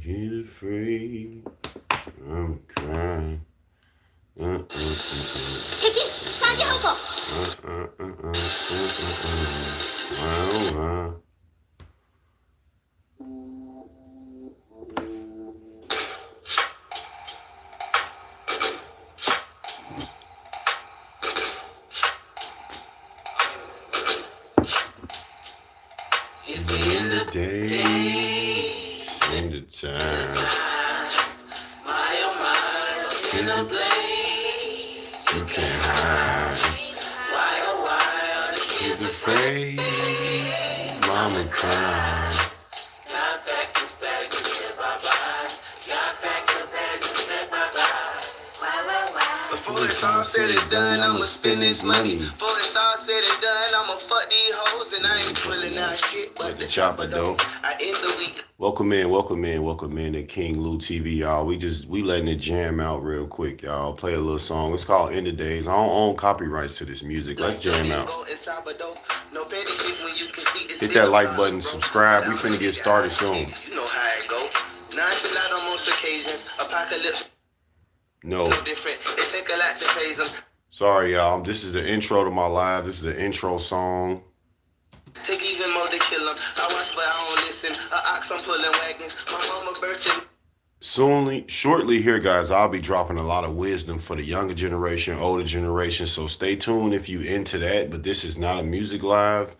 get afraid. I'm crying.敵3時方向 Wow, It's the end of the day in the time. My oh my, in a place You can't hide. Why oh why are the kids He's afraid. Mama crying. Got back his bags and said bye-bye. Got back the bags and said bye-bye. Why Before it's all said and done, I'ma spend this money. Before it's all said and done, I'ma fuck these hoes. And I ain't pulling out shit but the chopper though. I end the week. Welcome in to King Lou TV, y'all. We letting it jam out real quick, y'all. Play a little song. It's called End of Days. I don't own copyrights to this music. Let's jam out. Hit that like button, subscribe. We finna get started soon. You know how it go. Nonchalant on most occasions. Apocalypse. No. Different. It take a lot to phase them. Sorry, y'all. This is the intro to my live. This is an intro song. Take even more to kill them. I watch but I don't listen. Ox I'm pulling wagons. My mama birthday. Shortly here, guys, I'll be dropping a lot of wisdom for the younger generation, older generation. So stay tuned if you into that. But this is not a music live.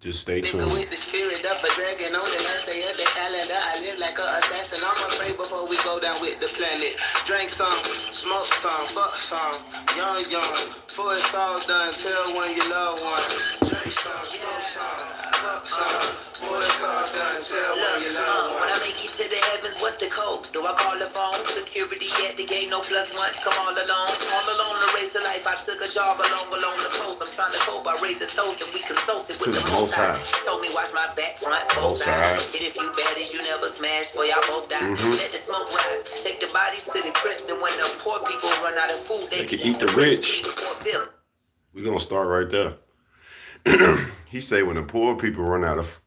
Just stay tuned. With the spirit of a dragon on the last day of the calendar, I live like an assassin. I'm afraid before we go down with the planet. Drink some, smoke some, fuck some, young. Before it's all done, tell one you love one. Drink some, smoke some, fuck some. Before it's all done, tell one you love one. When I make it to the heavens, what's the code? Do I call the phone? Security at the gate, no +1. Come all alone the race of life. I took a job along the coast. I'm trying to cope. I raise a toast and we consulted with the most high. Told me watch my back, front, both sides. Hit if you better, you never smash, for y'all both die. Let the smoke rise. Take the bodies to the crypts, and when the poor people run out of food, they can eat the rich. We're gonna start right there. He say when the poor people run out of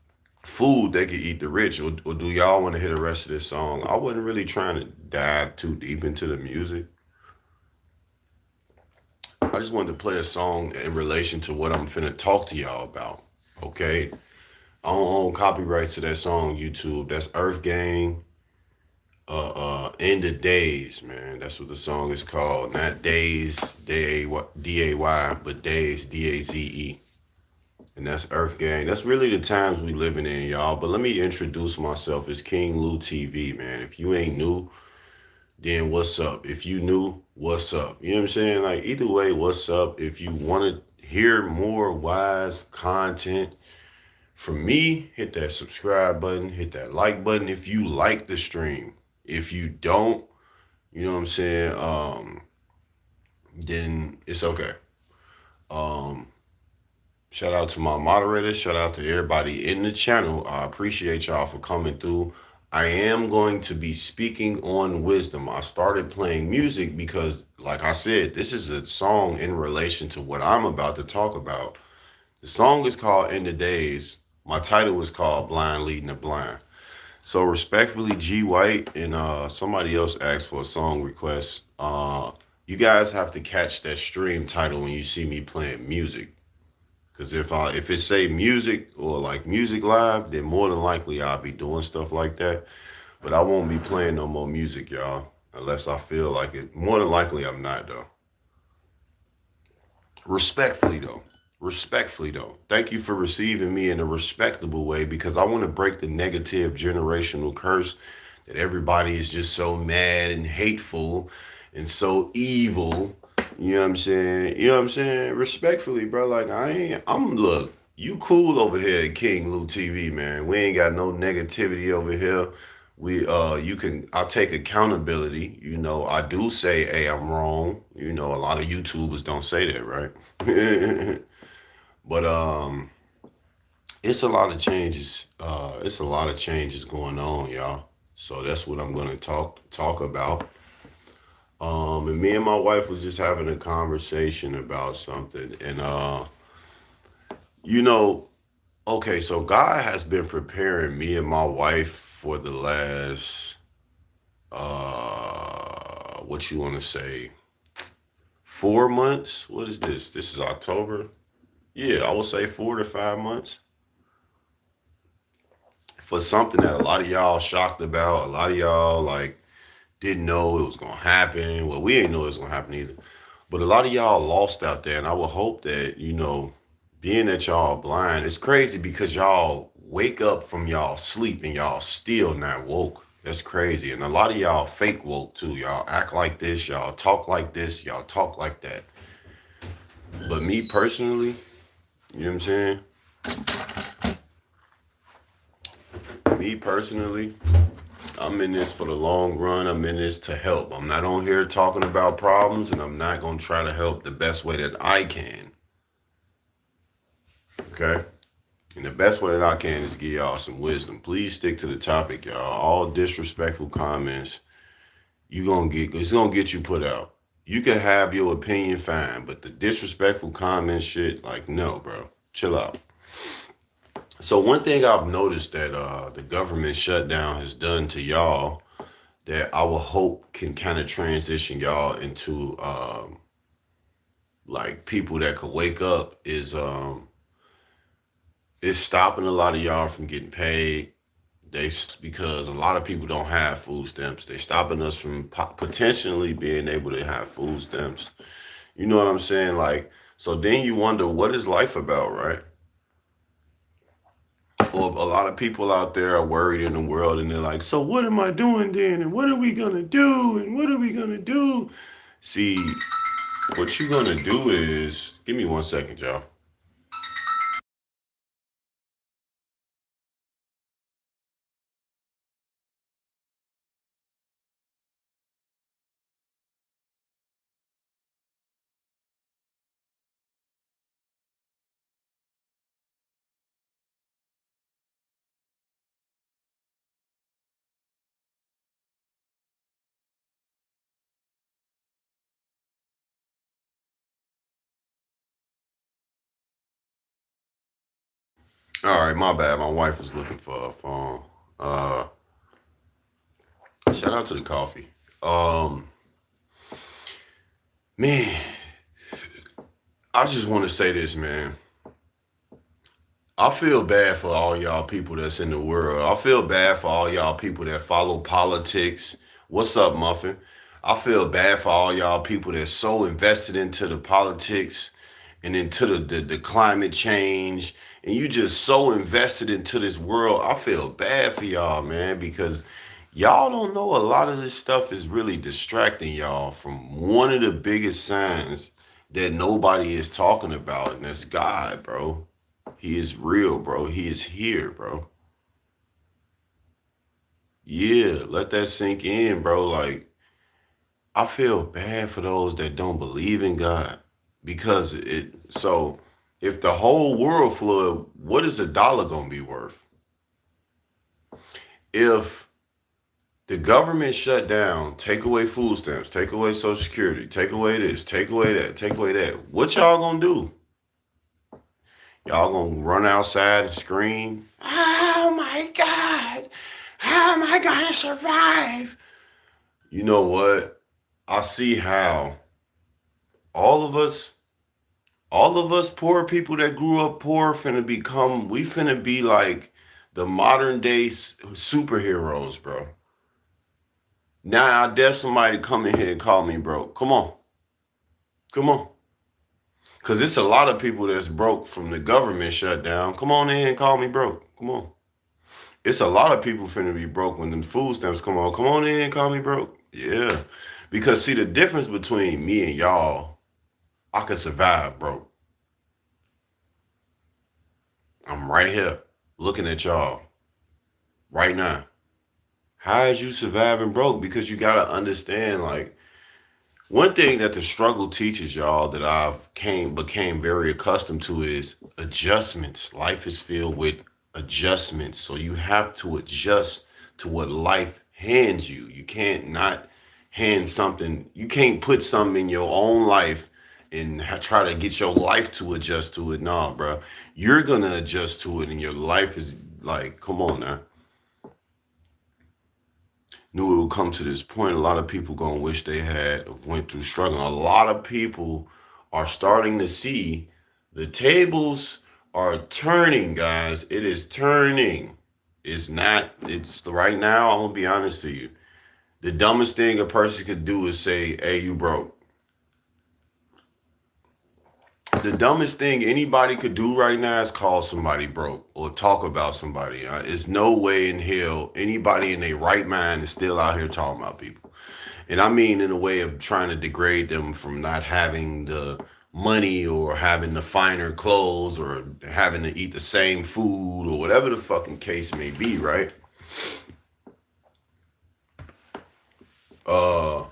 food, they can eat the rich. Or do y'all want to hear the rest of this song? I wasn't really trying to dive too deep into the music. I just wanted to play a song in relation to what I'm finna talk to y'all about. Okay? I don't own copyrights to that song, YouTube. That's Earth Gang. End of Days, man. That's what the song is called. Not Days, D-A-Y, but Days, D-A-Z-E. And that's Earth Gang. That's really the times we living in, y'all. But let me introduce myself as King Lou TV, man. If you ain't new, then what's up? If you new, what's up? You know what I'm saying? Like, either way, what's up? If you want to hear more wise content from me, hit that subscribe button, hit that like button if you like the stream. If you don't, you know what I'm saying, then it's okay. Shout out to my moderators. Shout out to everybody in the channel. I appreciate y'all for coming through. I am going to be speaking on wisdom. I started playing music because, like I said, this is a song in relation to what I'm about to talk about. The song is called End of Days. My title is called Blind Leading the Blind. So respectfully, G White and somebody else asked for a song request. You guys have to catch that stream title when you see me playing music. Because if it say music or like music live, then more than likely I'll be doing stuff like that. But I won't be playing no more music, y'all, unless I feel like it. More than likely I'm not, though. Respectfully, though. Thank you for receiving me in a respectable way, because I want to break the negative generational curse that everybody is just so mad and hateful and so evil. You know what I'm saying? Respectfully, bro. Like, look, you cool over here at King Lou TV, man. We ain't got no negativity over here. I'll take accountability. You know, I do say, hey, I'm wrong. You know, a lot of YouTubers don't say that, right? But it's a lot of changes. It's a lot of changes going on, y'all. So that's what I'm gonna talk about. And me and my wife was just having a conversation about something, and you know, okay, so God has been preparing me and my wife for the last what you want to say, 4 months. What is this? This is October. Yeah, I would say 4 to 5 months for something that a lot of y'all shocked about. A lot of y'all like didn't know it was gonna happen. Well, we ain't know it was gonna happen either. But a lot of y'all lost out there, and I would hope that being that y'all blind, it's crazy because y'all wake up from y'all sleep and y'all still not woke. That's crazy. And a lot of y'all fake woke too. Y'all act like this, y'all talk like this, y'all talk like that. But me personally, you know what I'm saying? Me personally, I'm in this for the long run. I'm in this to help. I'm not on here talking about problems, and I'm not going to try to help the best way that I can. Okay? And the best way that I can is give y'all some wisdom. Please stick to the topic, y'all. All disrespectful comments, it's gonna get you put out. You can have your opinion, fine, but the disrespectful comment shit, like, no, bro. Chill out. So one thing I've noticed that the government shutdown has done to y'all that I will hope can kind of transition y'all into like people that could wake up is it's stopping a lot of y'all from getting paid. Because a lot of people don't have food stamps. They stopping us from potentially being able to have food stamps. You know what I'm saying? Like, so then you wonder what is life about, right? Well, a lot of people out there are worried in the world, and they're like, "So what am I doing then? And what are we gonna do? And what are we gonna do?" See, what you're gonna do is, give me 1 second, y'all. All right, my bad. My wife was looking for a phone. Uh, Shout out to the coffee. Um, Man, I just want to say this, man. I feel bad for all y'all people that's in the world. I feel bad for all y'all people that follow politics. What's up, Muffin? I feel bad for all y'all people that's so invested into the politics and into the climate change, and you just so invested into this world. I feel bad for y'all, man, because y'all don't know a lot of this stuff is really distracting y'all from one of the biggest signs that nobody is talking about, and that's God, bro. He is real, bro. He is here, bro. Yeah, let that sink in, bro. Like, I feel bad for those that don't believe in God because if the whole world flood, what is a dollar gonna be worth? If the government shut down, take away food stamps, take away Social Security, take away this, take away that, take away that, what y'all gonna do? Y'all gonna run outside and scream, "Oh my God, how am I gonna survive?" You know what? I see how all of us, all of us poor people that grew up poor we finna be like the modern day superheroes, bro. Now I dare somebody to come in here and call me broke. Come on. Come on. Cause it's a lot of people that's broke from the government shutdown. Come on in and call me broke. Come on. It's a lot of people finna be broke when the food stamps come on. Come on in and call me broke. Yeah. Because see the difference between me and y'all, I can survive broke. I'm right here looking at y'all right now. How is you surviving broke? Because you gotta understand, like, one thing that the struggle teaches y'all that I've came became very accustomed to is adjustments. Life is filled with adjustments. So you have to adjust to what life hands you. You can't not hand something, you can't put something in your own life and try to get your life to adjust to it. Nah, bro. You're gonna adjust to it and your life is like, come on now. knew it would come to this point. A lot of people gonna wish they had went through struggling. A lot of people are starting to see the tables are turning, guys. It is turning. It's not. It's right now. I'm gonna be honest to you. The dumbest thing a person could do is say, "Hey, you broke." The dumbest thing anybody could do right now is call somebody broke or talk about somebody. It's no way in hell anybody in their right mind is still out here talking about people. And I mean in a way of trying to degrade them from not having the money or having the finer clothes or having to eat the same food or whatever the fucking case may be, right? Uh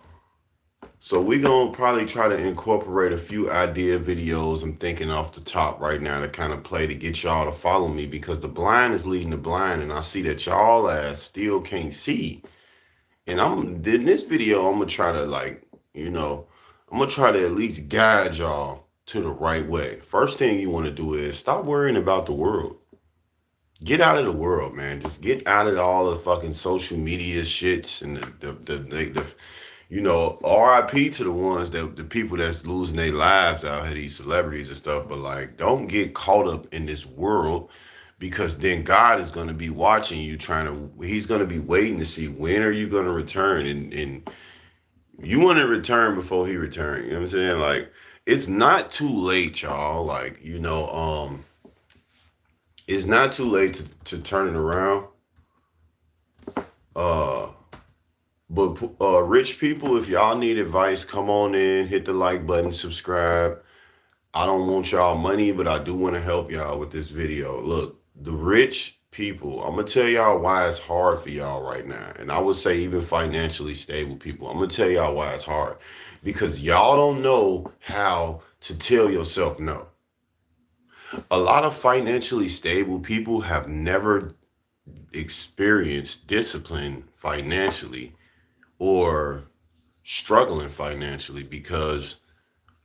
So we gonna probably try to incorporate a few idea videos I'm thinking off the top right now to kind of play to get y'all to follow me because the blind is leading the blind, and I see that y'all ass still can't see. And I'm in this video, I'm gonna try to I'm gonna try to at least guide y'all to the right way. First thing you want to do is stop worrying about the world. Get out of the world, man. Just get out of all the fucking social media shits and the RIP to the ones that the people that's losing their lives out here, these celebrities and stuff. But like, don't get caught up in this world because then God is going to be watching you, He's going to be waiting to see when are you going to return, and you want to return before He returns. You know what I'm saying? Like, it's not too late, y'all. Like, it's not too late to turn it around. Uh, But rich people, if y'all need advice, come on in, hit the like button, subscribe. I don't want y'all money, but I do want to help y'all with this video. Look, the rich people, I'm going to tell y'all why it's hard for y'all right now. And I would say even financially stable people, I'm going to tell y'all why it's hard. Because y'all don't know how to tell yourself no. A lot of financially stable people have never experienced discipline financially or struggling financially because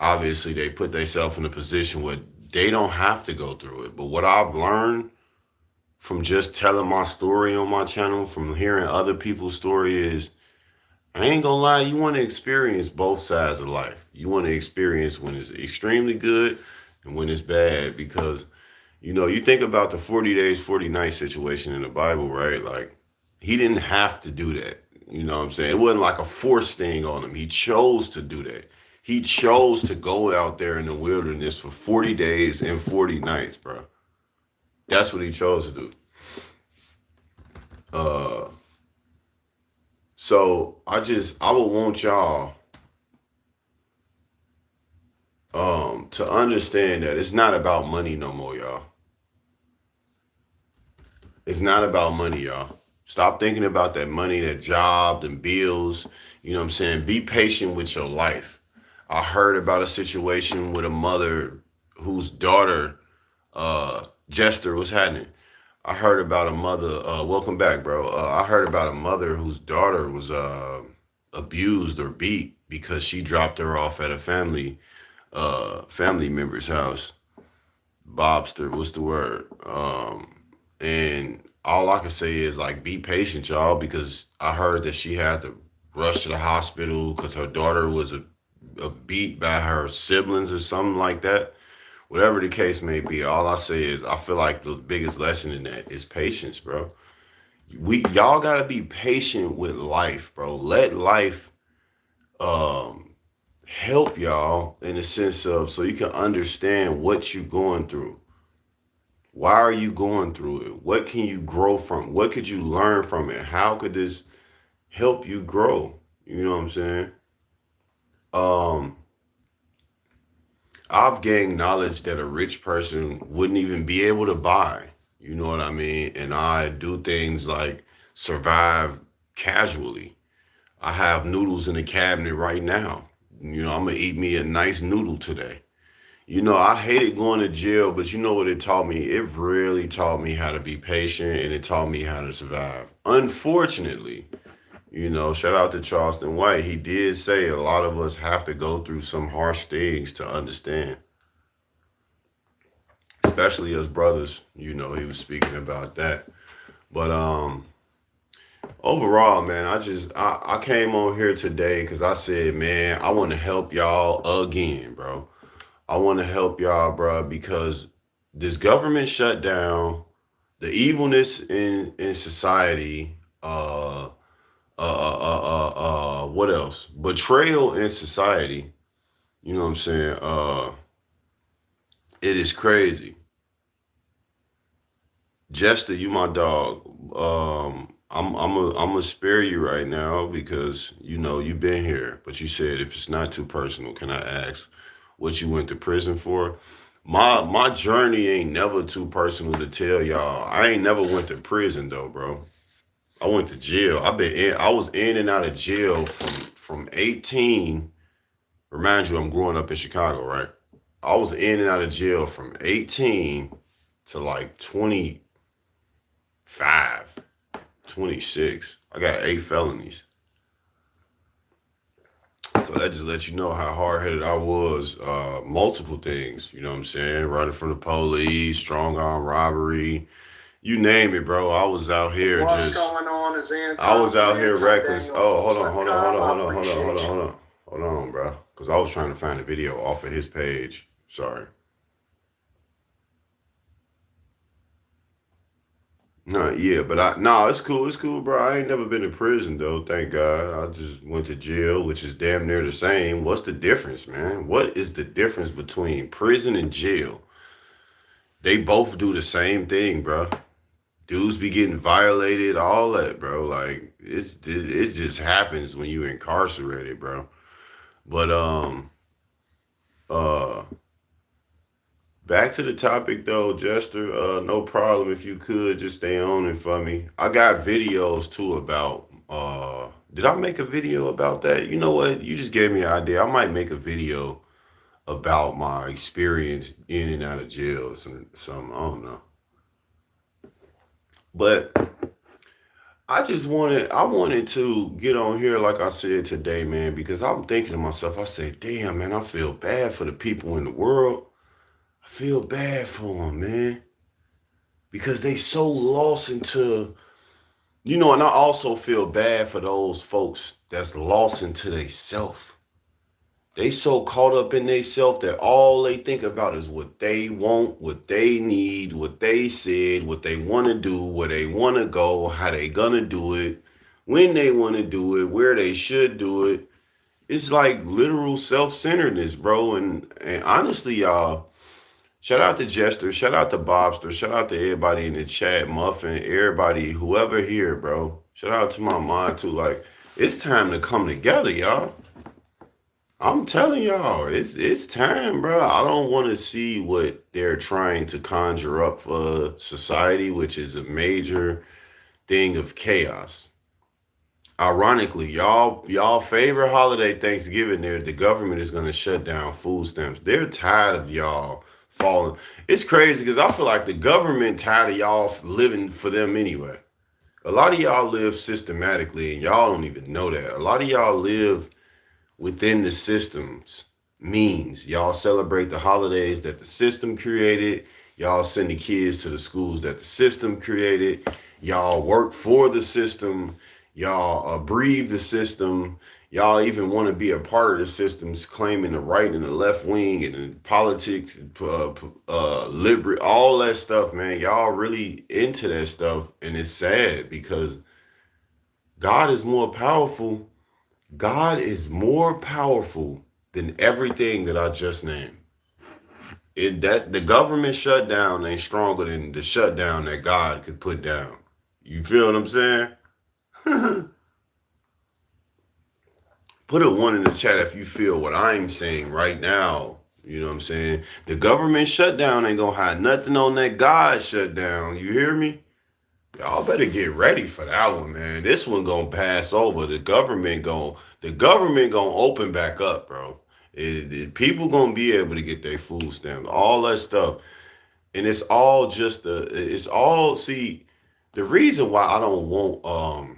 obviously they put themselves in a position where they don't have to go through it. But what I've learned from just telling my story on my channel, from hearing other people's story is, I ain't gonna lie, you want to experience both sides of life. You want to experience when it's extremely good and when it's bad because you think about the 40 days, 40 nights situation in the Bible, right? Like, he didn't have to do that. You know what I'm saying? It wasn't like a forced thing on him. He chose to do that. He chose to go out there in the wilderness for 40 days and 40 nights, bro. That's what he chose to do. Uh, so I would want y'all to understand that it's not about money no more, y'all. It's not about money, y'all. Stop thinking about that money, that job, and bills. You know what I'm saying? Be patient with your life. I heard about a situation with a mother whose daughter, Jester, was happening. I heard about a mother, welcome back, bro. I heard about a mother whose daughter was abused or beat because she dropped her off at a family member's house. Bobster, what's the word? And all I can say is like be patient, y'all, because I heard that she had to rush to the hospital because her daughter was a beat by her siblings or something like that. Whatever the case may be, all I say is I feel like the biggest lesson in that is patience, bro. Y'all gotta be patient with life, bro. Let life um help y'all in the sense of so you can understand what you're going through. Why are you going through it? What can you grow from? What could you learn from it? How could this help you grow? You know what I'm saying? Um, I've gained knowledge that a rich person wouldn't even be able to buy. You know what I mean? And I do things like survive casually. I have noodles in the cabinet right now. I'm gonna eat me a nice noodle today. I hated going to jail, but you know what it taught me? It really taught me how to be patient and it taught me how to survive. Unfortunately, shout out to Charleston White. He did say a lot of us have to go through some harsh things to understand, especially as brothers. He was speaking about that. But overall, man, I came on here today because I said, man, I want to help y'all again, bro. I want to help y'all, bro, because this government shutdown, the evilness in society, what else? Betrayal in society. You know what I'm saying? It is crazy. Jester, you my dog. I'm gonna spare you right now because you know you've been here, but you said if it's not too personal, can I ask what you went to prison for? My journey ain't never too personal to tell y'all. I ain't never went to prison though, bro. I went to jail. I was in and out of jail from 18. Remind you, I'm growing up in Chicago, right? I was in and out of jail from 18 to like 25, 26. I got 8 felonies. So that just lets you know how hard headed I was. Multiple things, you know what I'm saying? Running from the police, strong arm robbery, you name it, bro. I was out here What's just, going on is I Anton was from out here Anton reckless. Daniel Oh, Homes.com. I appreciate you. hold on, bro. Because I was trying to find a video off of his page. Sorry. No, yeah, but no, it's cool, bro. I ain't never been to prison though, thank God. I just went to jail, which is damn near the same. What's the difference, man? What is the difference between prison and jail? They both do the same thing, bro. Dudes be getting violated, all that, bro. Like it just happens when you incarcerated, bro. But uh back to the topic though, Jester. No problem if you could just stay on it for me. I got videos too about did I make a video about that? You know what? You just gave me an idea. I might make a video about my experience in and out of jail or some I don't know. But I wanted to get on here like I said today, man, because I'm thinking to myself, I say, damn man, I feel bad for the people in the world. I feel bad for them, man, because they so lost into, you know, and I also feel bad for those folks that's lost into they self. They so caught up in they self that all they think about is what they want, what they need, what they said, what they want to do, where they want to go, how they gonna do it, when they want to do it, where they should do it. It's like literal self-centeredness, bro. And honestly, y'all, shout out to Jester, shout out to Bobster, shout out to everybody in the chat, Muffin, everybody, whoever here, bro. Shout out to my mind too. Like, it's time to come together, y'all. I'm telling y'all, it's time, bro. I don't want to see what they're trying to conjure up for society, which is a major thing of chaos. Ironically, y'all favorite holiday Thanksgiving there, the government is gonna shut down food stamps. They're tired of y'all falling. It's crazy because I feel like the government tired of y'all living for them anyway. A lot of y'all live systematically and y'all don't even know that. A lot of y'all live within the system's means. Y'all celebrate the holidays that the system created. Y'all send the kids to the schools that the system created. Y'all work for the system. Y'all breathe the system. Y'all even want to be a part of the systems, claiming the right and the left wing and the politics, liberal, all that stuff, man. Y'all really into that stuff, and it's sad because God is more powerful God is more powerful than everything that I just named. That the government shutdown ain't stronger than the shutdown that God could put down. You feel what I'm saying? Put a one in the chat if you feel what I'm saying right now. You know what I'm saying? The government shutdown ain't gonna have nothing on that God shutdown. You hear me? Y'all better get ready for that one, man. This one gonna pass over. The government gonna open back up, bro. People gonna be able to get their food stamps, all that stuff, and it's all just it's all. See, the reason why I don't want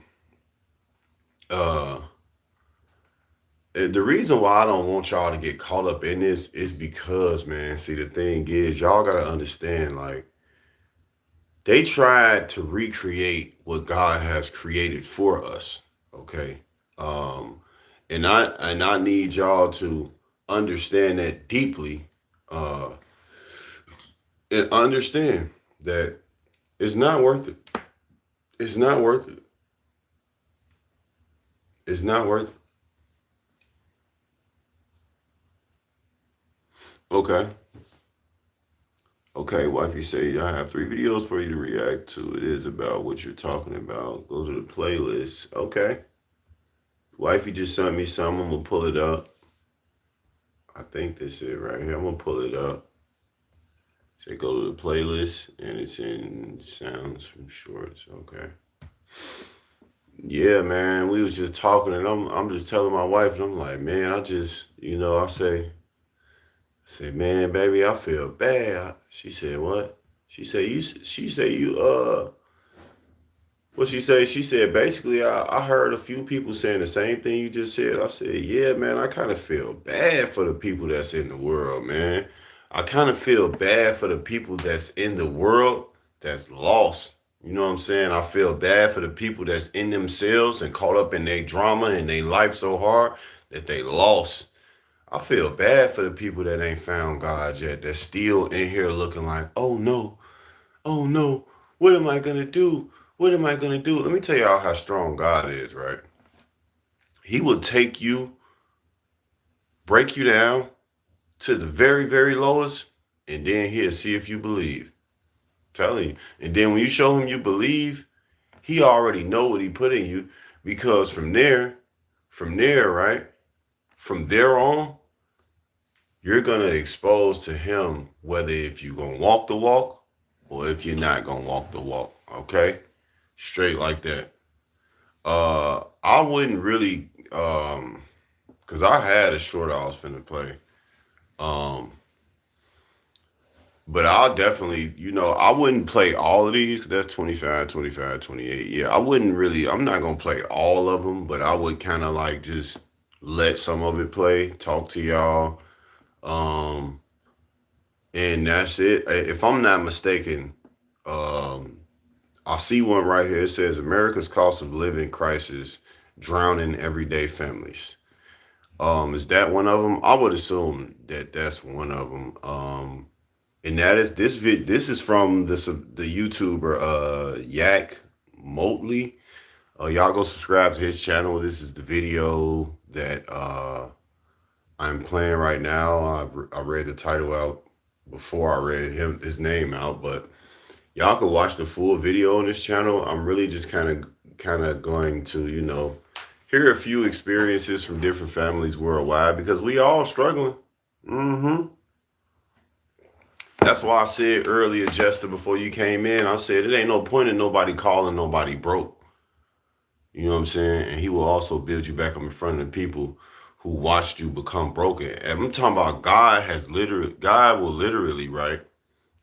uh the reason why I don't want y'all to get caught up in this is because, man. See, the thing is, y'all gotta understand, like They tried to recreate what God has created for us. Okay. Um, and I need y'all to understand that deeply, uh, and understand that it's not worth it. It's not worth it. It's not worth it. Okay. Okay, wifey say I have 3 videos for you to react to. It is about what you're talking about. Go to the playlist. Okay. Wifey just sent me some. I'm gonna pull it up. I think this is right here. I'm gonna pull it up. Say go to the playlist and it's in sounds from shorts. Okay. Yeah, man. We was just talking and I'm just telling my wife and I'm like, man, I just I say, man, baby, I feel bad. She said, what? She said you what she say? She said basically I heard a few people saying the same thing you just said. I said, yeah, man, I kind of feel bad for the people that's in the world, man. I kind of feel bad for the people that's in the world that's lost. You know what I'm saying? I feel bad for the people that's in themselves and caught up in their drama and their life so hard that they lost. I feel bad for the people that ain't found God yet. That's still in here looking like, oh no, oh no, what am I gonna do? What am I gonna do? Let me tell y'all how strong God is, right? He will take you, break you down to the very, very lowest, and then he'll see if you believe. I'm telling you. And then when you show him you believe, he already know what he put in you. Because from there, right? From there on, you're gonna expose to him whether if you're gonna walk the walk or if you're not gonna walk the walk. Okay? Straight like that. I wouldn't really because I had a short I was finna play. Um, but I'll definitely, I wouldn't play all of these. 'Cause that's 25, 25, 28. Yeah, I wouldn't really, I'm not gonna play all of them, but I would kind of like just let some of it play, talk to y'all. Um, and that's it. If I'm not mistaken, um, I see one right here. It says America's cost of living crisis drowning everyday families. Is that one of them? I would assume that that's one of them. And that is this is from the YouTuber Yak Motley. Y'all go subscribe to his channel. This is the video that I'm playing right now. I read the title out before I read his name out, but y'all can watch the full video on this channel. I'm really just kind of going to hear a few experiences from different families worldwide because we all struggling. Mm-hmm. That's why I said earlier, Jester, before you came in, I said it ain't no point in nobody calling nobody broke. You know what I'm saying? And he will also build you back up in front of the people who watched you become broken. And I'm talking about God will literally, right,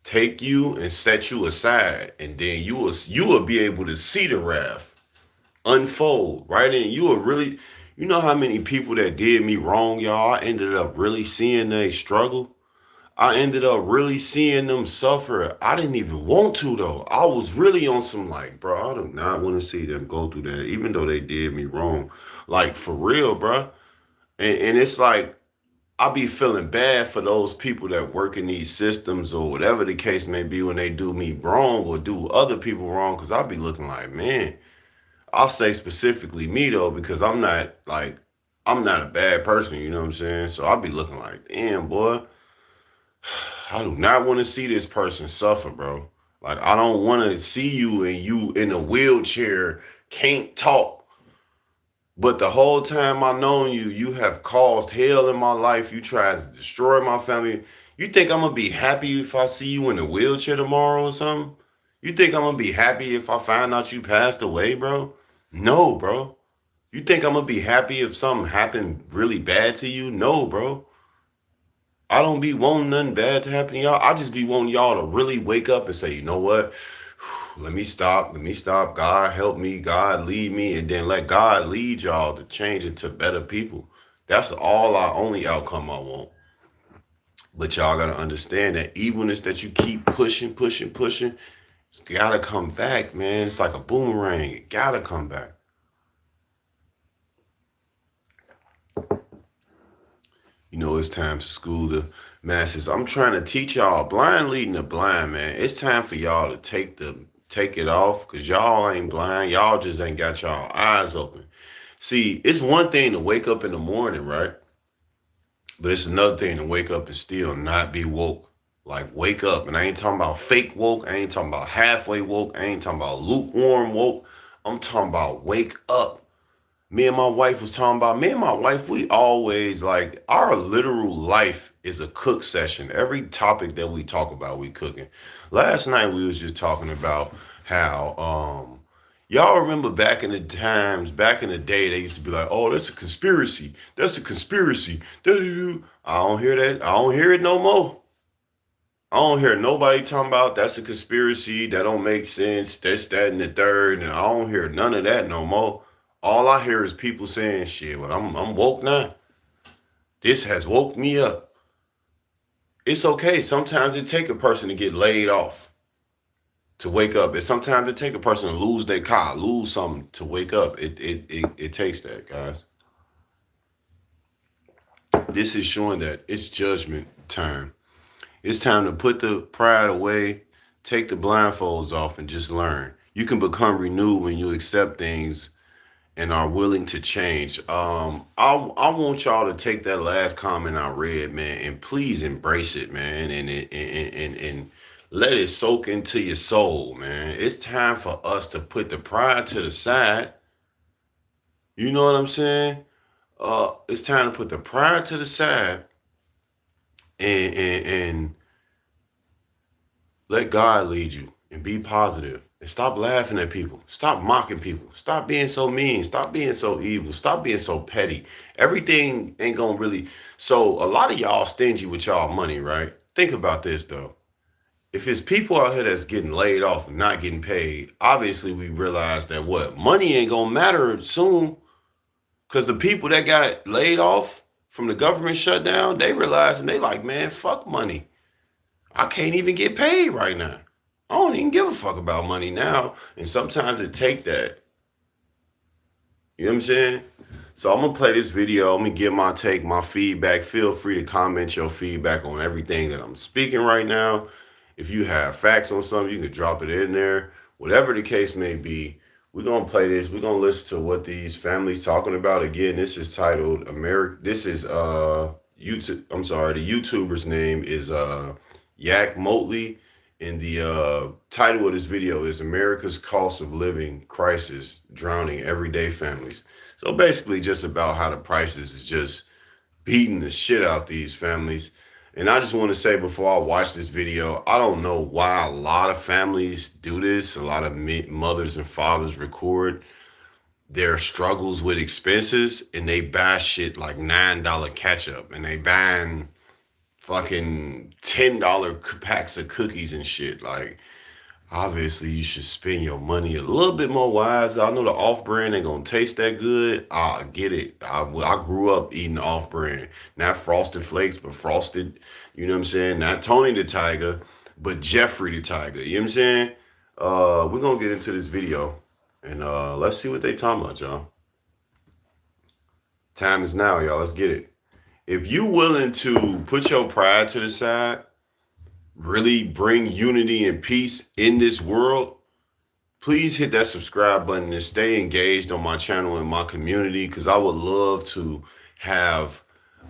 take you and set you aside, and then you will be able to see the wrath unfold, right? And you will really, how many people that did me wrong, y'all, I ended up really seeing they struggle. I ended up really seeing them suffer. I didn't even want to though. I was really on some like, bro, I do not want to see them go through that, even though they did me wrong. Like for real, bro. And it's like I be feeling bad for those people that work in these systems or whatever the case may be when they do me wrong or do other people wrong. Cause I'll be looking like, man, I'll say specifically me though, because I'm not a bad person, you know what I'm saying? So I'll be looking like, damn, boy, I do not want to see this person suffer, bro. Like I don't want to see you in a wheelchair, can't talk. But the whole time I known you, you have caused hell in my life. You tried to destroy my family. You think I'm gonna be happy if I see you in a wheelchair tomorrow or something? You think I'm gonna be happy if I find out you passed away, bro? No, bro. You think I'm gonna be happy if something happened really bad to you? No, bro. I don't be wanting nothing bad to happen to y'all. I just be wanting y'all to really wake up and say, you know what? Let me stop. Let me stop. God help me. God lead me. And then let God lead y'all to change it to better people. That's all our only outcome I want. But y'all gotta understand that evilness that you keep pushing, pushing, pushing, It's gotta come back, man. It's like a boomerang. It gotta come back. You know, it's time to school the masses. I'm trying to teach y'all blind leading the blind, man. It's time for y'all to take it off because y'all ain't blind. Y'all just ain't got y'all eyes open. See, it's one thing to wake up in the morning, right? But it's another thing to wake up and still not be woke. Like wake up. And I ain't talking about fake woke. I ain't talking about halfway woke. I ain't talking about lukewarm woke. I'm talking about wake up. Me and my wife, we always like our literal life is a cook session. Every topic that we talk about, we cooking. Last night we was just talking about how y'all remember back in the times, back in the day, they used to be like, oh, that's a conspiracy. That's a conspiracy. I don't hear that. I don't hear it no more. I don't hear nobody talking about that's a conspiracy, that don't make sense, this, that, and the third, and I don't hear none of that no more. All I hear is people saying, shit, well, I'm woke now. This has woke me up. It's okay. Sometimes it take a person to get laid off to wake up. And sometimes it take a person to lose their car, lose something to wake up. It takes that, guys. This is showing that it's judgment time. It's time to put the pride away, take the blindfolds off, and just learn. You can become renewed when you accept things and are willing to change. I want y'all to take that last comment I read, man, and please embrace it, man, and let it soak into your soul, man. It's time for us to put the pride to the side. You know what I'm saying? It's time to put the pride to the side and let God lead you and be positive and stop laughing at people. Stop mocking people. Stop being so mean. Stop being so evil. Stop being so petty. Everything ain't gonna really. So a lot of y'all stingy with y'all money, right? Think about this though. If it's people out here that's getting laid off and not getting paid, obviously we realize that what money ain't gonna matter soon, because the people that got laid off from the government shutdown, they realize and they like, man, fuck money. I can't even get paid right now. I don't even give a fuck about money now. And sometimes it take that. You know what I'm saying? So I'm gonna play this video. I'm gonna give my take, my feedback. Feel free to comment your feedback on everything that I'm speaking right now. If you have facts on something, you can drop it in there. Whatever the case may be, we're gonna play this. We're gonna listen to what these families talking about. Again, this is titled America. This is YouTube. I'm sorry, the YouTuber's name is Yak Motley. And the title of this video is America's Cost of Living Crisis Drowning Everyday Families. So basically just about how the prices is just beating the shit out these families. And I just want to say before I watch this video, I don't know why a lot of families do this. A lot of mothers and fathers record their struggles with expenses and they buy shit like $9 ketchup and they buying fucking $10 packs of cookies and shit. Like, obviously, you should spend your money a little bit more wise. I know the off brand ain't gonna taste that good. I get it. I grew up eating off brand, not Frosted Flakes, but Frosted. You know what I'm saying? Not Tony the Tiger, but Jeffrey the Tiger. You know what I'm saying? We're gonna get into this video and let's see what they talking about, y'all. Time is now, y'all. Let's get it. If you willing to put your pride to the side, really bring unity and peace in this world, please hit that subscribe button and stay engaged on my channel and my community, because I would love to have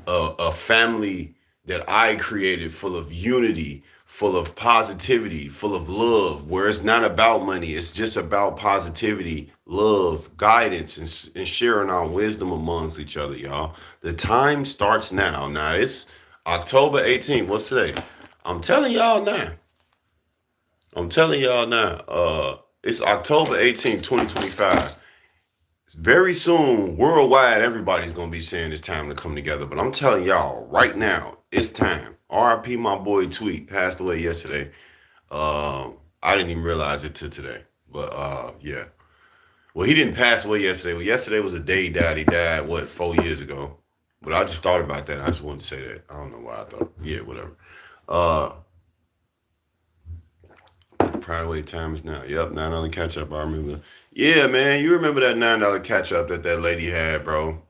a family that I created full of unity, full of positivity, full of love, where it's not about money. It's just about positivity, love, guidance, and sharing our wisdom amongst each other, y'all. The time starts now. Now, it's October 18th. What's today? I'm telling y'all now. I'm telling y'all now. It's October 18th, 2025. Very soon, worldwide, everybody's gonna be saying it's time to come together. But I'm telling y'all right now, it's time. RIP, my boy Tweet passed away yesterday. I didn't even realize it till today. But yeah. Well, he didn't pass away yesterday. Well, yesterday was the day he died. He died, what, 4 years ago? But I just thought about that. I just wanted to say that. I don't know why I thought. Yeah, whatever. Proud of way time is now. Yep, $9 catch up. I remember. Yeah, man, you remember that $9 catch up that lady had, bro?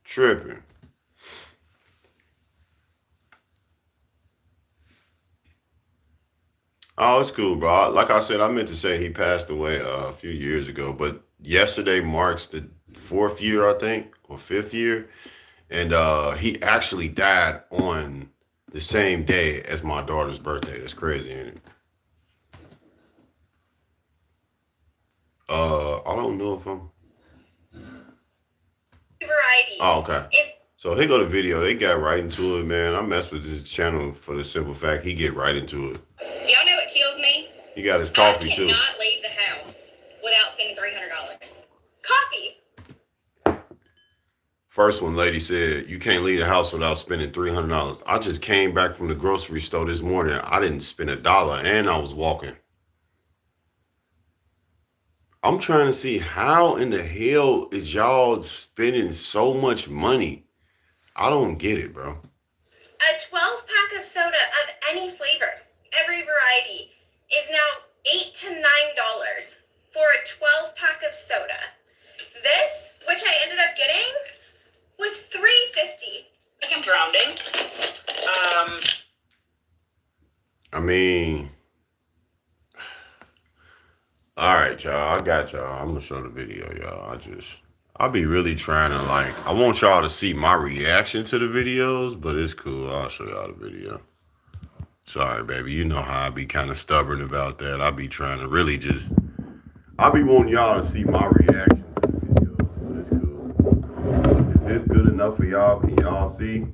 Tripping. Oh, it's cool, bro. Like I said, I meant to say he passed away a few years ago, but yesterday marks the fourth year, I think, or fifth year, and he actually died on the same day as my daughter's birthday. That's crazy, ain't it? I don't know if I'm. Variety. Oh, okay. So here go the video. They got right into it, man. I mess with this channel for the simple fact he get right into it. Y'all know what kills me? He got his coffee too. I cannot leave the house without spending $300. Coffee. First one, lady said, you can't leave the house without spending $300. I just came back from the grocery store this morning. I didn't spend $1 and I was walking. I'm trying to see how in the hell is y'all spending so much money? I don't get it, bro. A 12-pack of soda of any flavor, every variety, is now $8 to $9 for a 12-pack of soda. This, which I ended up getting, was $3.50. Like I'm drowning. I mean, all right, y'all. I got y'all. I'm gonna show the video, y'all. I'll be really trying to I want y'all to see my reaction to the videos, but it's cool. I'll show y'all the video. Sorry, baby. You know how I be kind of stubborn about that. I be trying to really I be wanting y'all to see my reaction to the videos, but it's cool. Is this good enough for y'all? Can y'all see?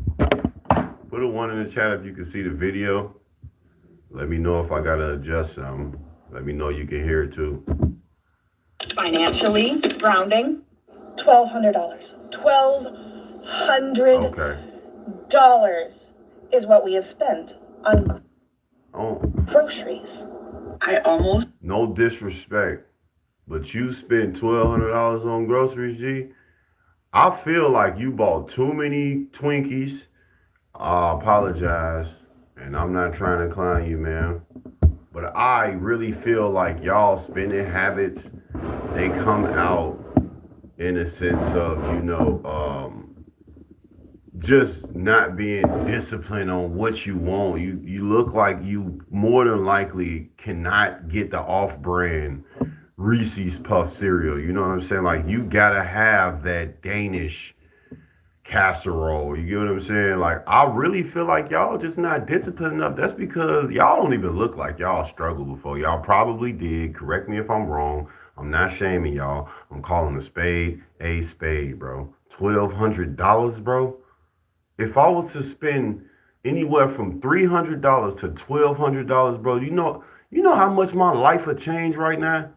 Put a 1 in the chat if you can see the video. Let me know if I gotta adjust something. Let me know you can hear it too. Financially, rounding, $1,200. $1,200 is what we have spent on groceries. I almost. No disrespect, but you spent $1,200 on groceries, G. I feel like you bought too many Twinkies. I apologize, and I'm not trying to clown you, man. But I really feel like y'all spending habits, they come out in a sense of, just not being disciplined on what you want. You look like you more than likely cannot get the off-brand Reese's Puff cereal. You know what I'm saying? Like, you gotta have that Danish casserole. You get what I'm saying? Like, I really feel like y'all just not disciplined enough. That's because y'all don't even look like y'all struggled before. Y'all probably did. Correct me if I'm wrong. I'm not shaming y'all. I'm calling a spade, bro. $1,200, bro. If I was to spend anywhere from $300 to $1,200, bro, you know how much my life would change right now?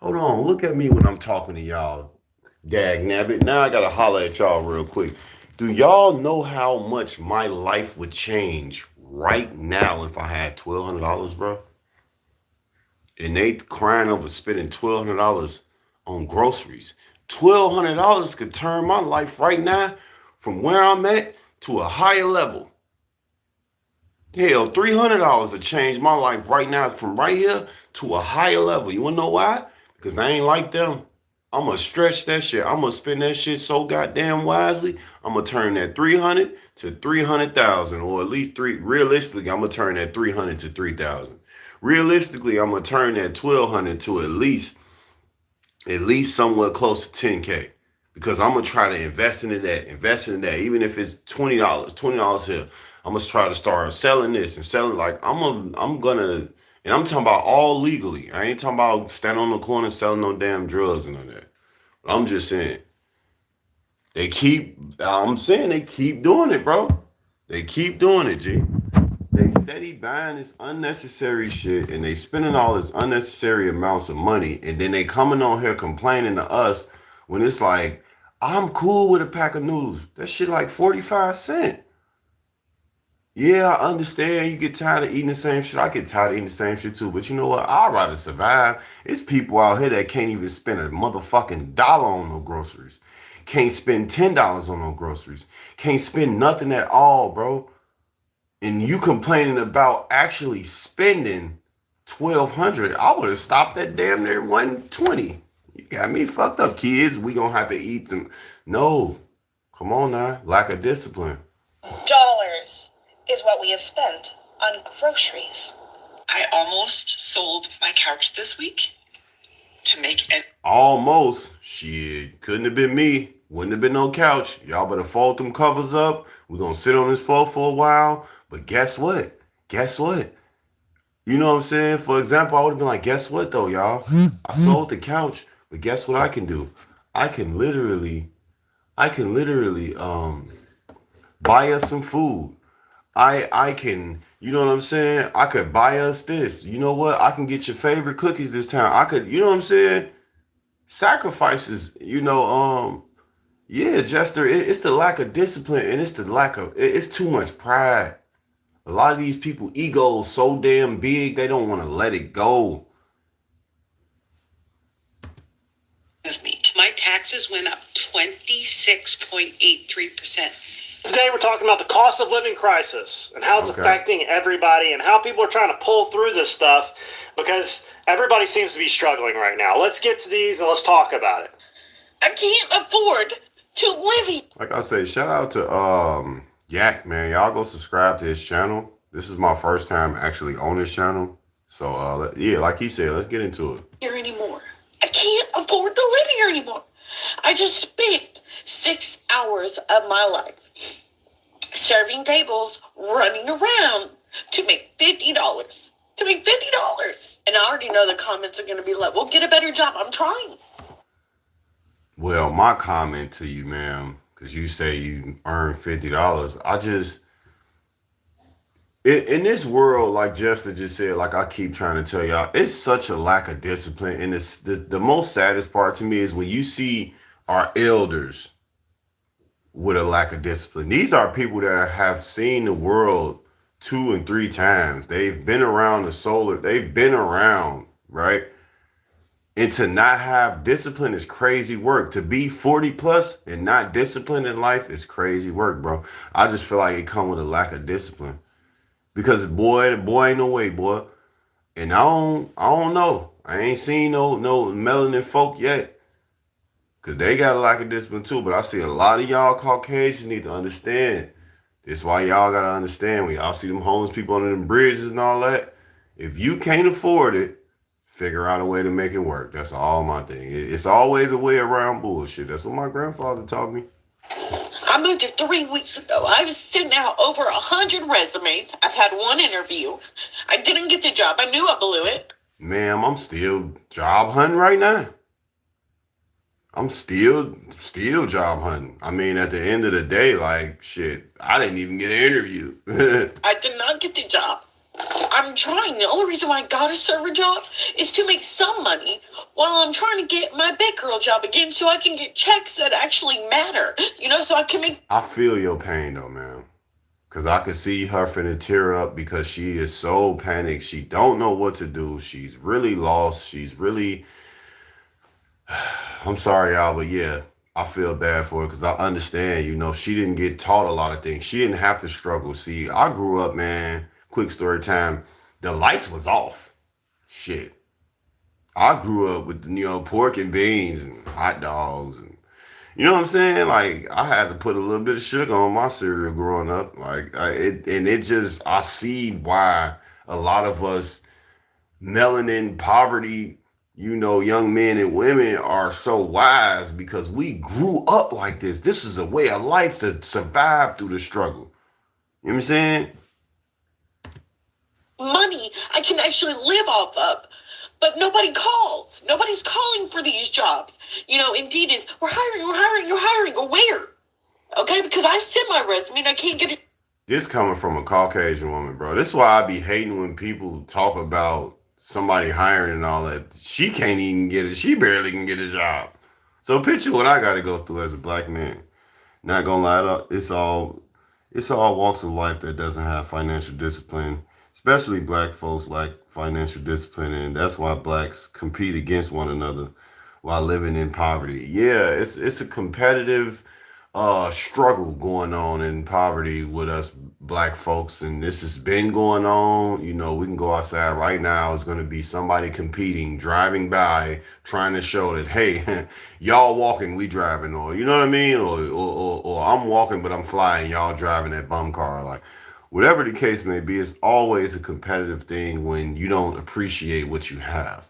Hold on, look at me when I'm talking to y'all. Dag nabbit. Now I gotta holler at y'all real quick. Do y'all know how much my life would change right now if I had $1,200, bro? And they crying over spending $1,200 on groceries. $1,200 could turn my life right now from where I'm at to a higher level. Hell, $300 to change my life right now from right here to a higher level. You wanna know why? Because I ain't like them. I'm going to stretch that shit. I'm going to spend that shit so goddamn wisely. I'm going to turn that 300 to 300,000, or at least realistically, I'm going to turn that 300 to 3,000. Realistically, I'm going to turn that 1,200 to at least somewhere close to 10K, because I'm going to try to invest in that, even if it's $20 here. I'm going to try to start selling this and selling, like, I'm going to, and I'm talking about all legally. I ain't talking about standing on the corner selling no damn drugs and all that. But I'm just saying, they keep doing it, bro. They keep doing it, G. They steady buying this unnecessary shit, and they spending all this unnecessary amounts of money, and then they coming on here complaining to us when it's like, I'm cool with a pack of noodles. That shit like 45 cents. Yeah, I understand you get tired of eating the same shit. I get tired of eating the same shit too. But you know what? I'd rather survive. It's people out here that can't even spend a motherfucking dollar on no groceries. Can't spend $10 on no groceries. Can't spend nothing at all, bro. And you complaining about actually spending 1,200. I would have stopped at damn near 120. You got me fucked up, kids. We gonna have to eat them. No, come on now. Lack of discipline. Dollars is what we have spent on groceries. I almost sold my couch this week to make an Almost. Shit. Couldn't have been me. Wouldn't have been no couch. Y'all better fold them covers up. We're gonna sit on this floor for a while. But guess what? Guess what? You know what I'm saying? For example, I would have been like, guess what though, y'all? I sold the couch, but guess what I can do? I can literally buy us some food. I can, you know what I'm saying? I could buy us this. You know what? I can get your favorite cookies this time. I could, you know what I'm saying? Sacrifices, yeah, Jester, it's the lack of discipline and it's too much pride. A lot of these people egos so damn big they don't want to let it go. meat. My taxes went up 26.83%. Today we're talking about the cost of living crisis and how it's affecting everybody and how people are trying to pull through this stuff because everybody seems to be struggling right now. Let's get to these and let's talk about it. I can't afford to live here. Like I say, shout out to Yak, man. Y'all go subscribe to his channel. This is my first time actually on his channel. So yeah, like he said, let's get into it. Here anymore. I can't afford to live here anymore. I just spent 6 hours of my life serving tables, running around to make $50. To make $50. And I already know the comments are going to be like, well, get a better job. I'm trying. Well, my comment to you, ma'am, because you say you earn $50, in this world, like Jester just said, like I keep trying to tell y'all, it's such a lack of discipline. And it's the most saddest part to me is when you see our elders with a lack of discipline. These are people that have seen the world 2 and 3 times. They've been around the solar. They've been around, right? And to not have discipline is crazy work. To be 40 plus and not disciplined in life is crazy work, bro. I just feel like it comes with a lack of discipline. Because boy ain't no way, boy. And I don't know. I ain't seen no melanin folk yet. Cause they got a lack of discipline too. But I see a lot of y'all Caucasians need to understand. That's why y'all gotta understand when y'all see them homeless people under them bridges and all that. If you can't afford it, figure out a way to make it work. That's all my thing. It's always a way around bullshit. That's what my grandfather taught me. I moved here 3 weeks ago. I've sent out over 100 resumes. I've had 1 interview. I didn't get the job. I knew I blew it. Ma'am, I'm still job hunting right now. I'm still job hunting. I mean, at the end of the day, like, shit, I didn't even get an interview. I did not get the job. I'm trying. The only reason why I got a server job is to make some money while I'm trying to get my big girl job again so I can get checks that actually matter. You know, so I can make... I feel your pain, though, man. Because I can see her finna tear up because she is so panicked. She don't know what to do. She's really lost. She's really... I'm sorry, y'all, but yeah, I feel bad for her because I understand, you know, she didn't get taught a lot of things. She didn't have to struggle. See, I grew up, man, quick story time, the lights was off. Shit. I grew up with, pork and beans and hot dogs and, you know what I'm saying? Like, I had to put a little bit of sugar on my cereal growing up. Like, I see why a lot of us melanin poverty, young men and women are so wise because we grew up like this. This is a way of life to survive through the struggle. You know what I'm saying? Money I can actually live off of. But nobody calls. Nobody's calling for these jobs. Indeed is, we're hiring. Or where? Okay, because I sent my resume and I can't get it. This coming from a Caucasian woman, bro. This is why I be hating when people talk about somebody hiring and all that. She can't even get it. She barely can get a job. So picture what I got to go through as a black man. Not gonna lie, it's all walks of life that doesn't have financial discipline. Especially black folks lack financial discipline, and that's why blacks compete against one another while living in poverty. Yeah, it's a competitive struggle going on in poverty with us black folks, and this has been going on. You know, we can go outside right now. It's going to be somebody competing, driving by, trying to show that, hey, y'all walking, we driving, or you know what I mean, or I'm walking but I'm flying, y'all driving that bum car. Like, whatever the case may be, it's always a competitive thing when you don't appreciate what you have.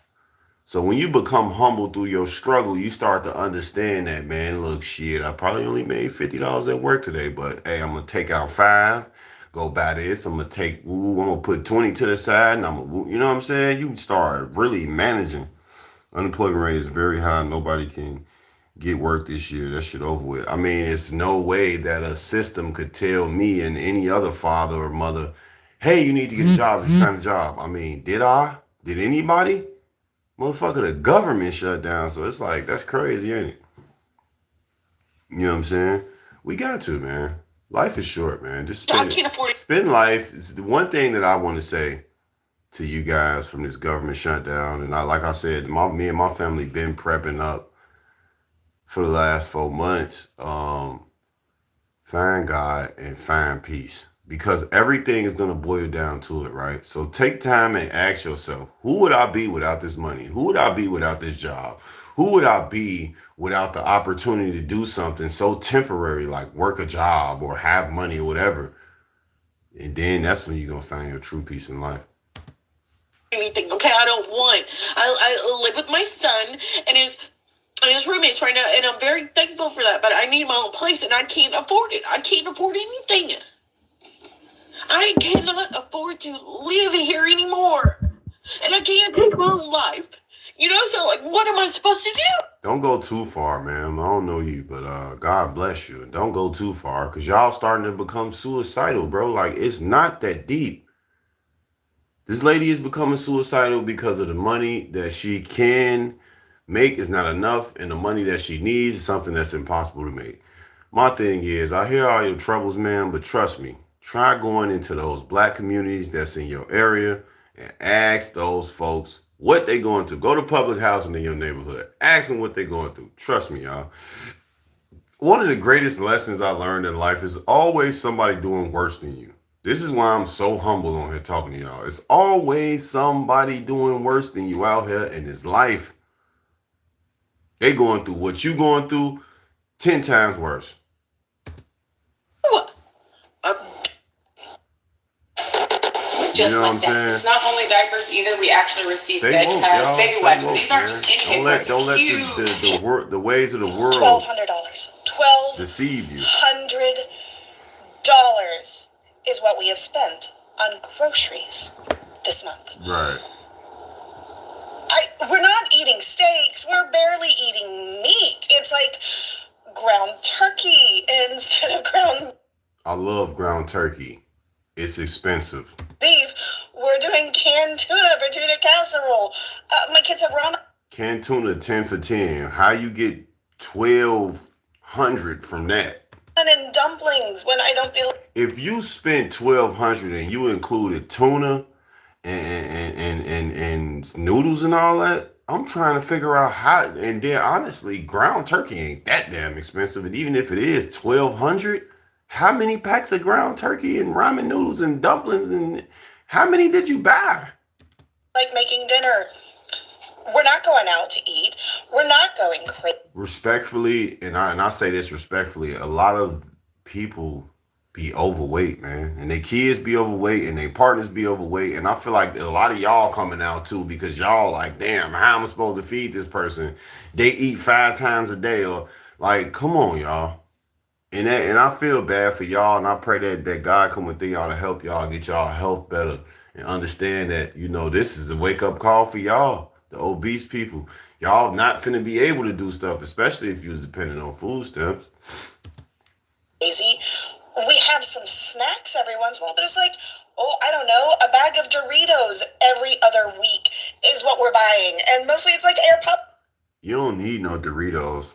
So when you become humble through your struggle, you start to understand that, man, look, shit, I probably only made $50 at work today, but hey, I'm gonna take out five, go buy this, I'm gonna put 20 to the side, and you know what I'm saying? You start really managing. Unemployment rate is very high. Nobody can get work this year. That shit over with. I mean, it's no way that a system could tell me and any other father or mother, hey, you need to get a job, this kind of job. I mean, did I? Did anybody? Motherfucker, the government shut down. So it's like, that's crazy, ain't it? You know what I'm saying? We got to, man. Life is short, man. Just I can't afford it. Spend life. It's the one thing that I want to say to you guys from this government shutdown. And like I said, me and my family been prepping up for the last 4 months. Find God and find peace. Because everything is going to boil down to it, right? So take time and ask yourself, who would I be without this money? Who would I be without this job? Who would I be without the opportunity to do something so temporary, like work a job or have money or whatever? And then that's when you're going to find your true peace in life. Anything, okay? I live with my son and his roommates right now, and I'm very thankful for that, but I need my own place, and I can't afford it. I can't afford anything. I cannot afford to live here anymore. And I can't take my own life. You know, so like, what am I supposed to do? Don't go too far, man. I don't know you, but God bless you. And don't go too far, because y'all starting to become suicidal, bro. Like, it's not that deep. This lady is becoming suicidal because of the money that she can make is not enough, and the money that she needs is something that's impossible to make. My thing is, I hear all your troubles, man, but trust me. Try going into those black communities that's in your area and ask those folks what they going through. Go to public housing in your neighborhood. Ask them what they going through. Trust me, y'all. One of the greatest lessons I learned in life is always somebody doing worse than you. This is why I'm so humble on here talking to y'all. It's always somebody doing worse than you out here in this life. They going through what you going through 10 times worse. Just you know like that. It's not only diapers either. We actually receive baby wipes. These aren't just anything. Don't let the ways of the world $1,200. deceive you. $1,200 is what we have spent on groceries this month. Right. We're not eating steaks. We're barely eating meat. It's like ground turkey instead of ground. I love ground turkey. It's expensive. Beef. We're doing canned tuna for tuna casserole. My kids have ramen. Canned tuna 10 for 10. How you get 1,200 from that? And dumplings when I don't feel. If you spent 1,200 and you included tuna and noodles and all that, I'm trying to figure out how. And then honestly, ground turkey ain't that damn expensive. And even if it is 1,200. How many packs of ground turkey and ramen noodles and dumplings, and how many did you buy? Like making dinner. We're not going out to eat. We're not going crazy. Respectfully, and I say this respectfully, a lot of people be overweight, man. And their kids be overweight and their partners be overweight. And I feel like a lot of y'all coming out too, because y'all like, damn, how am I supposed to feed this person? They eat 5 times a day, or like, come on, y'all. And I feel bad for y'all, and I pray that God come within y'all to help y'all get y'all health better and understand that, you know, this is a wake-up call for y'all, the obese people. Y'all not finna be able to do stuff, especially if you was dependent on food stamps. Easy. We have some snacks every once in a while, but it's like, I don't know, a bag of Doritos every other week is what we're buying. And mostly it's like air pop. You don't need no Doritos,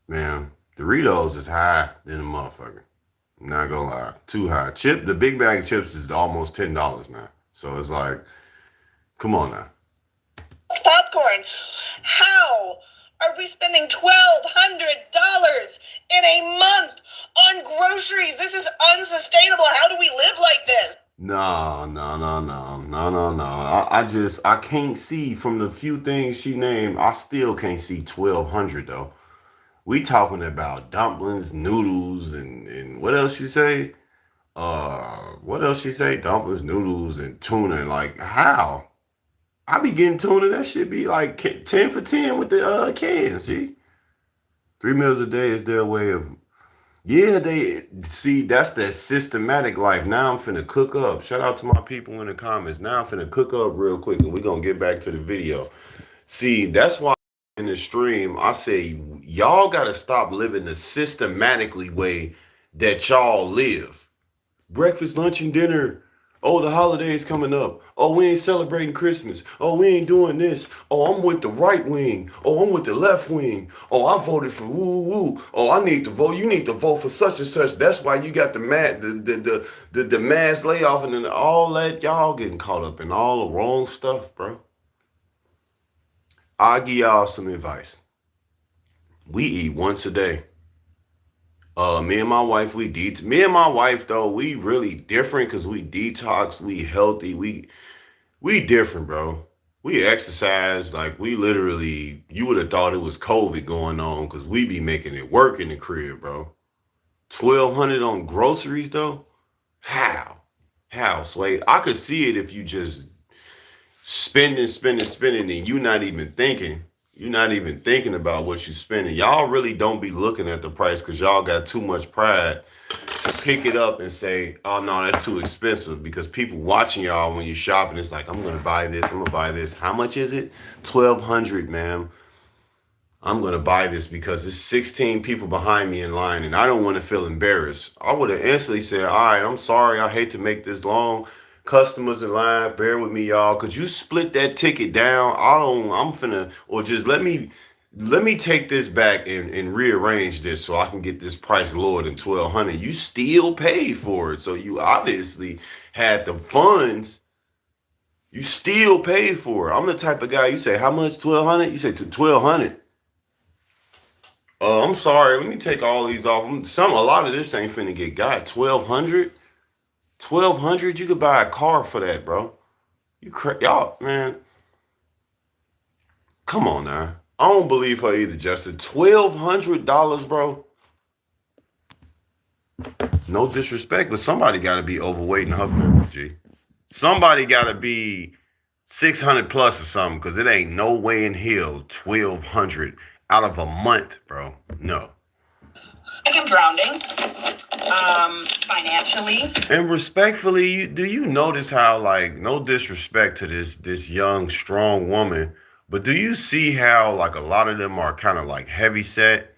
man. Doritos is high than a motherfucker. I'm not gonna lie. Too high. The big bag of chips is almost $10 now. So it's like, come on now. Popcorn. How are we spending $1,200 in a month on groceries? This is unsustainable. How do we live like this? No. I can't see from the few things she named. I still can't see 1,200 though. We talking about dumplings, noodles, and what else you say? What else she say? Dumplings, noodles, and tuna. Like how? I be getting tuna. That should be like 10 for 10 with the cans. See, 3 meals a day is their way of. Yeah, they see that's that systematic life. Now I'm finna cook up. Shout out to my people in the comments. Now I'm finna cook up real quick, and we're gonna get back to the video. See, that's why in the stream I say y'all gotta stop living the systematically way that y'all live. Breakfast, lunch, and dinner. Oh, the holidays coming up. Oh, we ain't celebrating Christmas. Oh, we ain't doing this. Oh, I'm with the right wing. Oh, I'm with the left wing. Oh, I voted for woo woo. Oh, I need to vote. You need to vote for such and such. That's why you got the mass layoff and then all that. Y'all getting caught up in all the wrong stuff, bro. I'll give y'all some advice. We eat once a day. Me and my wife, me and my wife though, we really different because we detox, we healthy, we different, bro. We exercise, like we literally, you would have thought it was COVID going on because we be making it work in the crib, bro. 1,200 on groceries though? How, Sway? I could see it if you just spending, and you not even thinking. You're not even thinking about what you're spending. Y'all really don't be looking at the price because y'all got too much pride to pick it up and say, oh no, that's too expensive. Because people watching y'all when you're shopping, it's like, I'm gonna buy this, I'm gonna buy this. How much is it? 1,200, ma'am. I'm gonna buy this because there's 16 people behind me in line and I don't want to feel embarrassed. I would have instantly said, all right, I'm sorry, I hate to make this long. Customers in line, bear with me, y'all. Could you split that ticket down? I'm finna, or just let me take this back and rearrange this so I can get this price lower than 1,200. You still paid for it, so you obviously had the funds. You still paid for it. I'm the type of guy, you say, how much? 1,200? You say to 1,200. I'm sorry, let me take all these off. A lot of this ain't finna get got. 1,200? 1,200, you could buy a car for that, bro. Y'all, man. Come on now. I don't believe her either, Justin. $1,200, bro. No disrespect, but somebody got to be overweight in her family, G. Somebody got to be 600 plus or something, because it ain't no way in hell 1,200 out of a month, bro. No. I am drowning. Financially. And respectfully, do you notice how, like, no disrespect to this young, strong woman, but do you see how, like, a lot of them are kind of like heavy set?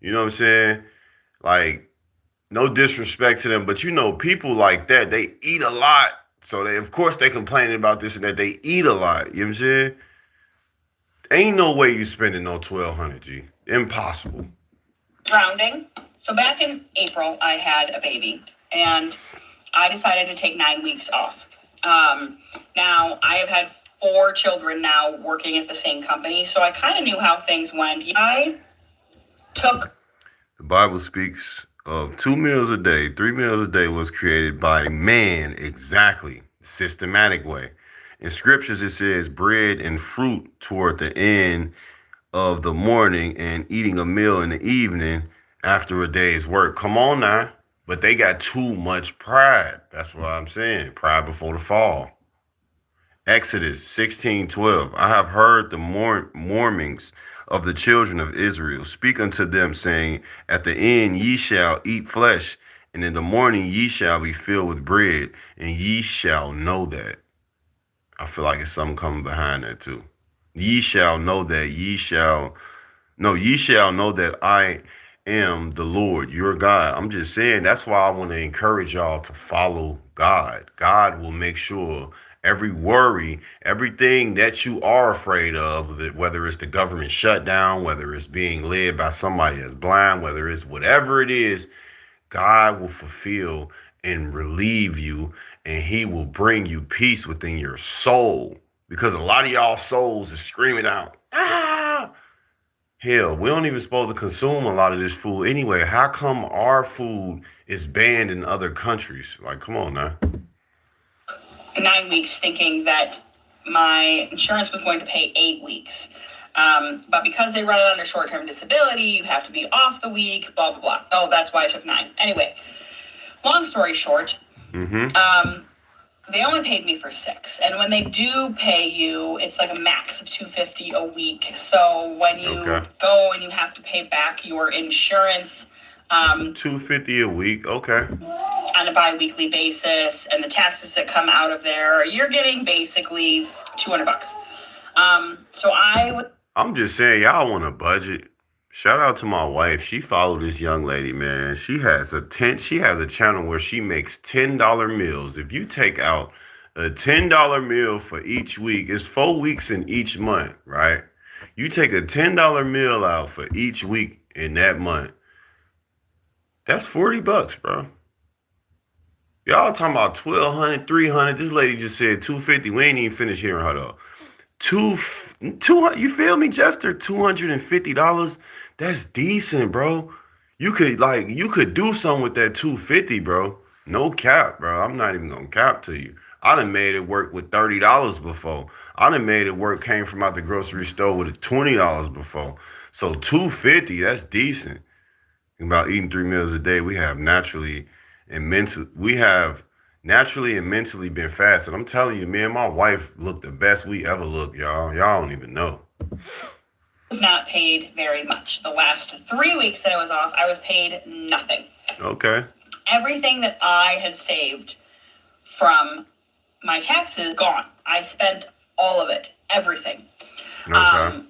You know what I'm saying? Like, no disrespect to them, but you know, people like that, they eat a lot. So they, of course, they complaining about this and that. They eat a lot. You know what I'm saying? Ain't no way you spending no 1,200, G. Impossible. Drowning. So back in April, I had a baby, and I decided to take 9 weeks off. Now, I have had 4 children now working at the same company, so I kind of knew how things went. I took... The Bible speaks of 2 meals a day. 3 meals a day was created by man, exactly, systematic way. In scriptures, it says bread and fruit toward the end of the morning and eating a meal in the evening after a day's work. Come on now. But they got too much pride. That's what I'm saying. Pride before the fall. Exodus 16:12. I have heard the mournings of the children of Israel. Speak unto them, saying, at the end ye shall eat flesh, and in the morning ye shall be filled with bread, and ye shall know that. I feel like it's something coming behind that too. Ye shall know that ye shall know that I am the Lord, your God. I'm just saying, that's why I want to encourage y'all to follow God. God will make sure every worry, everything that you are afraid of, whether it's the government shutdown, whether it's being led by somebody that's blind, whether it's whatever it is, God will fulfill and relieve you, and he will bring you peace within your soul. Because a lot of y'all souls is screaming out, ah! Hell, we don't even supposed to consume a lot of this food anyway. How come our food is banned in other countries? Like, come on now. 9 weeks thinking that my insurance was going to pay 8 weeks. But because they run it under short-term disability, you have to be off the week, blah, blah, blah. Oh, that's why I took 9. Anyway, long story short, they only paid me for 6. And when they do pay you, it's like a max of $250 a week. So when you go and you have to pay back your insurance, $250 a week, okay. On a bi-weekly basis, and the taxes that come out of there, you're getting basically $200. So I'm just saying, y'all want a budget. Shout out to my wife. She followed this young lady, man. She has a channel where she makes $10 meals. If you take out a $10 meal for each week, it's 4 weeks in each month, right? You take a $10 meal out for each week in that month. That's $40, bro. Y'all talking about $1,200, $300. This lady just said $250. We ain't even finished hearing her though. $200. You feel me, Jester? $250. That's decent, bro. You could do something with that $250, bro. No cap, bro. I'm not even gonna cap to you. I done made it work with $30 before. I done made it work, came from out the grocery store with $20 before. So $250, that's decent. About eating 3 meals a day, we have naturally and mentally been fasted. I'm telling you, me and my wife look the best we ever look, y'all. Y'all don't even know. Not paid very much. The last 3 weeks that I was off, I was paid nothing. Okay. Everything that I had saved from my taxes, gone. I spent all of it, everything. Okay.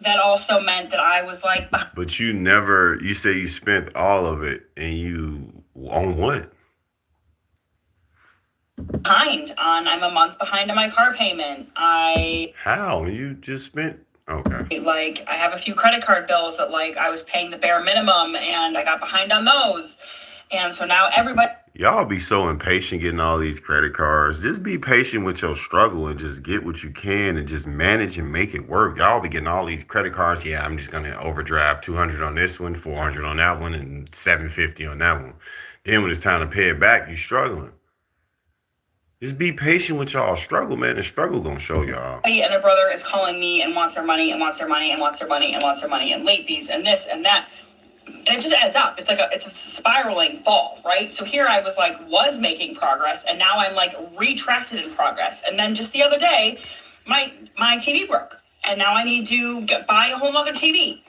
That also meant that I was like... But you say you spent all of it, and on what? I'm a month behind on my car payment. How? You just spent... Okay. Like, I have a few credit card bills that, like, I was paying the bare minimum, and I got behind on those. And so now everybody... Y'all be so impatient getting all these credit cards. Just be patient with your struggle and just get what you can and just manage and make it work. Y'all be getting all these credit cards. Yeah, I'm just going to overdraft $200 on this one, $400 on that one, and $750 on that one. Then when it's time to pay it back, you're struggling. Just be patient with y'all struggle, man. The struggle gonna show y'all. And their brother is calling me and wants their money and wants their money and wants their money and wants their money and late fees and this and that. And it just adds up. It's a spiraling fall, right? So here I was making progress, and now I'm like retracted in progress. And then just the other day, my TV broke, and now I need to buy a whole other TV.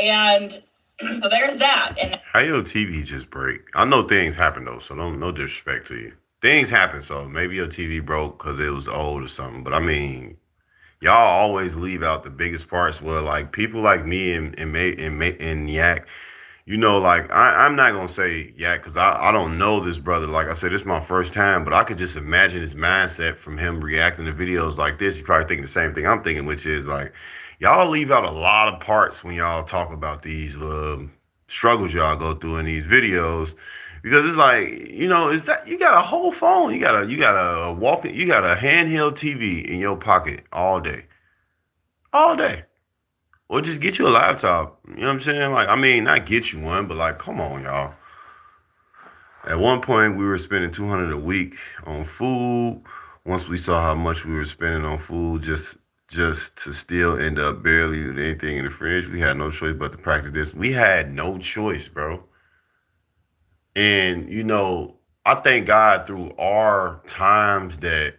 And so there's that. And how your TV just break? I know things happen though, so no disrespect to you. Things happen, so maybe your TV broke because it was old or something. But I mean, y'all always leave out the biggest parts. Well, like people like me and Yak, you know, like I'm not gonna say Yak because I don't know this brother. Like I said, this is my first time, but I could just imagine his mindset from him reacting to videos like this. He's probably thinking the same thing I'm thinking, which is like y'all leave out a lot of parts when y'all talk about these struggles y'all go through in these videos. Because it's like, you know, it's that you got a whole phone, you got a handheld TV in your pocket all day, or just get you a laptop. You know what I'm saying? Like, I mean, not get you one, but like, come on, y'all. At one point, we were spending $200 a week on food. Once we saw how much we were spending on food, just to still end up barely with anything in the fridge, we had no choice but to practice this. We had no choice, bro. And, you know, I thank God through our times that,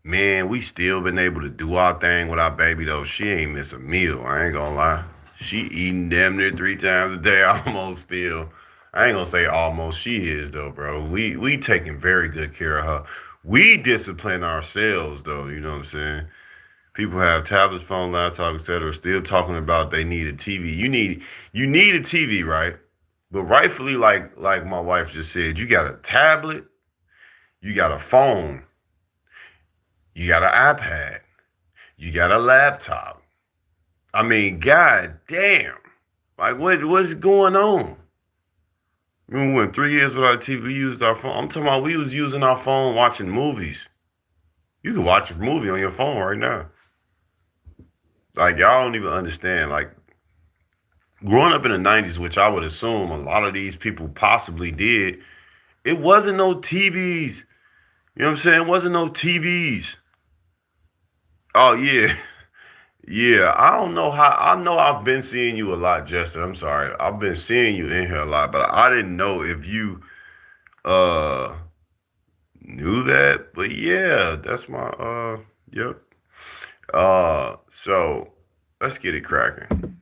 man, we still been able to do our thing with our baby, though. She ain't miss a meal. I ain't gonna lie. She eating damn near 3 times a day almost still. I ain't gonna say almost. She is, though, bro. We taking very good care of her. We discipline ourselves, though. You know what I'm saying? People have tablets, phone, laptop, etc. Still talking about they need a TV. You need a TV, right? But rightfully, like my wife just said, you got a tablet, you got a phone, you got an iPad, you got a laptop. I mean, god damn. Like, what's going on? Remember when 3 years without TV, we used our phone? I'm talking about we was using our phone watching movies. You can watch a movie on your phone right now. Like, y'all don't even understand. Like, growing up in the 90s, which I would assume a lot of these people possibly did, it wasn't no TVs. You know what I'm saying? It wasn't no TVs. Oh, yeah. Yeah, I don't know how. I know I've been seeing you a lot, Jester. I'm sorry. I've been seeing you in here a lot, but I didn't know if you uh knew that. But yeah, that's my yep. So let's get it cracking.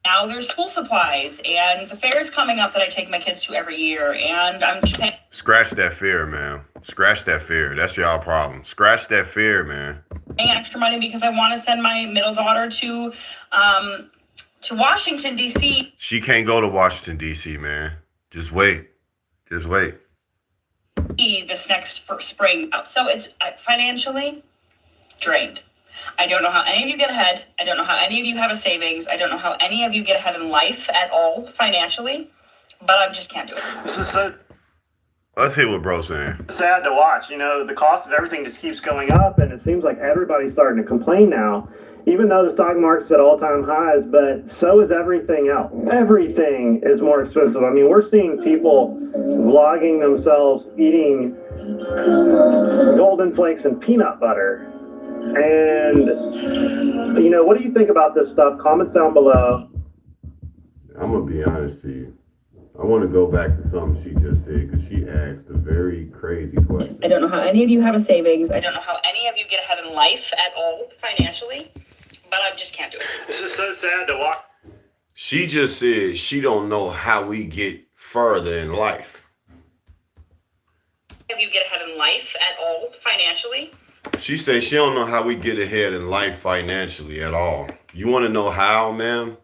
Now there's school supplies, and the fair is coming up that I take my kids to every year, and I'm just paying Scratch that fear, man. Scratch that fear. That's y'all problem. Scratch that fear, man. extra money because I want to send my middle daughter to Washington D.C. She can't go to Washington D.C., man. Just wait. Just wait. this next spring. So it's financially drained. I don't know how any of you get ahead. I don't know how any of you have a savings. I don't know how any of you get ahead in life at all financially, but I just can't do it. This is so Let's hear what bro's saying. sad to watch. You know, the cost of everything just keeps going up, and it seems like everybody's starting to complain now. Even though the stock market's at all-time highs, but so is everything else. Everything is more expensive. I mean, we're seeing people vlogging themselves eating golden flakes and peanut butter. And, you know, what do you think about this stuff? Comments down below. I'm going to be honest to you. I want to go back to something she just said because she asked a very crazy question. I don't know how any of you have a savings. I don't know how any of you get ahead in life at all financially, but I just can't do it. This is so sad to watch. She just said she don't know how we get further in life. If you get ahead in life at all financially. She said she don't know how we get ahead in life financially at all. You want to know how, ma'am?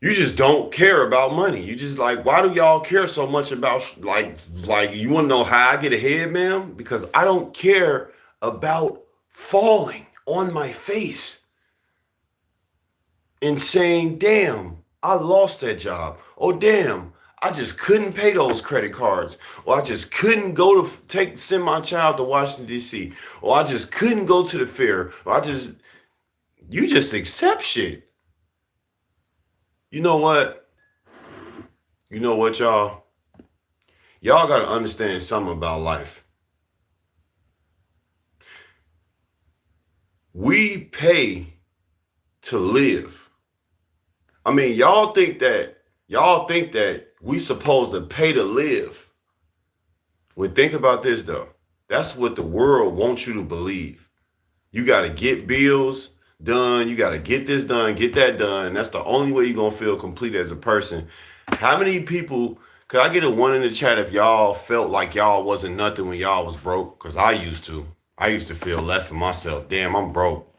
You just don't care about money. You just like, why do y'all care so much about like you want to know how I get ahead, ma'am? Because I don't care about falling on my face and saying, damn, I lost that job. Oh, damn, I just couldn't pay those credit cards. Or I just couldn't go to send my child to Washington, D.C. Or I just couldn't go to the fair. Or you just accept shit. You know what? You know what, y'all? Y'all got to understand something about life. We pay to live. I mean, y'all think that we supposed to pay to live. Well, think about this, though. That's what the world wants you to believe. You got to get bills done. You got to get this done, get that done. That's the only way you're going to feel complete as a person. How many people, could I get a 1 in the chat if y'all felt like y'all wasn't nothing when y'all was broke? Because I used to. I used to feel less of myself. Damn, I'm broke.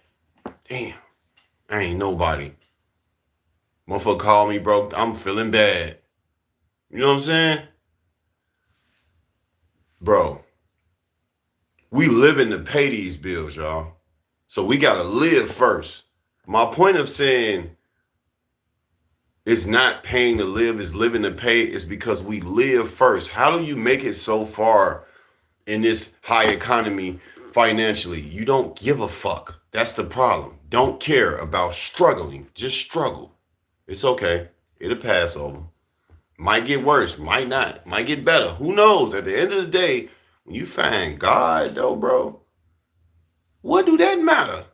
Damn, I ain't nobody. Motherfucker call me broke. I'm feeling bad. You know what I'm saying? Bro, we living to pay these bills, y'all. So we got to live first. My point of saying it's not paying to live, it's living to pay, is because we live first. How do you make it so far in this high economy financially? You don't give a fuck. That's the problem. Don't care about struggling. Just struggle. It's okay. It'll pass over. Might get worse. Might not. Might get better. Who knows? At the end of the day, when you find God, though, bro, what do that matter?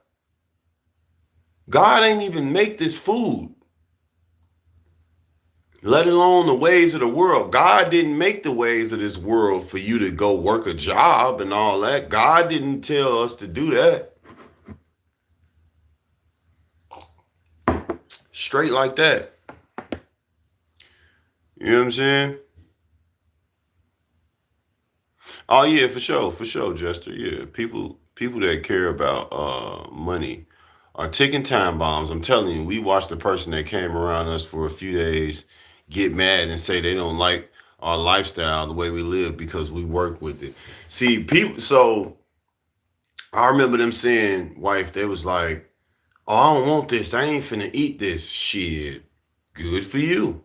God ain't even make this food, let alone the ways of the world. God didn't make the ways of this world for you to go work a job and all that. God didn't tell us to do that. Straight like that. You know what I'm saying? Oh yeah, for sure, Jester. Yeah, people that care about money are ticking time bombs. I'm telling you, we watched the person that came around us for a few days get mad and say they don't like our lifestyle, the way we live, because we work with it. See, people. So I remember them saying, wife, they was like, "Oh, I don't want this. I ain't finna eat this shit." Good for you.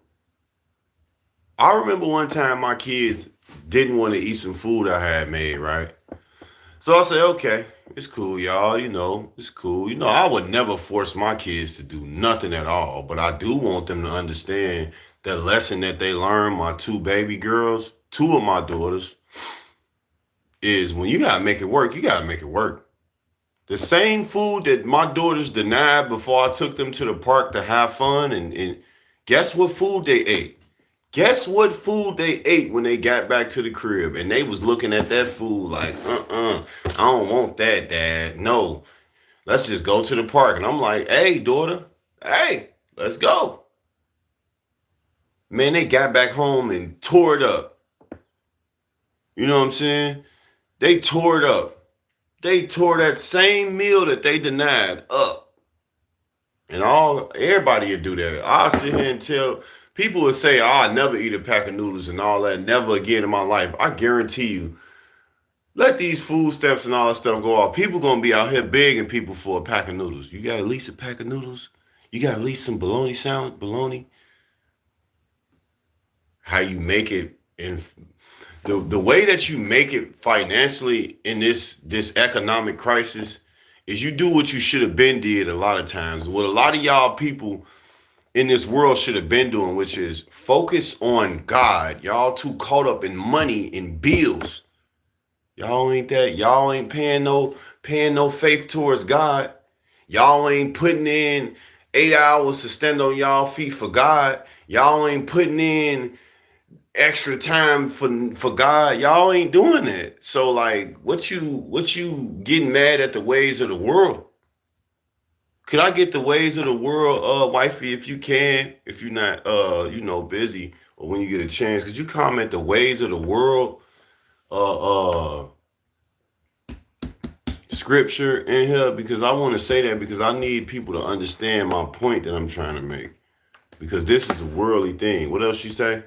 I remember one time my kids didn't want to eat some food I had made, right? So I said, okay, It's cool, y'all. You know, it's cool. You know, I would never force my kids to do nothing at all, but I do want them to understand the lesson that they learned. My two baby girls, two of my daughters, is when you gotta make it work, you gotta make it work. The same food that my daughters denied before I took them to the park to have fun, and guess what food they ate? Guess what food they ate when they got back to the crib? And they was looking at that food like, I don't want that, Dad. No, let's just go to the park. And I'm like, hey, daughter, hey, let's go. Man, they got back home and tore it up. You know what I'm saying? They tore it up. They tore that same meal that they denied up. And everybody would do that. I'll sit here and tell people would say, I'll never eat a pack of noodles and all that, never again in my life. I guarantee you, let these food stamps and all that stuff go off. People gonna be out here begging people for a pack of noodles. You got at least a pack of noodles? You got at least some bologna? How you make it in the way that you make it financially in this economic crisis is you do what you should have been did a lot of times. What a lot of y'all people in this world should have been doing, which is focus on God. Y'all too caught up in money and bills. Y'all ain't that. Y'all ain't paying no faith towards God. Y'all ain't putting in 8 hours to stand on y'all feet for God. Y'all ain't putting in extra time for God. Y'all ain't doing that. So like, what you getting mad at the ways of the world? Could I get the ways of the world, wifey, if you can, if you're not, busy, or when you get a chance, could you comment the ways of the world, scripture in here? Because I want to say that because I need people to understand my point that I'm trying to make. Because this is a worldly thing. What else you say?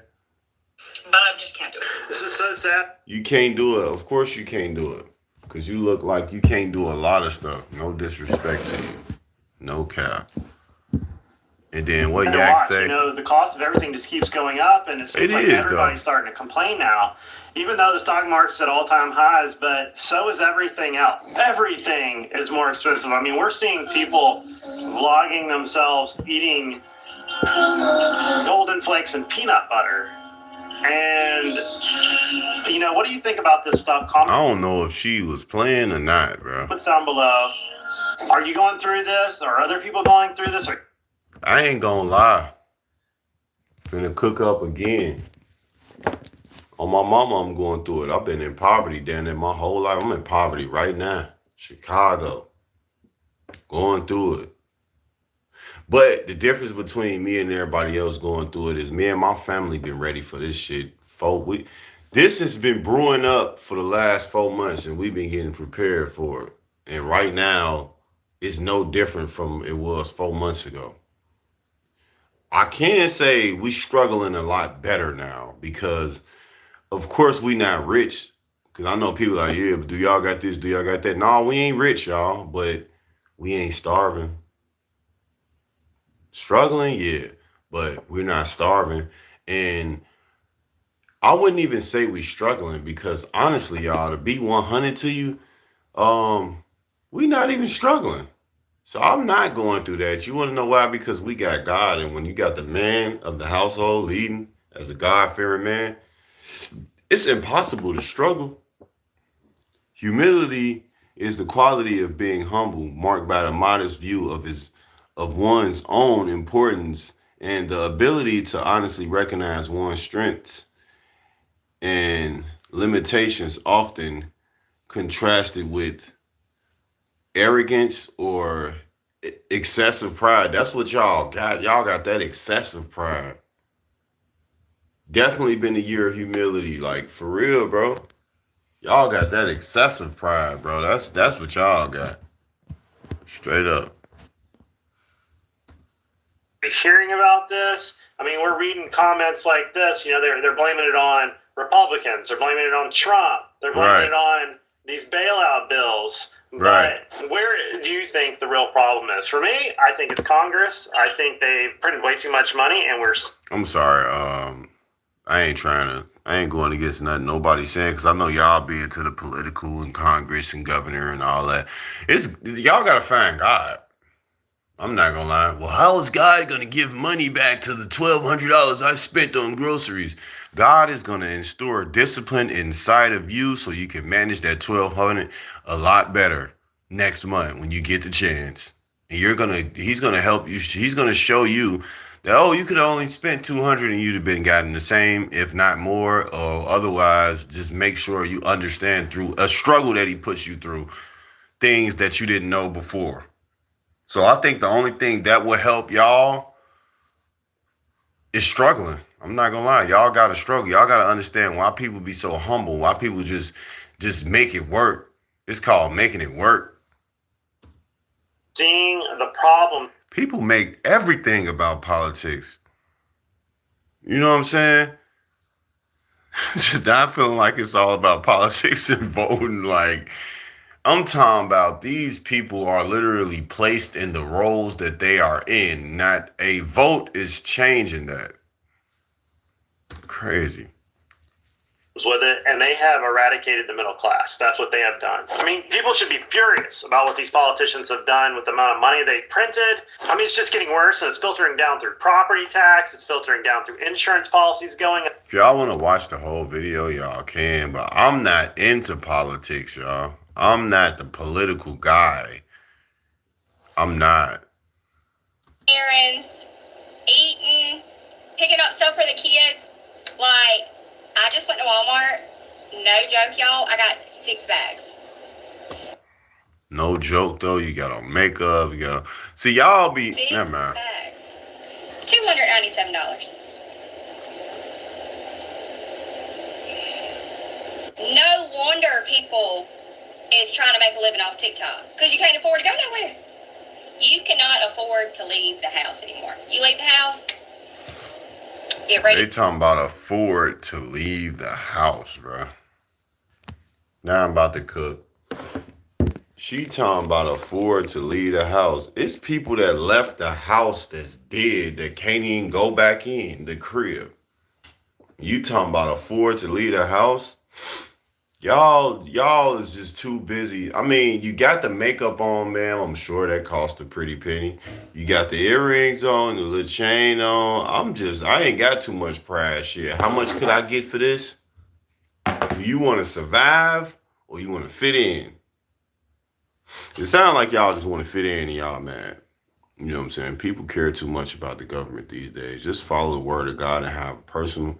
But I just can't do it. This is so sad. You can't do it. Of course you can't do it. Because you look like you can't do a lot of stuff. No disrespect to you. No cap. And then what Yak say? You know, the cost of everything just keeps going up, and it seems like everybody's starting to complain now. Even though the stock market's at all-time highs, but so is everything else. Everything is more expensive. I mean, we're seeing people vlogging themselves eating Golden Flakes and peanut butter. And, you know, what do you think about this stuff? I don't know if she was playing or not, bro. Comments down below. Are you going through this? Are other people going through this? I ain't gonna lie. Finna cook up again. On my mama, I'm going through it. I've been in poverty down there my whole life. I'm in poverty right now. Chicago. Going through it. But the difference between me and everybody else going through it is me and my family been ready for this shit. This has been brewing up for the last 4 months, and we've been getting prepared for it. And right now, it's no different from it was 4 months ago. I can say we struggling a lot better now because, of course, we not rich. Because I know people like, yeah, but do y'all got this? Do y'all got that? No, we ain't rich, y'all, but we ain't starving. Struggling, yeah, but we're not starving. And I wouldn't even say we struggling because honestly, y'all, to be 100 to you, we not even struggling. So I'm not going through that. You want to know why? Because we got God. And when you got the man of the household leading as a God-fearing man, it's impossible to struggle. Humility is the quality of being humble, marked by the modest view of one's own importance and the ability to honestly recognize one's strengths and limitations, often contrasted with arrogance or excessive pride. That's what y'all got. Y'all got that excessive pride. Definitely been a year of humility, like for real, bro. Y'all got that excessive pride, bro. That's what y'all got. Straight up. Hearing about this, I mean, we're reading comments like this. You know, they're blaming it on Republicans. They're blaming it on Trump. They're blaming it on these bailout bills. Right. But where do you think the real problem is? For me, I think it's Congress. I think they printed way too much money, and I'm sorry. I ain't trying to I ain't going against nothing nobody's saying, because I know y'all be into the political and Congress and governor and all that. It's y'all gotta find God. I'm not gonna lie. Well, how is God gonna give money back to the $1,200 I spent on groceries? God is gonna instill discipline inside of you so you can manage that 1,200 a lot better next month when you get the chance. And he's gonna help you. He's gonna show you that, oh, you could only spend 200 and you'd have been gotten the same, if not more, or otherwise. Just make sure you understand through a struggle that he puts you through things that you didn't know before. So I think the only thing that will help y'all is struggling. I'm not gonna lie. Y'all gotta struggle. Y'all gotta understand why people be so humble, why people just make it work. It's called making it work. Seeing the problem. People make everything about politics. You know what I'm saying? Not feeling like it's all about politics and voting. Like, I'm talking about these people are literally placed in the roles that they are in. Not a vote is changing that. Crazy. With it, and they have eradicated the middle class. That's what they have done. I mean, people should be furious about what these politicians have done with the amount of money they printed. I mean, it's just getting worse, and it's filtering down through property tax. It's filtering down through insurance policies going. If y'all want to watch the whole video, y'all can, but I'm not into politics, y'all. I'm not the political guy. I'm not. Errands, eating, picking up stuff for the kids. Like, I just went to Walmart. No joke, y'all. I got 6 bags. No joke, though. You got on makeup. You got on... See, y'all be... 6 Never mind. bags. $297. No wonder people is trying to make a living off TikTok, because you can't afford to go nowhere. You cannot afford to leave the house anymore. You leave the house, get ready. They talking about afford to leave the house, bro. Now I'm about to cook. She talking about afford to leave the house. It's people that left the house that's dead that can't even go back in the crib. You talking about afford to leave the house? Y'all is just too busy. I mean, you got the makeup on, man. I'm sure that cost a pretty penny. You got the earrings on, the little chain on. I ain't got too much pride shit. How much could I get for this? Do you want to survive or you want to fit in? It sounds like y'all just want to fit in and y'all mad. You know what I'm saying? People care too much about the government these days. Just follow the word of God and have personal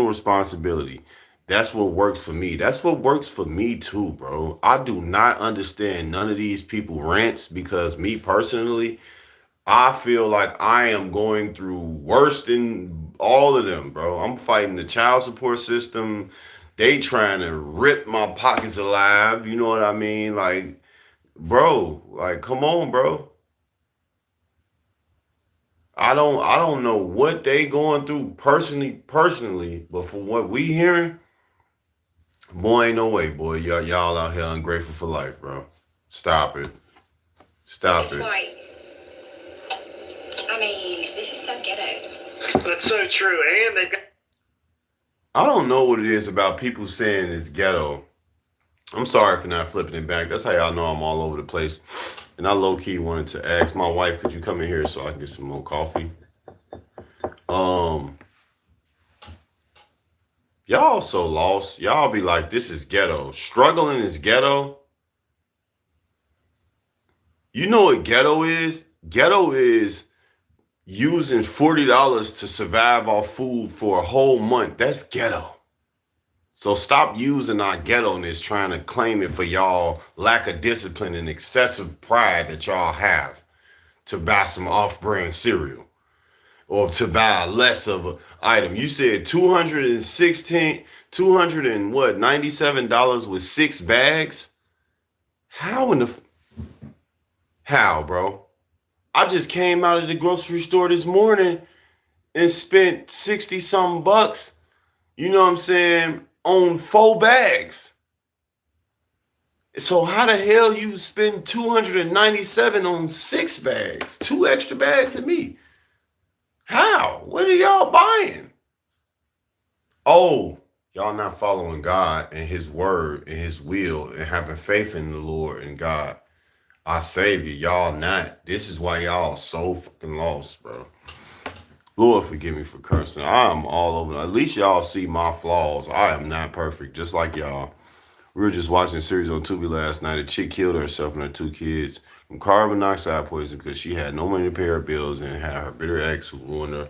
responsibility. That's what works for me. That's what works for me too, bro. I do not understand none of these people rants, because me personally, I feel like I am going through worse than all of them, bro. I'm fighting the child support system. They trying to rip my pockets alive. You know what I mean? Like, bro, like, come on, bro. I don't know what they going through personally, but for what we hearing, boy, ain't no way, boy. Y'all out here ungrateful for life, bro. Stop it. Stop it. White. I mean, this is so ghetto. That's so true. And they've got... I don't know what it is about people saying it's ghetto. I'm sorry for not flipping it back. That's how y'all know I'm all over the place. And I low-key wanted to ask my wife, could you come in here so I can get some more coffee? Y'all so lost. Y'all be like, this is ghetto. Struggling is ghetto. You know what ghetto is? Ghetto is using $40 to survive off food for a whole month. That's ghetto. So stop using our ghetto-ness trying to claim it for y'all lack of discipline and excessive pride that y'all have to buy some off-brand cereal or to buy less of an item. You said $97 with 6 bags? How, bro? I just came out of the grocery store this morning and spent 60 something bucks, you know what I'm saying, on 4 bags. So how the hell you spend $297 on 6 bags? 2 extra bags than me. How? What are y'all buying? Oh, y'all not following God and his word and his will and having faith in the Lord and God, our Savior. Y'all not. This is why y'all so fucking lost, bro. Lord, forgive me for cursing. I am all over. At least y'all see my flaws. I am not perfect, just like y'all. We were just watching a series on Tubi last night. A chick killed herself and her 2 kids from carbon monoxide poisoning because she had no money to pay her bills and had her bitter ex who ruined her.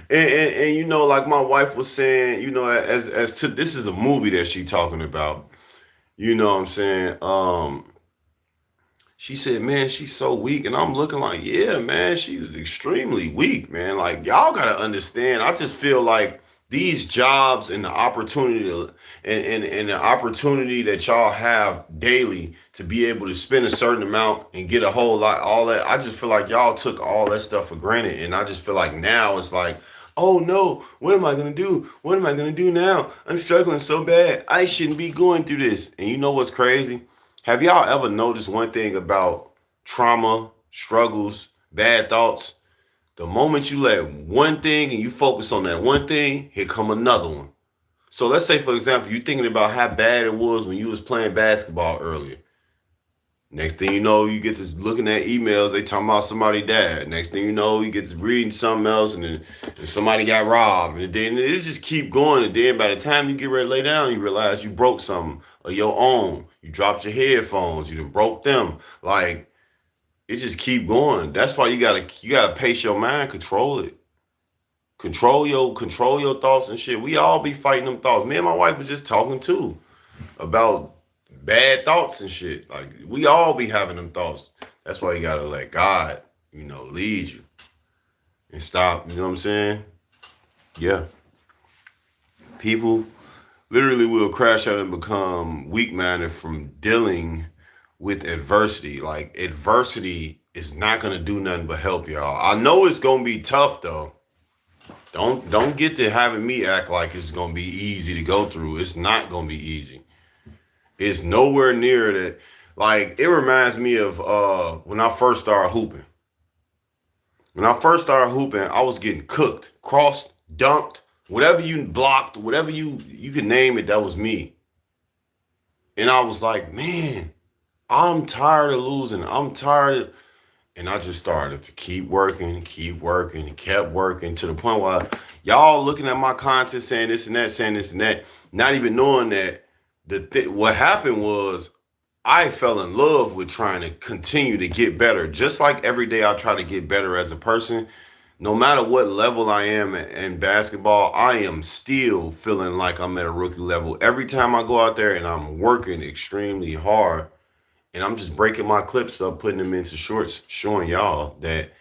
And you know, like my wife was saying, you know, as to this is a movie that she talking about. You know what I'm saying? She said, man, she's so weak. And I'm looking like, yeah, man, she was extremely weak, man. Like, y'all got to understand. I just feel like these jobs and the opportunity and the opportunity that y'all have daily to be able to spend a certain amount and get a whole lot, all that. I just feel like y'all took all that stuff for granted. And I just feel like now it's like, oh no, what am I going to do? What am I going to do now? I'm struggling so bad. I shouldn't be going through this. And you know what's crazy? Have y'all ever noticed one thing about trauma, struggles, bad thoughts? The moment you let one thing and you focus on that one thing, here come another one. So let's say, for example, you're thinking about how bad it was when you was playing basketball earlier. Next thing you know, you get to looking at emails, they talking about somebody died. Next thing you know, you get to reading something else and then somebody got robbed. And then it just keep going. And then by the time you get ready to lay down, you realize you broke something of your own. You dropped your headphones, you done broke them. Like, it just keep going. That's why you gotta pace your mind, control it. Control your thoughts and shit. We all be fighting them thoughts. Me and my wife was just talking too about bad thoughts and shit. Like, we all be having them thoughts. That's why you gotta let God, you know, lead you and stop. You know what I'm saying? Yeah. People literally will crash out and become weak-minded from dealing with adversity. Like, adversity is not gonna do nothing but help y'all. I know it's gonna be tough though. Don't get to having me act like it's gonna be easy to go through. It's not gonna be easy. It's nowhere near that. Like, it reminds me of when I first started hooping. When I first started hooping, I was getting cooked, crossed, dunked, whatever you blocked, whatever you could name it, that was me. And I was like, man, I'm tired of losing. I'm tired of, and I just started to keep working, and kept working to the point where y'all looking at my content saying this and that, not even knowing that what happened was I fell in love with trying to continue to get better. Just like every day I try to get better as a person, no matter what level I am in basketball, I am still feeling like I'm at a rookie level. Every time I go out there and I'm working extremely hard, and I'm just breaking my clips up, putting them into shorts, showing y'all that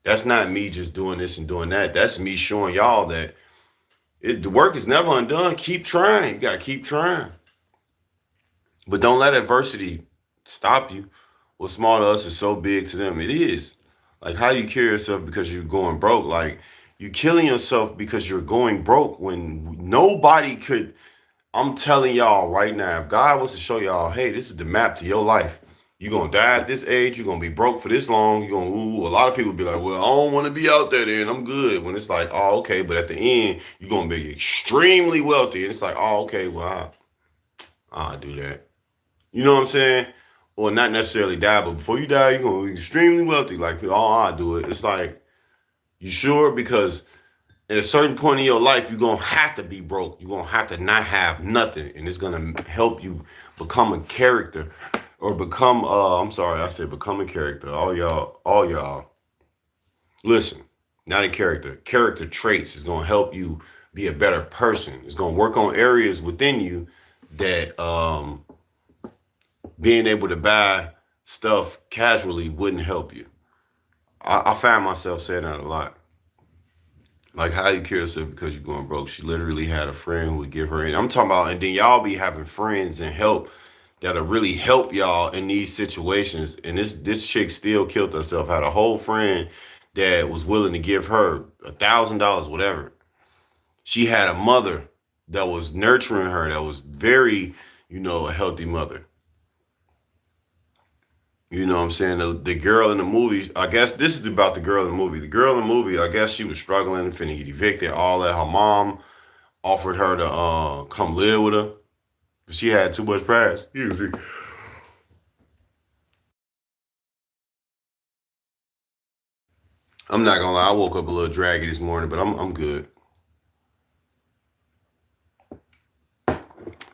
that's not me just doing this and doing that. That's me showing y'all that the work is never undone. Keep trying. You got to keep trying. But don't let adversity stop you. What's small to us is so big to them. It is. Like, how you kill yourself because you're going broke. Like, you killing yourself because you're going broke when nobody could. I'm telling y'all right now, if God was to show y'all, hey, this is the map to your life. You're going to die at this age. You're going to be broke for this long. You're going to, ooh, a lot of people be like, well, I don't want to be out there then. I'm good. When it's like, oh, okay. But at the end, you're going to be extremely wealthy. And it's like, oh, okay, well, I'll do that. You know what I'm saying? Or not necessarily die, but before you die, you're going to be extremely wealthy. Like, oh, I'll do it. It's like, you sure? Because at a certain point in your life, you're going to have to be broke. You're going to have to not have nothing. And it's going to help you become a character or become, I'm sorry, I said become a character. All y'all, listen, not a character. Character traits is going to help you be a better person. It's going to work on areas within you that being able to buy stuff casually wouldn't help you. I find myself saying that a lot. Like, how you kill yourself because you're going broke. She literally had a friend who would give her, and I'm talking about, and then y'all be having friends and help that'll really help y'all in these situations. And this chick still killed herself. Had a whole friend that was willing to give her $1,000, whatever. She had a mother that was nurturing her, that was very, a healthy mother. You know what I'm saying? The girl in the movie, I guess this is about the girl in the movie. The girl in the movie, I guess she was struggling, finna get evicted, all that. Her mom offered her to come live with her. She had too much pride. Excuse me. I'm not gonna lie, I woke up a little draggy this morning, but I'm good.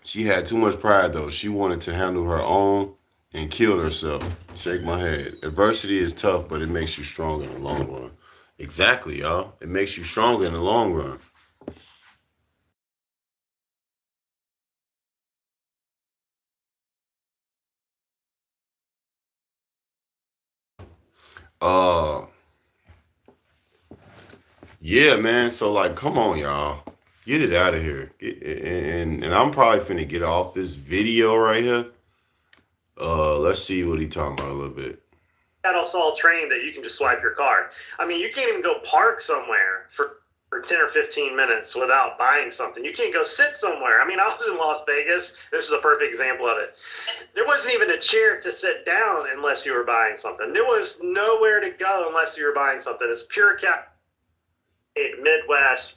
She had too much pride though. She wanted to handle her own and killed herself. Shake my head. Adversity is tough, but it makes you stronger in the long run. Exactly, y'all. It makes you stronger in the long run. Uh yeah, man. So like, come on, y'all. Get it out of here. And I'm probably finna get off this video right here. Let's see what he talking about a little bit. Got us all trained that you can just swipe your card. I mean, you can't even go park somewhere for 10 or 15 minutes without buying something. You can't go sit somewhere. I mean, I was in Las Vegas. This is a perfect example of it. There wasn't even a chair to sit down unless you were buying something. There was nowhere to go unless you were buying something. It's pure Midwest.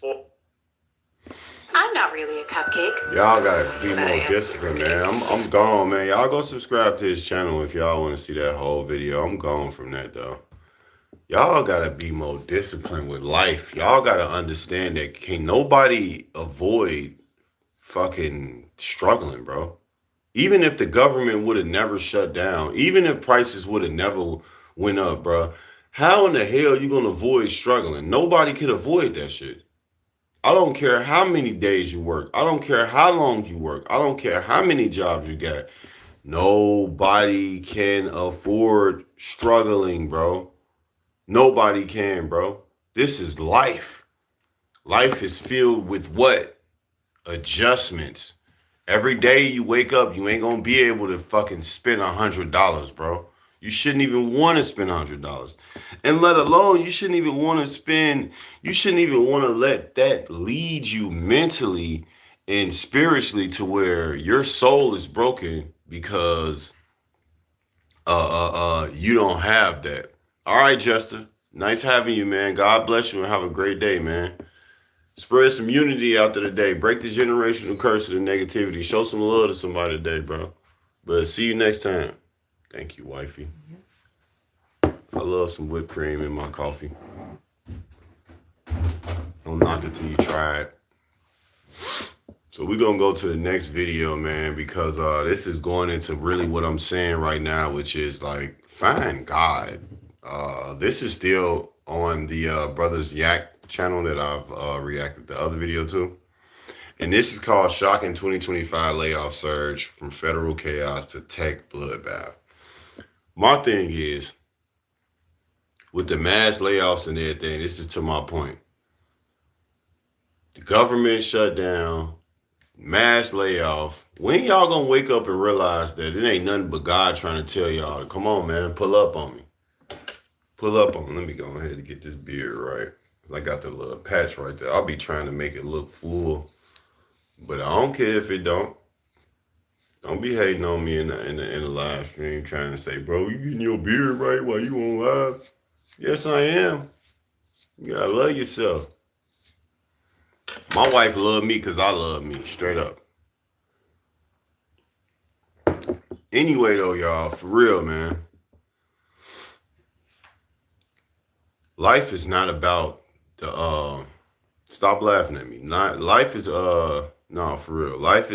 I'm not really a cupcake. Y'all gotta be more disciplined, man. I'm gone, man. Y'all go subscribe to his channel if y'all want to see that whole video. I'm gone from that though. Y'all gotta be more disciplined with life. Y'all gotta understand that can't nobody avoid fucking struggling, bro. Even if the government would have never shut down, even if prices would have never went up, bro, how in the hell you gonna avoid struggling? Nobody could avoid that shit. I don't care how many days you work. I don't care how long you work. I don't care how many jobs you got. Nobody can afford struggling, bro. Nobody can, bro. This is life. Life is filled with what? Adjustments. Every day you wake up, you ain't gonna be able to fucking spend $100, bro. You shouldn't even want to spend $100. And let alone, you shouldn't even want to let that lead you mentally and spiritually to where your soul is broken because you don't have that. All right, Justin. Nice having you, man. God bless you and have a great day, man. Spread some unity out there today. Break the generational curse of the negativity. Show some love to somebody today, bro. But see you next time. Thank you, wifey. I love some whipped cream in my coffee. Don't knock it till you try it. So we're going to go to the next video, man, because this is going into really what I'm saying right now, which is like, find God. This is still on the Brothers Yak channel that I've reacted to the other video to. And this is called Shocking 2025 Layoff Surge from Federal Chaos to Tech Bloodbath. My thing is, with the mass layoffs and everything, this is to my point. The government shut down, mass layoff. When y'all gonna wake up and realize that it ain't nothing but God trying to tell y'all, come on, man, pull up on me. Pull up on me. Let me go ahead and get this beard right. I got the little patch right there. I'll be trying to make it look full, but I don't care if it don't. Don't be hating on me in the live stream trying to say, bro, you getting your beard right while you on live? Yes, I am. You gotta love yourself. My wife love me because I love me, straight up. Anyway, though, y'all, for real, man. Life is not about the stop laughing at me. Life is no, for real. Life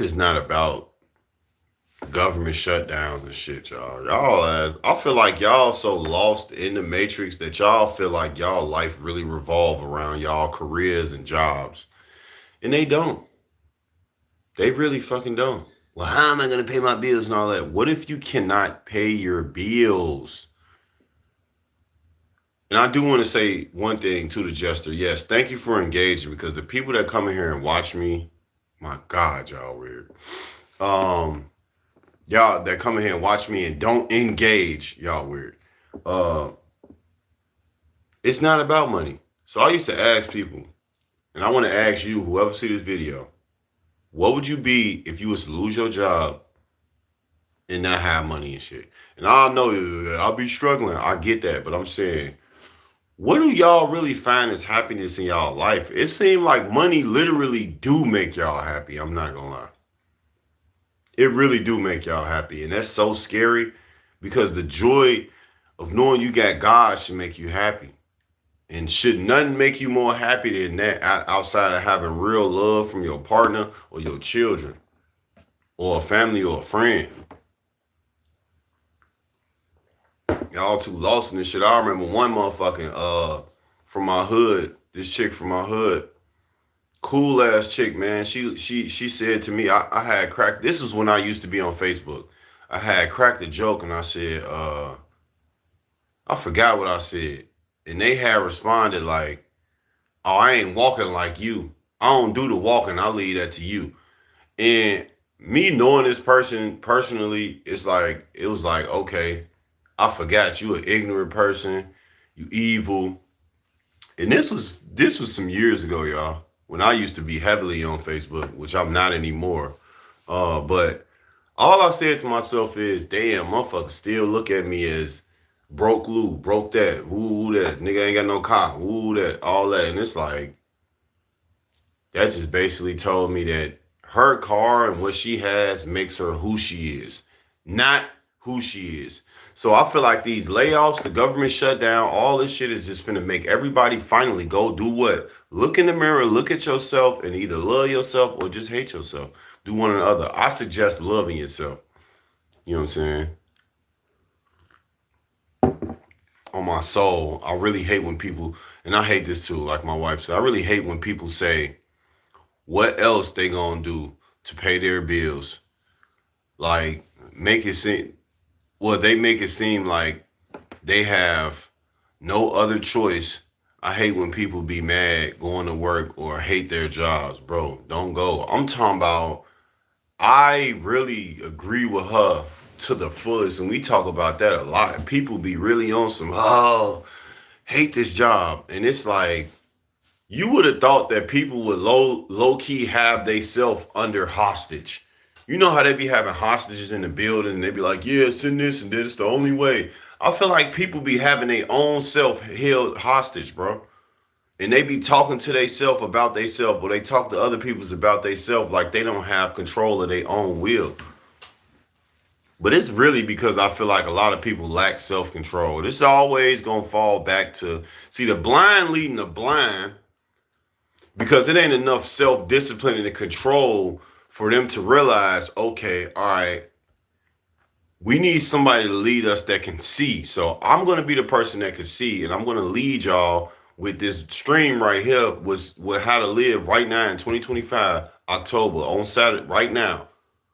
is not about government shutdowns and shit, y'all. I feel like y'all so lost in the matrix that y'all feel like y'all life really revolve around y'all careers and jobs. And they don't. They really fucking don't. Well, how am I going to pay my bills and all that? What if you cannot pay your bills? And I do want to say one thing to the Jester. Yes, thank you for engaging, because the people that come in here and watch me, my God, y'all weird. Y'all that come in here and watch me and don't engage, y'all weird. It's not about money. So I used to ask people, and I want to ask you, whoever see this video, what would you be if you was to lose your job and not have money and shit? And I know I'll be struggling. I get that, but I'm saying, what do y'all really find as happiness in y'all life? It seems like money literally do make y'all happy. I'm not gonna lie. It really do make y'all happy. And that's so scary because the joy of knowing you got God should make you happy. And should nothing make you more happy than that outside of having real love from your partner or your children or a family or a friend? Y'all too lost in this shit. I remember one motherfucking from my hood, this chick from my hood, cool ass chick, man. She said to me, I had cracked. This is when I used to be on Facebook. I had cracked a joke and I said, I forgot what I said. And they had responded like, oh, I ain't walking like you. I don't do the walking. I leave that to you. And me knowing this person personally, it was like, okay, I forgot you an ignorant person, you evil. And this was some years ago, y'all, when I used to be heavily on Facebook, which I'm not anymore. But all I said to myself is, damn, motherfuckers still look at me as broke Lou, broke that, ooh, that, nigga ain't got no car, ooh, that, all that. And it's like, that just basically told me that her car and what she has makes her who she is, not who she is. So I feel like these layoffs, the government shutdown, all this shit is just gonna make everybody finally go do what? Look in the mirror, look at yourself, and either love yourself or just hate yourself. Do one or the other. I suggest loving yourself. You know what I'm saying? On my soul, I really hate when people, and I hate this too, like my wife said, I really hate when people say what else they gonna do to pay their bills. Like, make it seem, well, they make it seem like they have no other choice. I hate when people be mad going to work or hate their jobs. Bro, don't go. I'm talking about, I really agree with her to the fullest, and we talk about that a lot. People be really on some, oh, hate this job. And it's like, you would have thought that people would low key have they self under hostage. You know how they be having hostages in the building and they be like, yeah, send this and this the only way. I feel like people be having their own self held hostage, bro. And they be talking to they self about they self, or they talk to other people's about they self like they don't have control of their own will. But it's really because I feel like a lot of people lack self-control. This is always going to fall back to, see, the blind leading the blind, because it ain't enough self-discipline and control for them to realize, okay, all right, we need somebody to lead us that can see. So I'm going to be the person that can see, and I'm going to lead y'all with this stream right here with how to live right now in 2025, October, on Saturday, right now.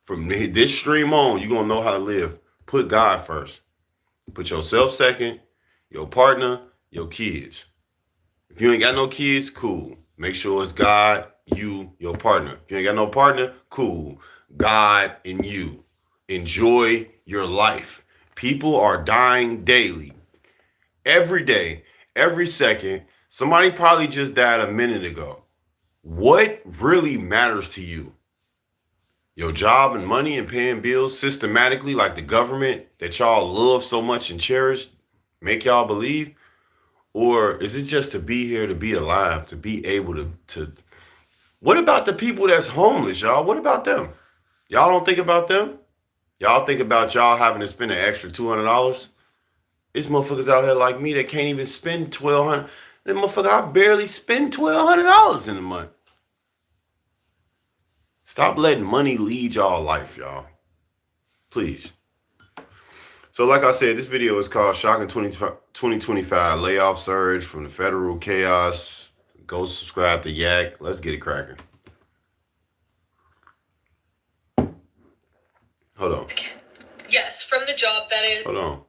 From this stream on, you're going to know how to live. Put God first. Put yourself second, your partner, your kids. If you ain't got no kids, cool. Make sure it's God, you, your partner. If you ain't got no partner, cool. God and you. Enjoy your life. People are dying daily. Every day, every second. Somebody probably just died a minute ago. What really matters to you? Your job and money and paying bills systematically, like the government that y'all love so much and cherish, make y'all believe? Or is it just to be here, to be alive, to be able to... What about the people that's homeless, y'all? What about them? Y'all don't think about them? Y'all think about y'all having to spend an extra $200? There's motherfuckers out here like me that can't even spend $1,200. That motherfucker, I barely spend $1,200 in a month. Stop letting money lead y'all life, y'all. Please. So like I said, this video is called Shocking 2025 Layoff Surge from the Federal Chaos. Go subscribe to Yak. Let's get it cracking. Hold on. Yes, from the job that is. Hold on.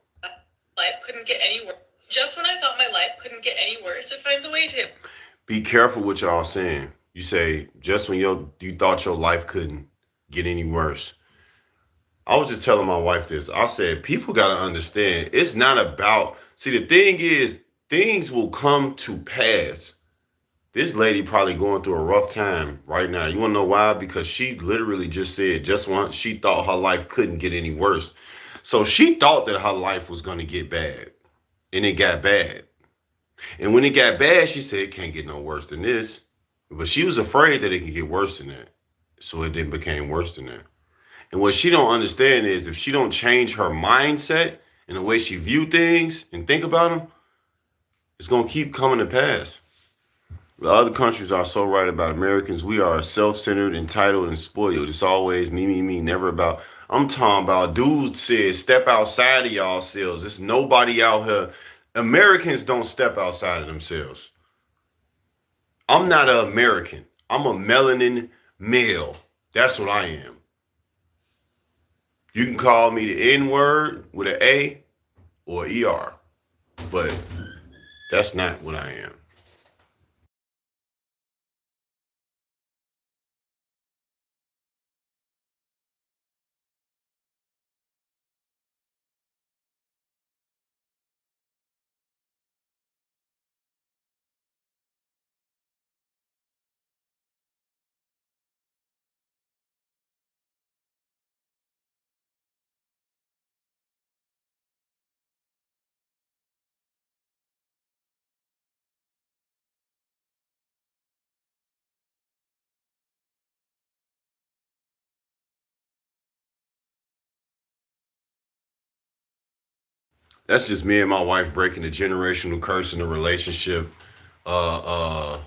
Life couldn't get any worse. Just when I thought my life couldn't get any worse, it finds a way to. Be careful what y'all saying. You say, just when you thought your life couldn't get any worse. I was just telling my wife this. I said, people got to understand, it's not about, see, the thing is, things will come to pass. This lady probably going through a rough time right now. You want to know why? Because she literally just said, just once she thought her life couldn't get any worse. So she thought that her life was going to get bad, and it got bad. And when it got bad, she said, it can't get no worse than this. But she was afraid that it could get worse than that. So it then became worse than that. And what she don't understand is if she don't change her mindset and the way she view things and think about them, it's going to keep coming to pass. The other countries are so right about Americans. We are self-centered, entitled, and spoiled. It's always me, me, me, never about. I'm talking about dudes said step outside of y'all selves. There's nobody out here. Americans don't step outside of themselves. I'm not an American. I'm a melanin male. That's what I am. You can call me the N-word with an A or ER, but that's not what I am. That's just me and my wife breaking the generational curse in the relationship uh, uh,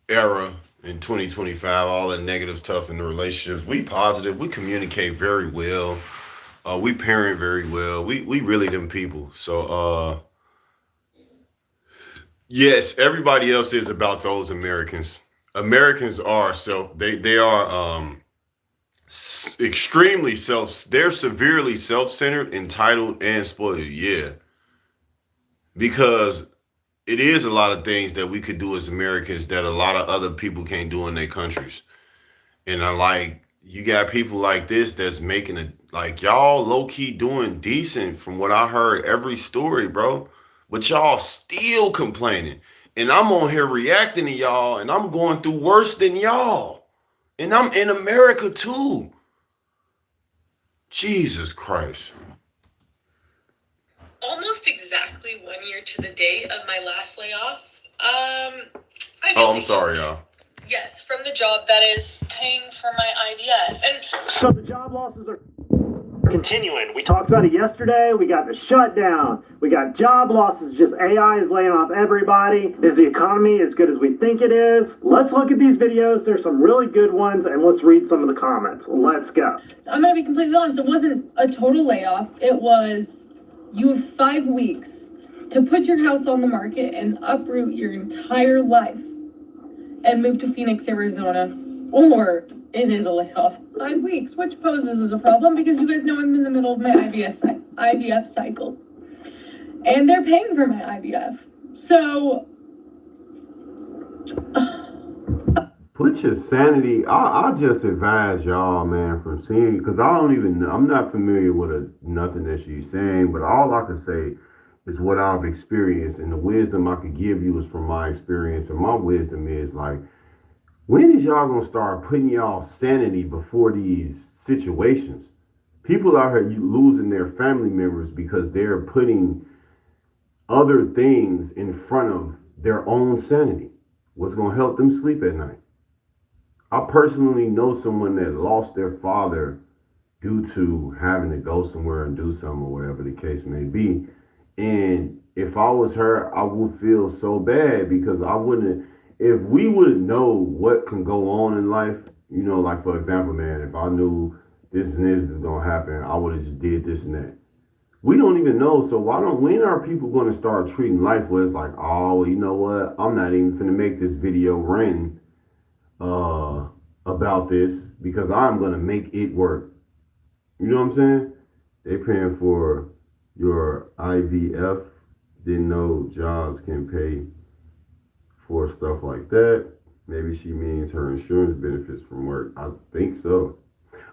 era in 2025. All the negative stuff in the relationships. We positive. We communicate very well. We parent very well. We really them people. So yes, everybody else is about those Americans. Americans are they are extremely they're severely self-centered, entitled, and spoiled. Yeah, because it is a lot of things that we could do as Americans that a lot of other people can't do in their countries. And I like you got people like this that's making it like y'all low key doing decent from what I heard every story, bro. But y'all still complaining. And I'm on here reacting to y'all and I'm going through worse than y'all. And I'm in America too. Jesus Christ. Almost exactly 1 year to the day of my last layoff. I'm sorry, y'all. Yes, from the job that is paying for my IVF. And So the job losses are continuing. We talked about it yesterday. We got the shutdown. We got job losses. Just AI is laying off everybody. Is the economy as good as we think it is? Let's look at these videos. There's some really good ones, and let's read some of the comments. Let's go. I'm going to be completely honest. It wasn't a total layoff. It was you have 5 weeks to put your house on the market and uproot your entire life and move to Phoenix, Arizona, or it is a layoff. 5 weeks, which poses as a problem because you guys know I'm in the middle of my IVF cycle. And they're paying for my IVF. So... Put your sanity. I'll just advise y'all, man, from seeing, because I'm not familiar with nothing that she's saying, but all I can say is what I've experienced, and the wisdom I could give you is from my experience. And my wisdom is like, when is y'all gonna start putting y'all sanity before these situations? People out here losing their family members because they're putting other things in front of their own sanity. What's gonna help them sleep at night? I personally know someone that lost their father due to having to go somewhere and do something or whatever the case may be. And if I was her, I would feel so bad because I wouldn't, if we would know what can go on in life, you know, like for example, man, if I knew this and this is going to happen, I would have just did this and that. We don't even know. So when are people going to start treating life where it's like, oh, you know what? I'm not even going to make this video rant about this because I'm going to make it work. You know what I'm saying? They paying for your IVF. Didn't know jobs can pay for stuff like that. Maybe she means her insurance benefits from work. I think so.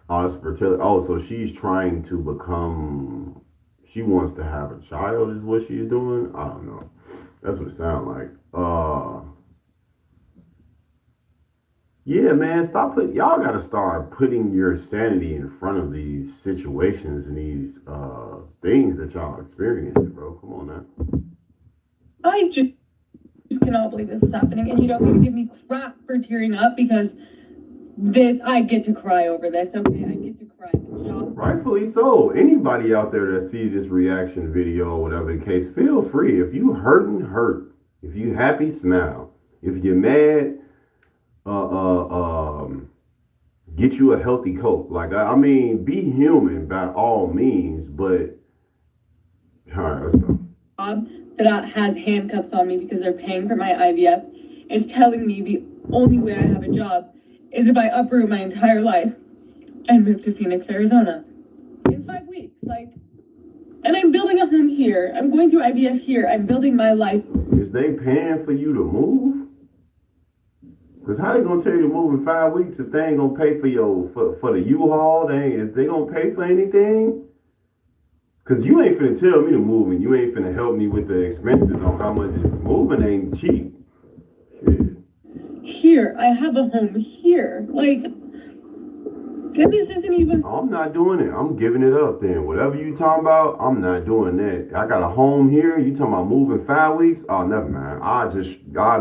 So she's trying to become, she wants to have a child is what she's doing. I don't know. That's what it sounds like. Yeah, man, y'all gotta start putting your sanity in front of these situations and these things that y'all experiencing, bro. Come on now. I just cannot believe this is happening, and you don't need to give me crap for tearing up because I get to cry over this, okay? I get to cry. Rightfully so. Anybody out there that sees this reaction video or whatever the case, feel free. If you hurting, hurt. If you happy, smile. If you're mad, get you a healthy coat. Like, I mean, be human by all means, but all right, let's go. That has handcuffs on me because they're paying for my IVF is telling me the only way I have a job is if I uproot my entire life and move to Phoenix, Arizona in 5 weeks. Like, and I'm building a home here. I'm going through IVF here. I'm building my life. Is they paying for you to move? Because how they gonna tell you to move in 5 weeks if they ain't gonna pay for for the U-Haul? Is they gonna pay for anything? Because you ain't finna tell me to move and you ain't finna help me with the expenses on how much moving ain't cheap. Shit. Here, I have a home here. Like, and this isn't even... I'm not doing it. I'm giving it up then. Whatever you talking about, I'm not doing that. I got a home here. You talking about moving 5 weeks? Oh, never mind. I'll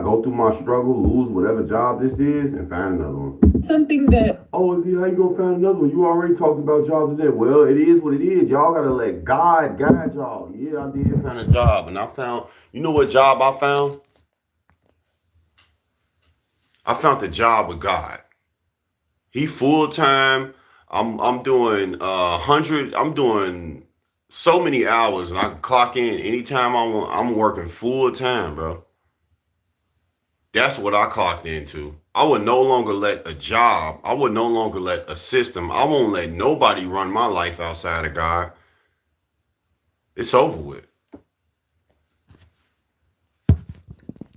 go through my struggle, lose whatever job this is, and find another one. Something that... Oh, see, how you gonna find another one? You already talked about jobs today. Well, it is what it is. Y'all gotta let God guide y'all. Yeah, I did find a job, and I found... You know what job I found? I found the job with God. He full-time. I'm doing 100. I'm doing so many hours, and I can clock in anytime I want. I'm working full-time, bro. That's what I clocked into. I would no longer let a job. I would no longer let a system. I won't let nobody run my life outside of God. It's over with.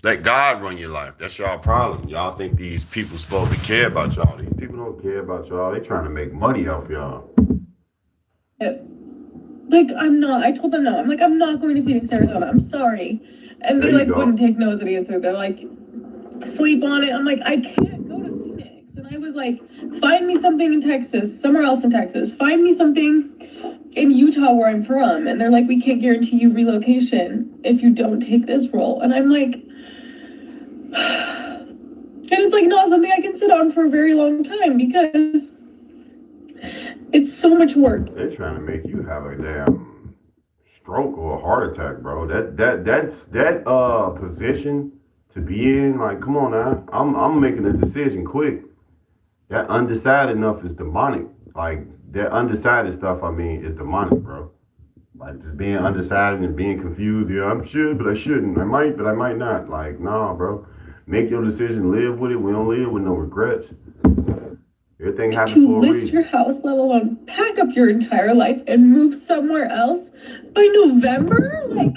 Let God run your life. That's y'all problem. Y'all think these people supposed to care about y'all. These people don't care about y'all. They trying to make money off y'all. Like, I'm not. I told them no. I'm like, I'm not going to Phoenix, Arizona. I'm sorry. And they, like, wouldn't take no as an answer. They're like, sleep on it. I'm like, I can't go to Phoenix. And I was like, find me something in Texas, somewhere else in Texas. Find me something in Utah where I'm from. And they're like, we can't guarantee you relocation if you don't take this role. And I'm like... And it's like not something I can sit on for a very long time because it's so much work. They're trying to make you have a damn stroke or a heart attack, bro. That's position to be in. Like, come on now. I'm making a decision quick. That undecided enough is demonic. Like that undecided stuff, I mean, is demonic, bro. Like just being undecided and being confused. Yeah, I should, but I shouldn't. I might, but I might not. Like, nah, bro. Make your decision, live with it. We don't live with no regrets. Everything happens for a reason. To list your house, let alone pack up your entire life and move somewhere else by November? Like,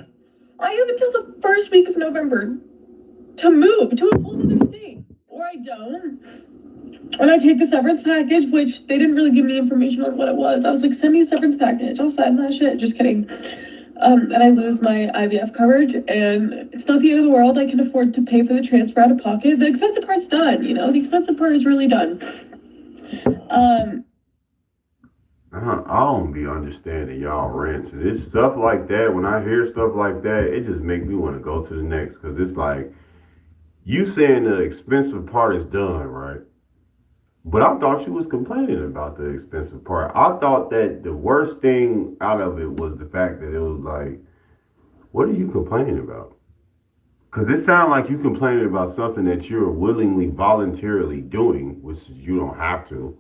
I have until the first week of November to move to a whole other state. Or I don't. And I take the severance package, which they didn't really give me information on what it was. I was like, send me a severance package. I'll sign that shit. Just kidding. And I lose my IVF coverage, and it's not the end of the world. I can afford to pay for the transfer out of pocket. The expensive part's done, you know? The expensive part is really done. I don't be understanding y'all rants. It's stuff like that. When I hear stuff like that, it just makes me want to go to the next. Because it's like, you saying the expensive part is done, right? But I thought you was complaining about the expensive part. I thought that the worst thing out of it was the fact that it was like, what are you complaining about? Because it sounds like you complaining about something that you're willingly, voluntarily doing, which you don't have to.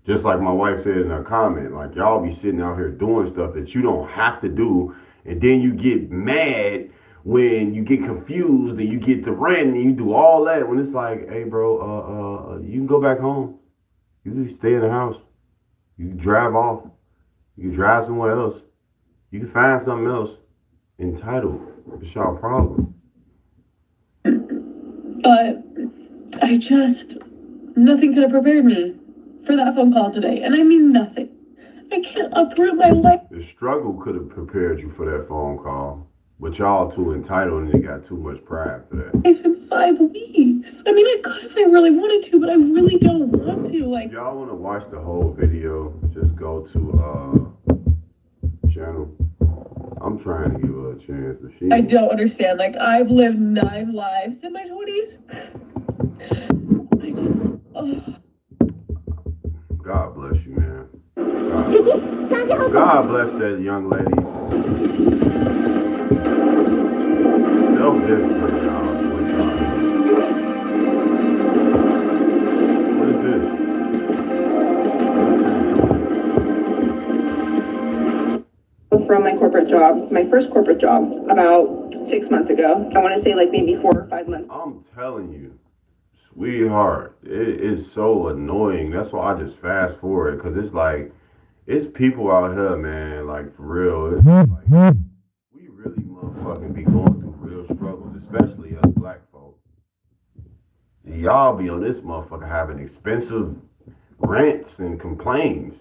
Just like my wife said in her comment, like y'all be sitting out here doing stuff that you don't have to do. And then you get mad when you get confused and you get to rant and you do all that when it's like, hey, bro, you can go back home. You can stay in the house. You can drive off. You can drive somewhere else. You can find something else entitled. It's y'all problem. But nothing could have prepared me for that phone call today. And I mean nothing. I can't uproot my life. The struggle could have prepared you for that phone call. But y'all too entitled and you got too much pride for that. It's been 5 weeks. I mean, I could if I really wanted to, but I really don't want to. Like, if y'all want to watch the whole video, just go to channel. I'm I'm trying to give her a chance, but she. I don't understand. Like, I've lived 9 lives in my 20s. I just, God bless you, man. God bless that young lady. Self-discipline, y'all. What is this? From my corporate job, my first corporate job, about 6 months ago. I want to say like maybe 4 or 5 months. I'm telling you, sweetheart, it is so annoying. That's why I just fast forward, because it's like, it's people out here, man, like for real. It's like, we really motherfucking be going through real struggles, especially us black folk. And y'all be on this motherfucker having expensive rents and complaints.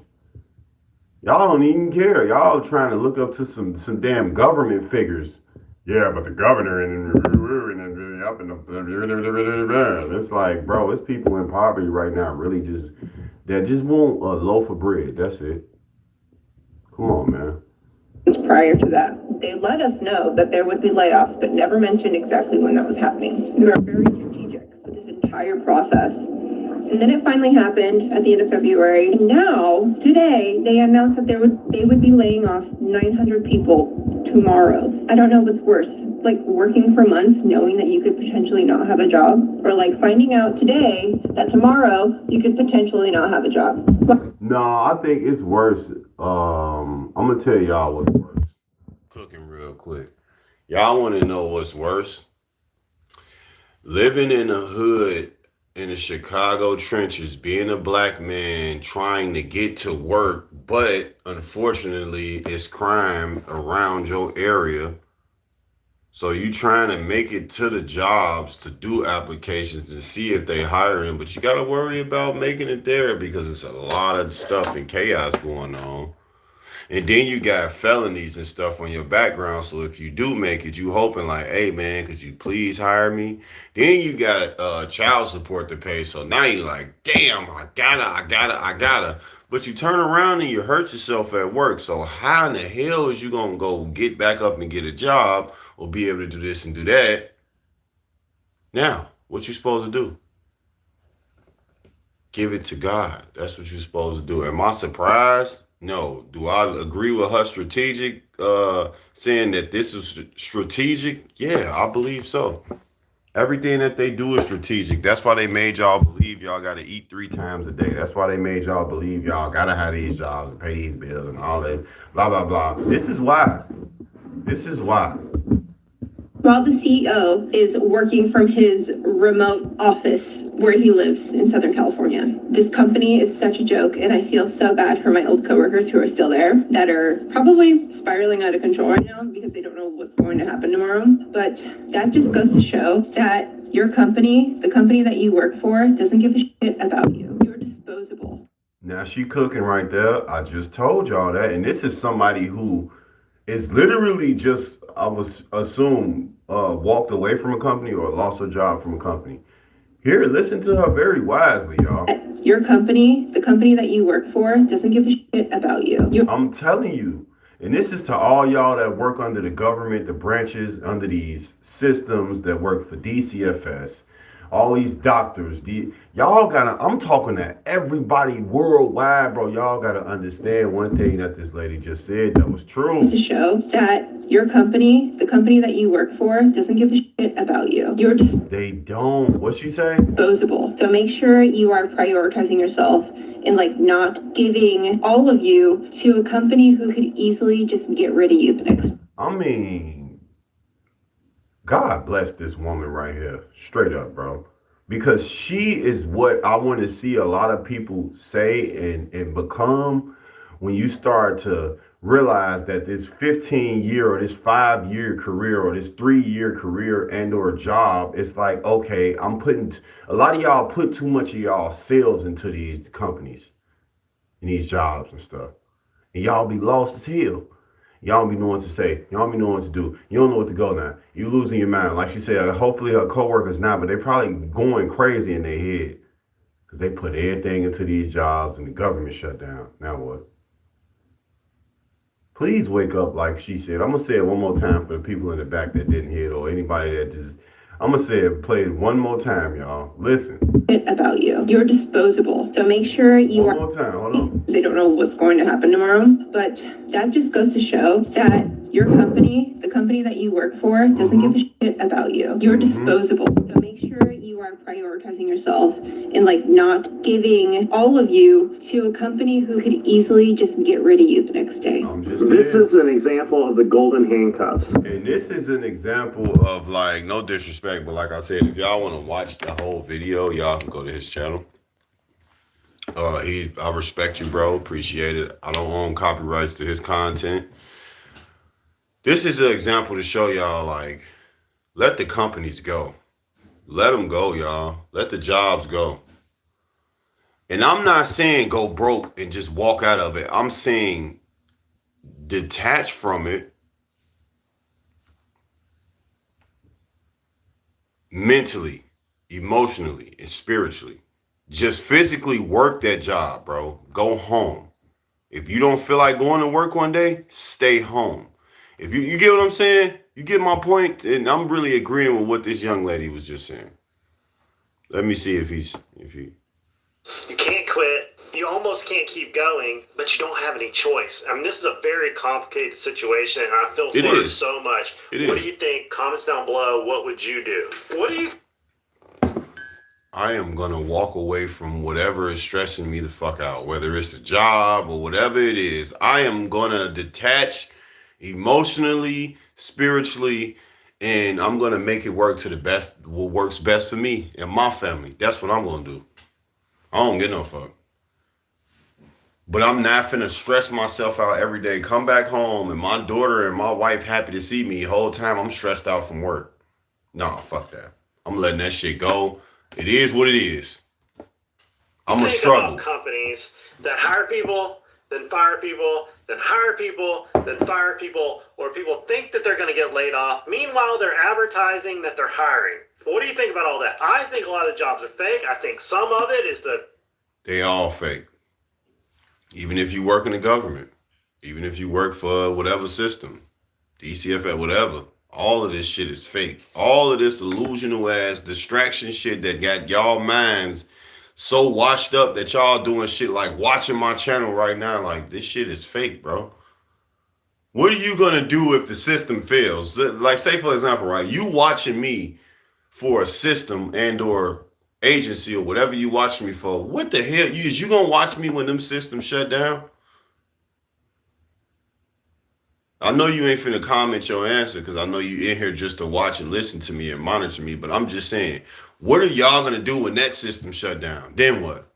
Y'all don't even care. Y'all trying to look up to some damn government figures. Yeah, but the governor and up in the, it's like, bro, it's people in poverty right now really that just want a loaf of bread. That's it. Come on, man. Prior to that, they let us know that there would be layoffs, but never mentioned exactly when that was happening. We were very strategic for this entire process. And then it finally happened at the end of February. And now, today, they announced that they would be laying off 900 people tomorrow. I don't know what's worse, like working for months knowing that you could potentially not have a job, or like finding out today that tomorrow you could potentially not have a job. No, I think it's worse. I'm gonna tell y'all what's worse. Cooking real quick. Y'all want to know what's worse? Living in the hood in the Chicago trenches, being a black man trying to get to work, but unfortunately it's crime around your area. So you trying to make it to the jobs to do applications and see if they hiring, but you got to worry about making it there because it's a lot of stuff and chaos going on. And then you got felonies and stuff on your background. So if you do make it, you hoping like, hey man, could you please hire me? Then you got child support to pay. So now you're like, damn, I gotta. But you turn around and you hurt yourself at work. So how in the hell is you gonna go get back up and get a job or be able to do this and do that? Now, what you supposed to do? Give it to God. That's what you're supposed to do. Am I surprised? No. Do I agree with her strategic, saying that this is strategic? Yeah, I believe so. Everything that they do is strategic. That's why they made y'all believe y'all got to eat 3 times a day. That's why they made y'all believe y'all got to have these jobs and pay these bills and all that, blah, blah, blah. This is why. This is why. While the CEO is working from his remote office where he lives in Southern California. This company is such a joke, and I feel so bad for my old coworkers who are still there that are probably spiraling out of control right now because they don't know what's going to happen tomorrow. But that just goes to show that your company, the company that you work for, doesn't give a shit about you. You're disposable. Now she cooking right there. I just told y'all that. And this is somebody who is literally just, I was assume, walked away from a company or lost a job from a company. Here, listen to her very wisely, y'all. Your company, the company that you work for, doesn't give a shit about you. I'm telling you. And this is to all y'all that work under the government, the branches, under these systems that work for DCFS, all these doctors. Y'all gotta, I'm talking to everybody worldwide, bro. Y'all gotta understand one thing that this lady just said that was true. To show that your company, the company that you work for, doesn't give a shit about you. You're They don't. What'd she say? disposable. So make sure you are prioritizing yourself and like not giving all of you to a company who could easily just get rid of you the next. I mean, God bless this woman right here. Straight up, bro. Because she is what I want to see a lot of people say and become when you start to realize that this 15-year or this 5-year career or this 3-year career and or job, it's like, okay, I'm putting, a lot of y'all put too much of y'all selves into these companies and these jobs and stuff. And y'all be lost as hell. Y'all don't be knowing what to say. Y'all don't be knowing what to do. You don't know what to go now. You losing your mind. Like she said, hopefully her coworkers not, but they probably going crazy in their head. Because they put everything into these jobs and the government shut down. Now what? Please wake up, like she said. I'm gonna say it one more time for the people in the back that didn't hear it, or anybody that just. I'm gonna say it, play it one more time, y'all. Listen. About you. You're disposable. So make sure you One more time, hold on. They don't know what's going to happen tomorrow, but that just goes to show that your company, the company that you work for, doesn't give a shit about you. You're disposable. So make sure you are prioritizing yourself and like not giving all of you to a company who could easily just get rid of you the next day. I'm just This saying. is an example of the golden handcuffs. And this is an example of, like, no disrespect, but like I said, if y'all want to watch the whole video, y'all can go to his channel. I respect you, bro. Appreciate it. I don't own copyrights to his content. This is an example to show y'all, like, let the companies go. Let them go, y'all. Let the jobs go. And I'm not saying go broke and just walk out of it. I'm saying detach from it mentally, emotionally, and spiritually. Just physically work that job, bro. Go home. If you don't feel like going to work one day, stay home. If you get what I'm saying? You get my point? And I'm really agreeing with what this young lady was just saying. Let me see if he. You can't quit. You almost can't keep going, but you don't have any choice. I mean, this is a very complicated situation, and I feel for you so much. What do you think? Comments down below. What would you do? What do you? I am gonna walk away from whatever is stressing me the fuck out, whether it's a job or whatever it is. I am gonna detach emotionally, spiritually, and I'm gonna make it work to the best, what works best for me and my family. That's what I'm gonna do. I don't get no fuck. But I'm not finna stress myself out every day. Come back home and my daughter and my wife happy to see me. The whole time I'm stressed out from work. Nah, fuck that. I'm letting that shit go. It is what it is. I'm gonna struggle. About companies that hire people, then fire people, then hire people, then fire people, or people think that they're gonna get laid off. Meanwhile, they're advertising that they're hiring. What do you think about all that? I think a lot of the jobs are fake. I think some of it is They all fake. Even if you work in the government, even if you work for whatever system, DCFS, whatever, all of this shit is fake. All of this illusional ass distraction shit that got y'all minds so washed up that y'all doing shit like watching my channel right now. Like, this shit is fake, bro. What are you gonna do if the system fails? Like, say for example, right? You watching me for a system and or agency or whatever you watching me for. What the hell? You gonna watch me when them systems shut down? I know you ain't finna comment your answer because I know you in here just to watch and listen to me and monitor me, but I'm just saying, what are y'all gonna do when that system shut down? Then what?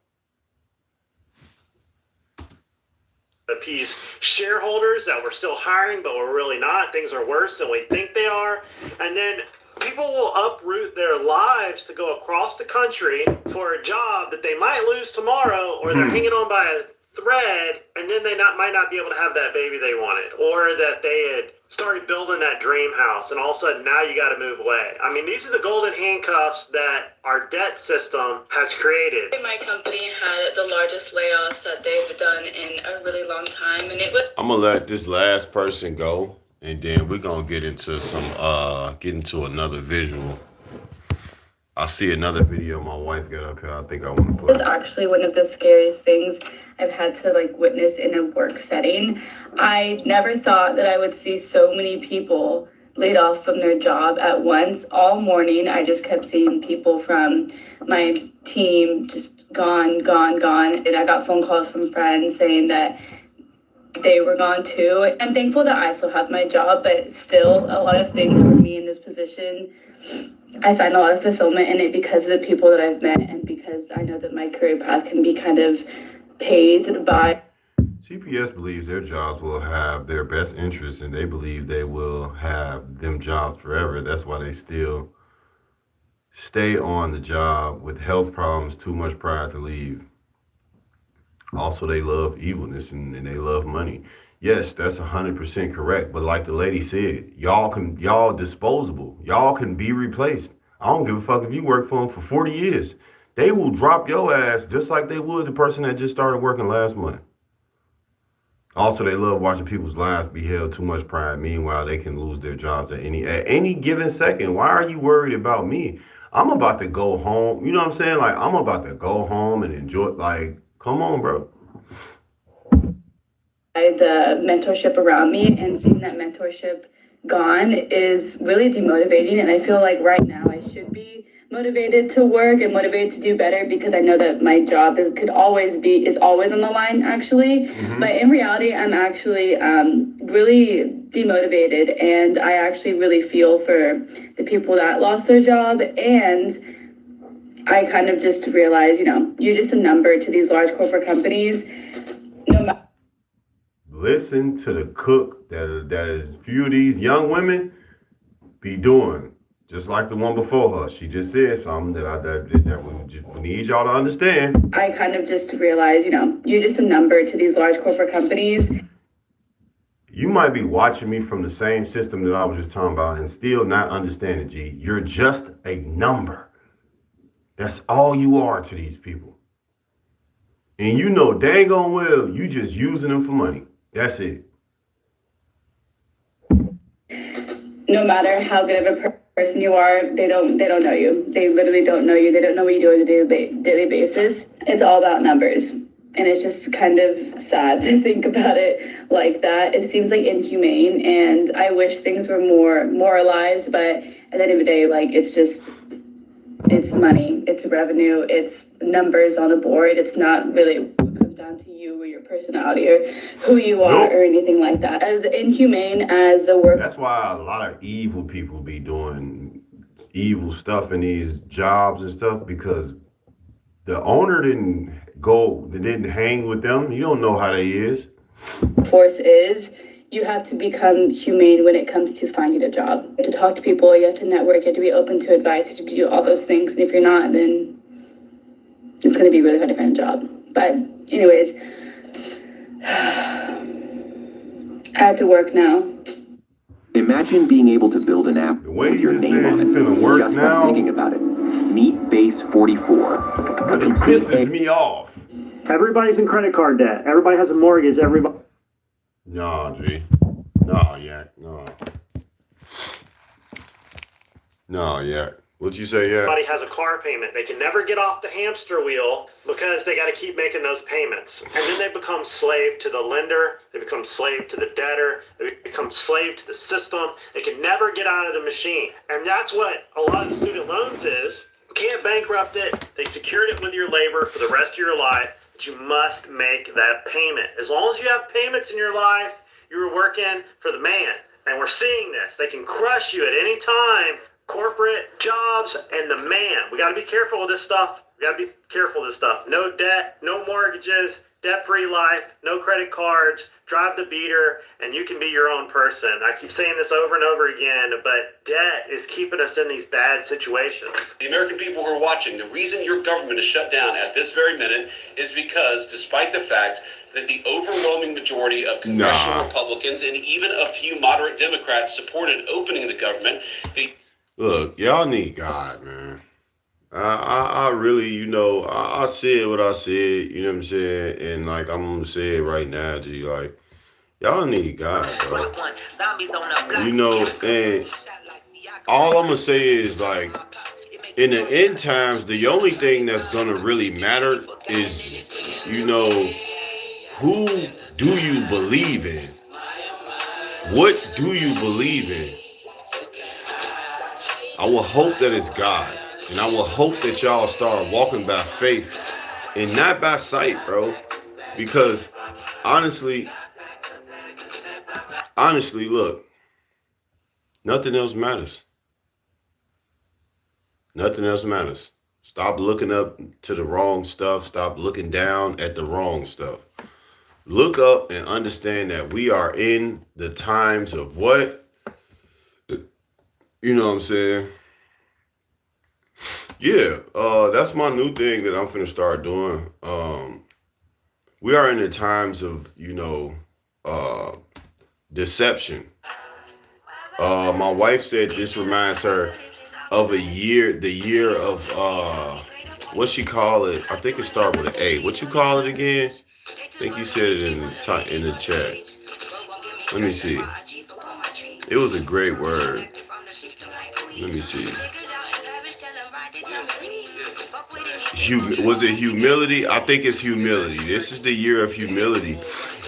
appease shareholders that we're still hiring, but we're really not. Things are worse than we think they are. And then people will uproot their lives to go across the country for a job that they might lose tomorrow, or they're hanging on by a thread, and then they might not be able to have that baby they wanted, or that they had started building that dream house, and all of a sudden now you got to move away. I mean, these are the golden handcuffs that our debt system has created. My company had the largest layoffs that they've done in a really long time, and it was. I'm gonna let this last person go, and then we're gonna get into another visual. I see another video my wife got up here. I think I want to put. It's actually one of the scariest things I've had to witness in a work setting. I never thought that I would see so many people laid off from their job at once. All morning, I just kept seeing people from my team just gone. And I got phone calls from friends saying that they were gone too. I'm thankful that I still have my job, but still a lot of things for me in this position, I find a lot of fulfillment in it because of the people that I've met, and because I know that my career path can be kind of paved by. CPS believes their jobs will have their best interests, and they believe they will have them jobs forever. That's why they still stay on the job with health problems, too much pride to leave. Also, they love evilness and they love money. Yes, that's 100% correct. But like the lady said, y'all disposable. Y'all can be replaced. I don't give a fuck if you work for them for 40 years. They will drop your ass just like they would the person that just started working last month. Also, they love watching people's lives be held too much pride. Meanwhile, they can lose their jobs at any given second. Why are you worried about me? I'm about to go home. You know what I'm saying? Like, I'm about to go home and enjoy. Like, come on, bro. The mentorship around me, and seeing that mentorship gone is really demotivating. And I feel like right now I should be motivated to work and motivated to do better, because I know that my job is always on the line, actually. But in reality, I'm actually really demotivated, and I actually really feel for the people that lost their job. And I kind of just realized, you're just a number to these large corporate companies. No matter. Listen to the cook that few of these young women be doing, just like the one before her. She just said something that we need y'all to understand. I kind of just realized, you're just a number to these large corporate companies. You might be watching me from the same system that I was just talking about and still not understanding, G. You're just a number. That's all you are to these people. And you know daggone well you just using them for money. That's it. No matter how good of a person you are, they don't know you. They literally don't know you. They don't know what you do on a daily basis. It's all about numbers. And it's just kind of sad to think about it like that. It seems like inhumane, and I wish things were more moralized, but at the end of the day, like, it's money, it's revenue, it's numbers on a board. It's not really what comes down to you or your personality or who you are or anything like that. As inhumane as the work. That's why a lot of evil people be doing evil stuff in these jobs and stuff, because the owner didn't hang with them. You don't know how they is. Force is, you have to become humane when it comes to finding a job. You have to talk to people, you have to network, you have to be open to advice, you have to do all those things. And if you're not, then it's going to be really hard to find a job. But anyways, I have to work now. Imagine being able to build an app with your name on it just by thinking about it. Meet Base 44. It pisses me off. Everybody's in credit card debt. Everybody has a mortgage. Everybody. No, G. No, yet. No. No, yet. What'd you say, yeah? Everybody has a car payment. They can never get off the hamster wheel because they got to keep making those payments. And then they become slave to the lender. They become slave to the debtor. They become slave to the system. They can never get out of the machine. And that's what a lot of student loans is. You can't bankrupt it. They secured it with your labor for the rest of your life. But you must make that payment. As long as you have payments in your life, you're working for the man. And we're seeing this. They can crush you at any time. Corporate, jobs, and the man. We got to be careful with this stuff. No debt, no mortgages, debt-free life, no credit cards, drive the beater, and you can be your own person. I keep saying this over and over again, but debt is keeping us in these bad situations. The American people who are watching, the reason your government is shut down at this very minute is because, despite the fact that the overwhelming majority of congressional Republicans and even a few moderate Democrats supported opening the government, Look, y'all need God, man. I really, I said what I said, you know what I'm saying? And, like, I'm going to say it right now, G. Like, y'all need God, bro. And all I'm going to say is, like, in the end times, the only thing that's going to really matter is, who do you believe in? What do you believe in? I will hope that it's God. And I will hope that y'all start walking by faith and not by sight, bro. Because honestly, look, nothing else matters. Nothing else matters. Stop looking up to the wrong stuff. Stop looking down at the wrong stuff. Look up and understand that we are in the times of what? You know what I'm saying? Yeah, that's my new thing that I'm finna start doing. We are in the times of, deception. My wife said this reminds her of the year of, what she call it? I think it started with an A. What you call it again? I think you said it in the chat. Let me see. It was a great word. Let me see. Was it humility? I think it's humility. This is the year of humility,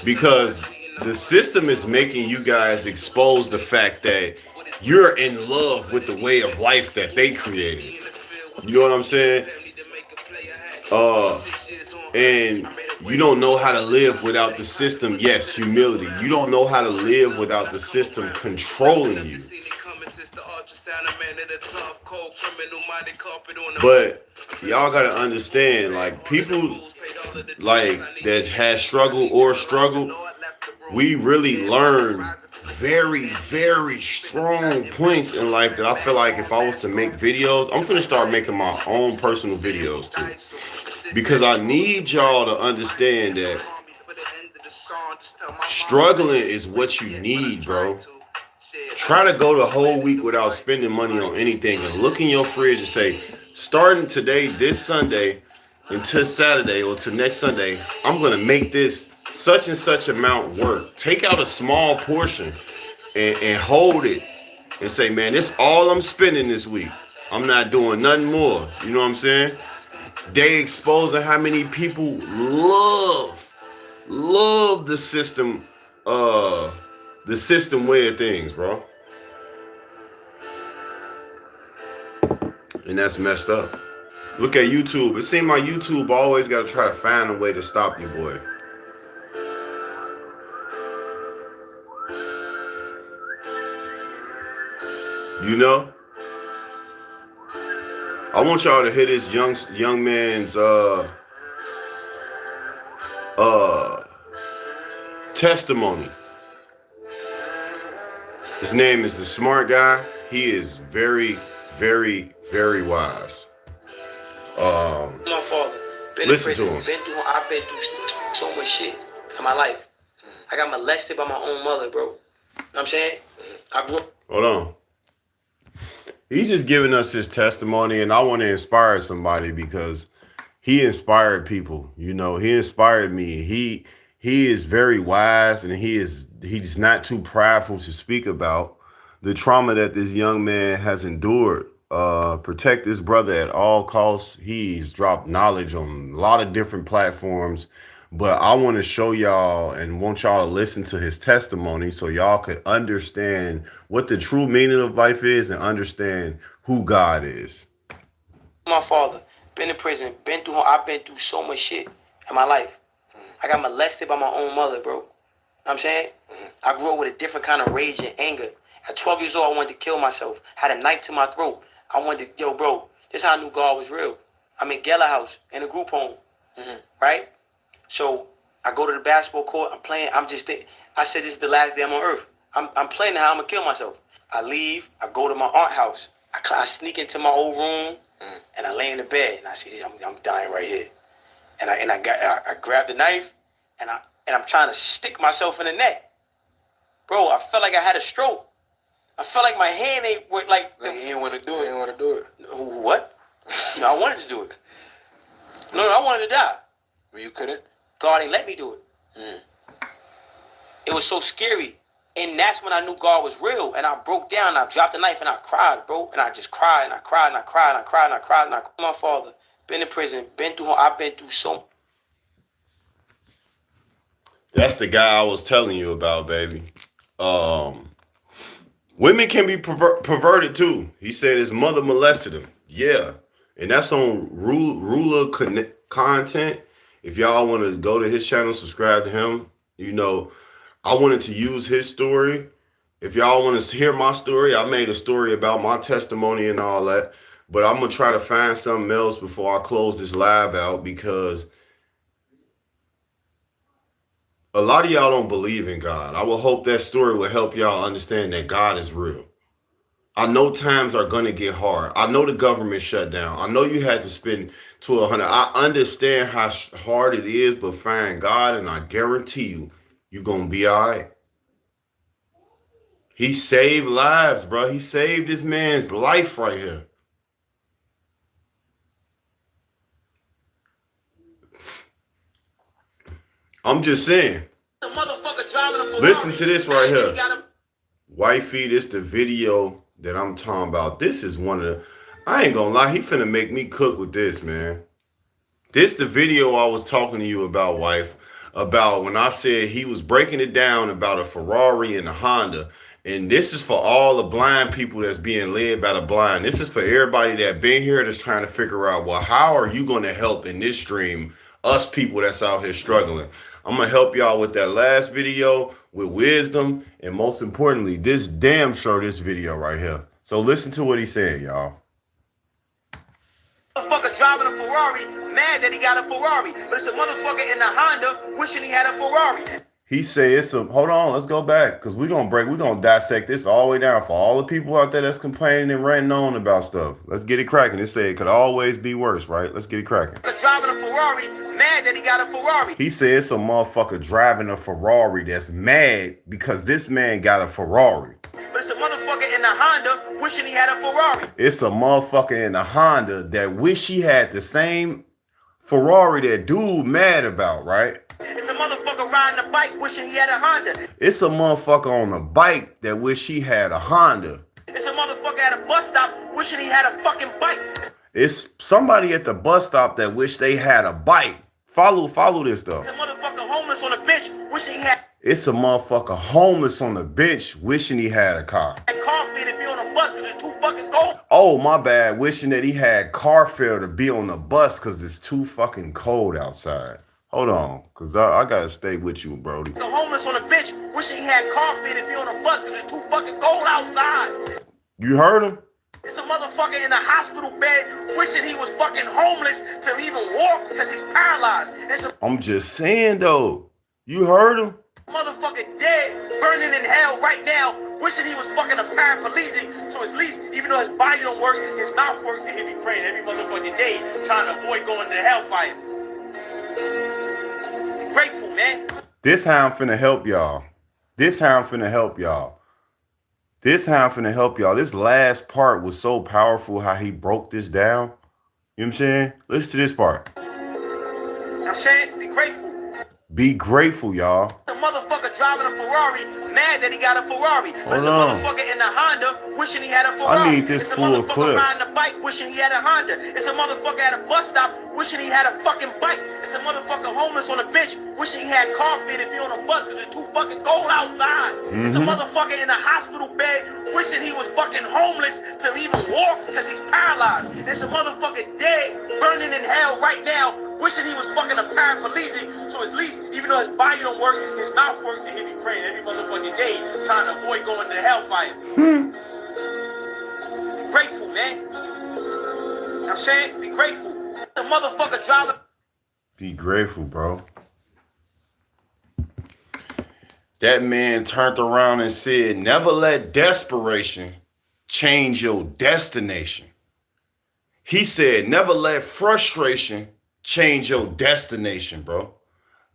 because the system is making you guys expose the fact that you're in love with the way of life that they created. You know what I'm saying? And you don't know how to live without the system. Yes, humility. You don't know how to live without the system controlling you. But y'all gotta understand, like, people like that has struggled, we really learn very, very strong points in life that I feel like if I was to make videos, I'm gonna start making my own personal videos too. Because I need y'all to understand that struggling is what you need, bro. Try to go the whole week without spending money on anything and look in your fridge and say, starting today, this Sunday, until Saturday or to next Sunday, I'm going to make this such and such amount work. Take out a small portion and hold it and say, man, this all I'm spending this week. I'm not doing nothing more. You know what I'm saying? They exposing how many people love the system way of things, bro. And that's messed up. Look at YouTube. It seems like YouTube always got to try to find a way to stop you, boy. You know? I want y'all to hear this young man's testimony. His name is The Smart Guy. He is very, very, very wise. My father. Listen to him. I've been through so much shit in my life. I got molested by my own mother, bro. You know what I'm saying? I grew up. Hold on. He's just giving us his testimony, and I want to inspire somebody because he inspired people. You know, he inspired me. He is very wise, and he's not too prideful to speak about the trauma that this young man has endured. Protect this brother at all costs. He's dropped knowledge on a lot of different platforms, but I want to show y'all and want y'all to listen to his testimony so y'all could understand what the true meaning of life is and understand who God is. My father, been in prison, I've been through so much shit in my life. I got molested by my own mother, bro. You know what I'm saying? I grew up with a different kind of rage and anger. At 12 years old, I wanted to kill myself. Had a knife to my throat. I wanted to, bro, this is how I knew God was real. I'm in Geller House in a group home, right? So I go to the basketball court. I'm playing. I said, this is the last day I'm on earth. I'm playing how I'm going to kill myself. I leave. I go to my aunt's house. I sneak into my old room, and I lay in the bed. And I see, I'm dying right here. And I grab the knife, and I'm trying to stick myself in the neck. Bro, I felt like I had a stroke. I felt like my hand ain't work like. You didn't want to do it. You didn't want to do it. What? No, I wanted to do it. No, I wanted to die. Well, you couldn't. God ain't let me do it. It was so scary, and that's when I knew God was real. And I broke down. And I dropped the knife, and I cried, bro. And I just cried, and I cried, and I cried, and I cried, and I cried, and I cried. My father, been in prison, I've been through so. That's the guy I was telling you about, baby. Women can be perverted too. He said his mother molested him. Yeah. And that's on Ruler content. If y'all want to go to his channel, subscribe to him. You know, I wanted to use his story. If y'all want to hear my story, I made a story about my testimony and all that. But I'm going to try to find something else before I close this live out, because a lot of y'all don't believe in God. I will hope that story will help y'all understand that God is real. I know times are going to get hard. I know the government shut down. I know you had to spend $100. I understand how hard it is, but find God, and I guarantee you, you're going to be all right. He saved lives, bro. He saved this man's life right here. I'm just saying. Listen to this right here. Wifey, this the video that I'm talking about. This is one of the, I ain't gonna lie, he finna make me cook with this, man. This the video I was talking to you about, wife, about when I said he was breaking it down about a Ferrari and a Honda. And this is for all the blind people that's being led by the blind. This is for everybody that been here that's trying to figure out, well, how are you going to help in this stream us people that's out here struggling? I'm going to help y'all with that last video with wisdom. And most importantly, this damn sure this video right here. So listen to what he's saying, y'all. Motherfucker driving a Ferrari, mad that he got a Ferrari, but it's a motherfucker in a Honda wishing he had a Ferrari. He said it's a, hold on, let's go back, because we're going to dissect this all the way down for all the people out there that's complaining and ranting on about stuff. Let's get it cracking. It said it could always be worse, right? Let's get it cracking. Driving a Ferrari, mad that he got a Ferrari. He said it's a motherfucker driving a Ferrari that's mad because this man got a Ferrari. But it's a motherfucker in a Honda wishing he had a Ferrari. It's a motherfucker in a Honda that wish he had the same Ferrari that dude mad about, right? It's a motherfucker riding a bike wishing he had a Honda. It's a motherfucker on a bike that wish he had a Honda. It's a motherfucker at a bus stop wishing he had a fucking bike. It's somebody at the bus stop that wish they had a bike. Follow this though. It's a motherfucker homeless on a bench wishing he had. It's a motherfucker homeless on the bench wishing he had a car. Car fare to be on a bus because it's too fucking cold. Oh, my bad. Wishing that he had car fare to be on the bus because it's too fucking cold outside. Hold on, because I got to stay with you, Brody. The homeless on the bench wishing he had car fare to be on a bus because it's too fucking cold outside. You heard him? It's a motherfucker in a hospital bed wishing he was fucking homeless to even walk because he's paralyzed. I'm just saying, though. You heard him? Motherfucker dead, burning in hell right now, wishing he was fucking a paraplegic, so at least, even though his body don't work, his mouth works, and he be praying every motherfucking day, trying to avoid going to the hellfire. Be grateful, man. This how I'm finna help y'all. This how I'm finna help y'all. This how I'm finna help y'all. This last part was so powerful how he broke this down. You know what I'm saying? Listen to this part. You know what I'm saying? Be grateful. Be grateful, y'all. The motherfucker driving a Ferrari, mad that he got a Ferrari. But it's a motherfucker in a Honda wishing he had a Ferrari. I need this full clip. It's a motherfucker riding a bike wishing he had a Honda. It's a motherfucker at a bus stop wishing he had a fucking bike. It's a motherfucker homeless on a bench wishing he had car fare to be on a bus because it's too fucking cold outside. It's a motherfucker in a hospital bed wishing he was fucking homeless to even walk because he's paralyzed. It's a motherfucker dead, burning in hell right now, wishing he was fucking a paraplegic, so at least, even though his body don't work, his mouth works, and he be praying every motherfucking day, trying to avoid going to the hellfire. Be grateful, man. You know what I'm saying? Be grateful. The motherfucker driving. Be grateful, bro. That man turned around and said, never let desperation change your destination. He said, never let frustration change your destination, bro.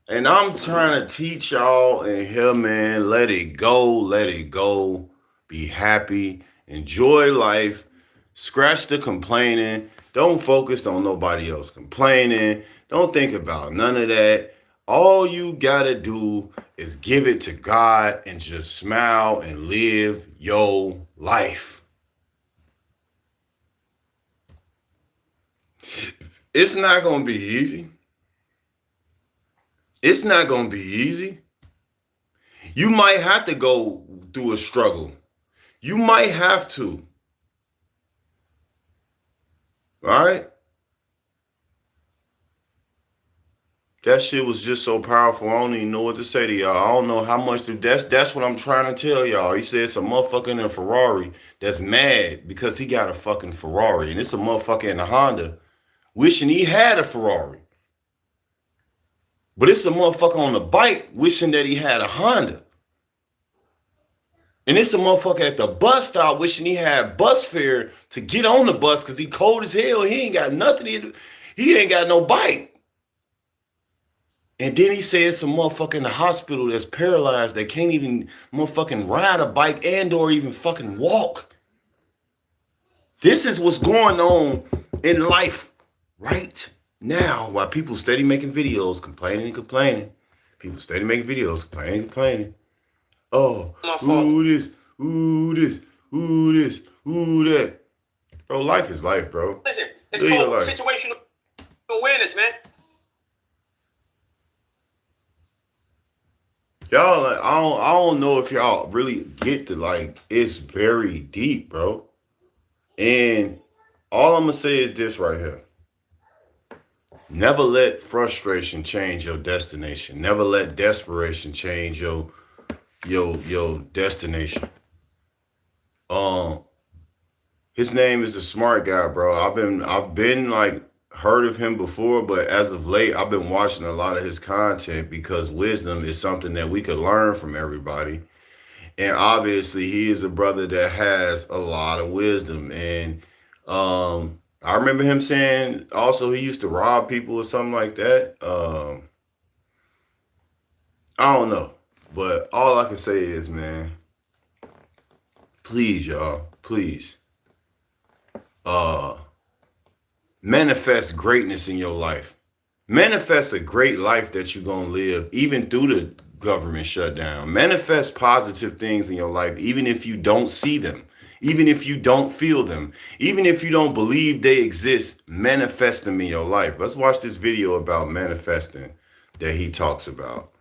And I'm trying to teach y'all in here, man, let it go, let it go. Be happy, enjoy life, scratch the complaining. Don't focus on nobody else complaining. Don't think about none of that. All you gotta do is give it to God and just smile and live your life. It's not gonna be easy. It's not going to be easy. You might have to go through a struggle. You might have to. All right? That shit was just so powerful. I don't even know what to say to y'all. I don't know how much to, that's what I'm trying to tell y'all. He said it's a motherfucker in a Ferrari that's mad because he got a fucking Ferrari. And it's a motherfucker in a Honda wishing he had a Ferrari. But it's a motherfucker on the bike wishing that he had a Honda. And it's a motherfucker at the bus stop wishing he had bus fare to get on the bus because he cold as hell. He ain't got nothing. He ain't got no bike. And then he said some motherfucker in the hospital that's paralyzed that can't even motherfucking ride a bike and or even fucking walk. This is what's going on in life right now while people steady making videos, complaining and complaining. People steady making videos, complaining. Oh, My father. ooh this, ooh this, ooh this, ooh that. Bro, life is life, bro. Listen, it's Live your called life. situational awareness, man. Y'all, like, I don't know if y'all really get to, like, it's very deep, bro. And all I'm gonna say is this right here. Never let frustration change your destination. Never let desperation change your destination. His name is a smart guy, bro. I've been like heard of him before, but as of late, I've been watching a lot of his content because wisdom is something that we could learn from everybody. And obviously, he is a brother that has a lot of wisdom. And I remember him saying also he used to rob people or something like that. I don't know, but all I can say is, man, please, y'all, please, manifest greatness in your life. Manifest a great life that you're gonna live, even through the government shutdown. Manifest positive things in your life, even if you don't see them, even if you don't feel them, even if you don't believe they exist. Manifest them in your life. Let's watch this video about manifesting that he talks about.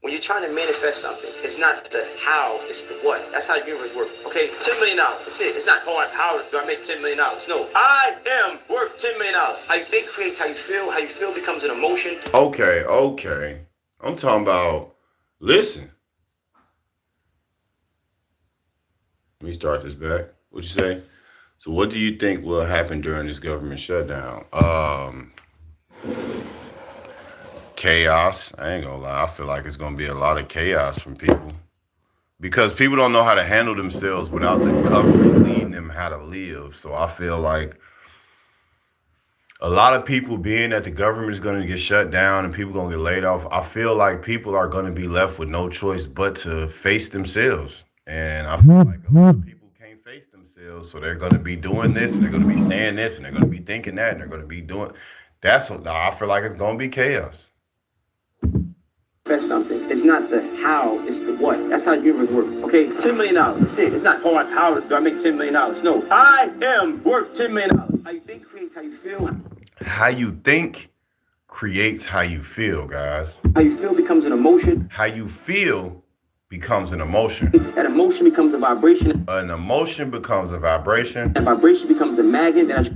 When you're trying to manifest something, it's not the how, it's the what. That's how the universe works. Okay, $10 million. That's it. It's not how do I make $10 million. No, I am worth $10 million. How you think creates how you feel. How you feel becomes an emotion. Okay. I'm talking about, listen. Let me start this back. What you say? So what do you think will happen during this government shutdown? Chaos. I ain't gonna lie. I feel like it's gonna be a lot of chaos from people because people don't know how to handle themselves without the government leading them how to live. So I feel like a lot of people, being that the government is going to get shut down and people going to get laid off, I feel like people are going to be left with no choice but to face themselves. And I feel like a lot of people can't face themselves, so they're going to be doing this, and they're going to be saying this, and they're going to be thinking that, and they're going to be doing. That's what I feel like it's going to be chaos. Something. It's not the how, it's the what. That's how the universe works. Okay, $10 million. That's it. It's not how do I make $10 million. No, I am worth $10 million. How you think creates how you feel. How you think creates how you feel, guys. How you feel becomes an emotion. How you feel becomes an emotion. That emotion becomes a vibration. An emotion becomes a vibration. That vibration becomes a magnet.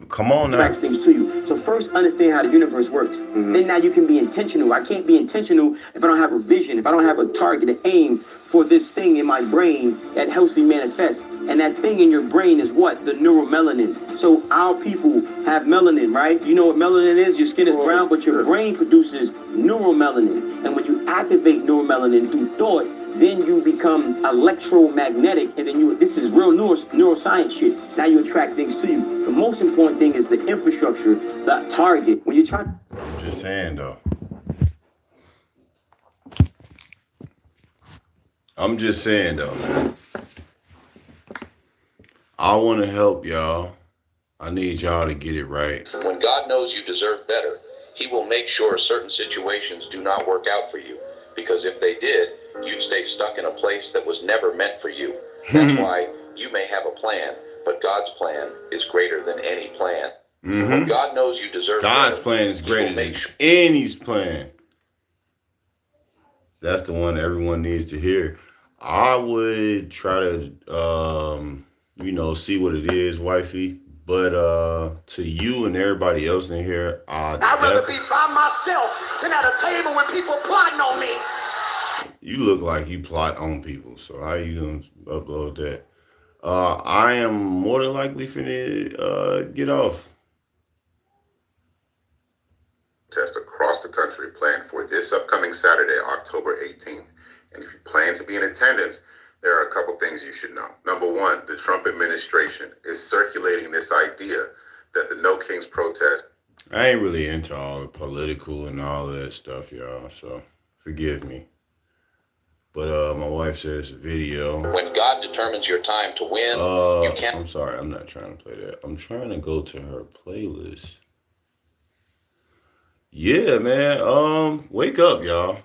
Come on now. Attracts things to you. So first understand how the universe works. Then now you can be intentional. I can't be intentional if I don't have a vision, if I don't have a target, an aim for this thing in my brain that helps me manifest. And that thing in your brain is what? The neuromelanin. So our people have melanin, right? You know what melanin is? Your skin is brown, but your brain produces neuromelanin. And when you activate neuromelanin through thought, then you become electromagnetic, and then this is real neuroscience shit. Now you attract things to you. The most important thing is the infrastructure, the target. When you're trying. I'm just saying, though. Man. I want to help y'all. I need y'all to get it right. When God knows you deserve better, he will make sure certain situations do not work out for you. Because if they did, you'd stay stuck in a place that was never meant for you. That's why you may have a plan, but God's plan is greater than any plan. When God knows you deserve God's better, plan is greater than any's plan. That's the one everyone needs to hear. I would try to, see what it is, wifey. But to you and everybody else in here, I'd rather be by myself than at a table with people plotting on me. You look like you plot on people, so how you gonna upload that? I am more than likely finna get off. Test across the country planned for this upcoming Saturday, October 18th. And if you plan to be in attendance, there are a couple things you should know. Number one, the Trump administration is circulating this idea that the No Kings protest. I ain't really into all the political and all that stuff, y'all, so forgive me. But my wife says video. When God determines your time to win, you can't. I'm sorry, I'm not trying to play that. I'm trying to go to her playlist. Yeah, man. Wake up, y'all.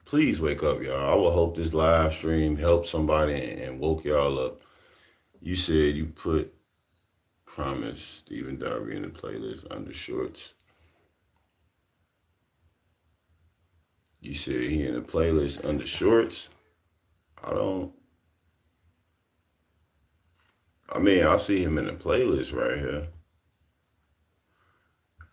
Please wake up, y'all. I will hope this live stream helped somebody and woke y'all up. You said you put Promise Stephen Darby in the playlist under shorts. You said he in the playlist under shorts. I mean, I see him in the playlist right here.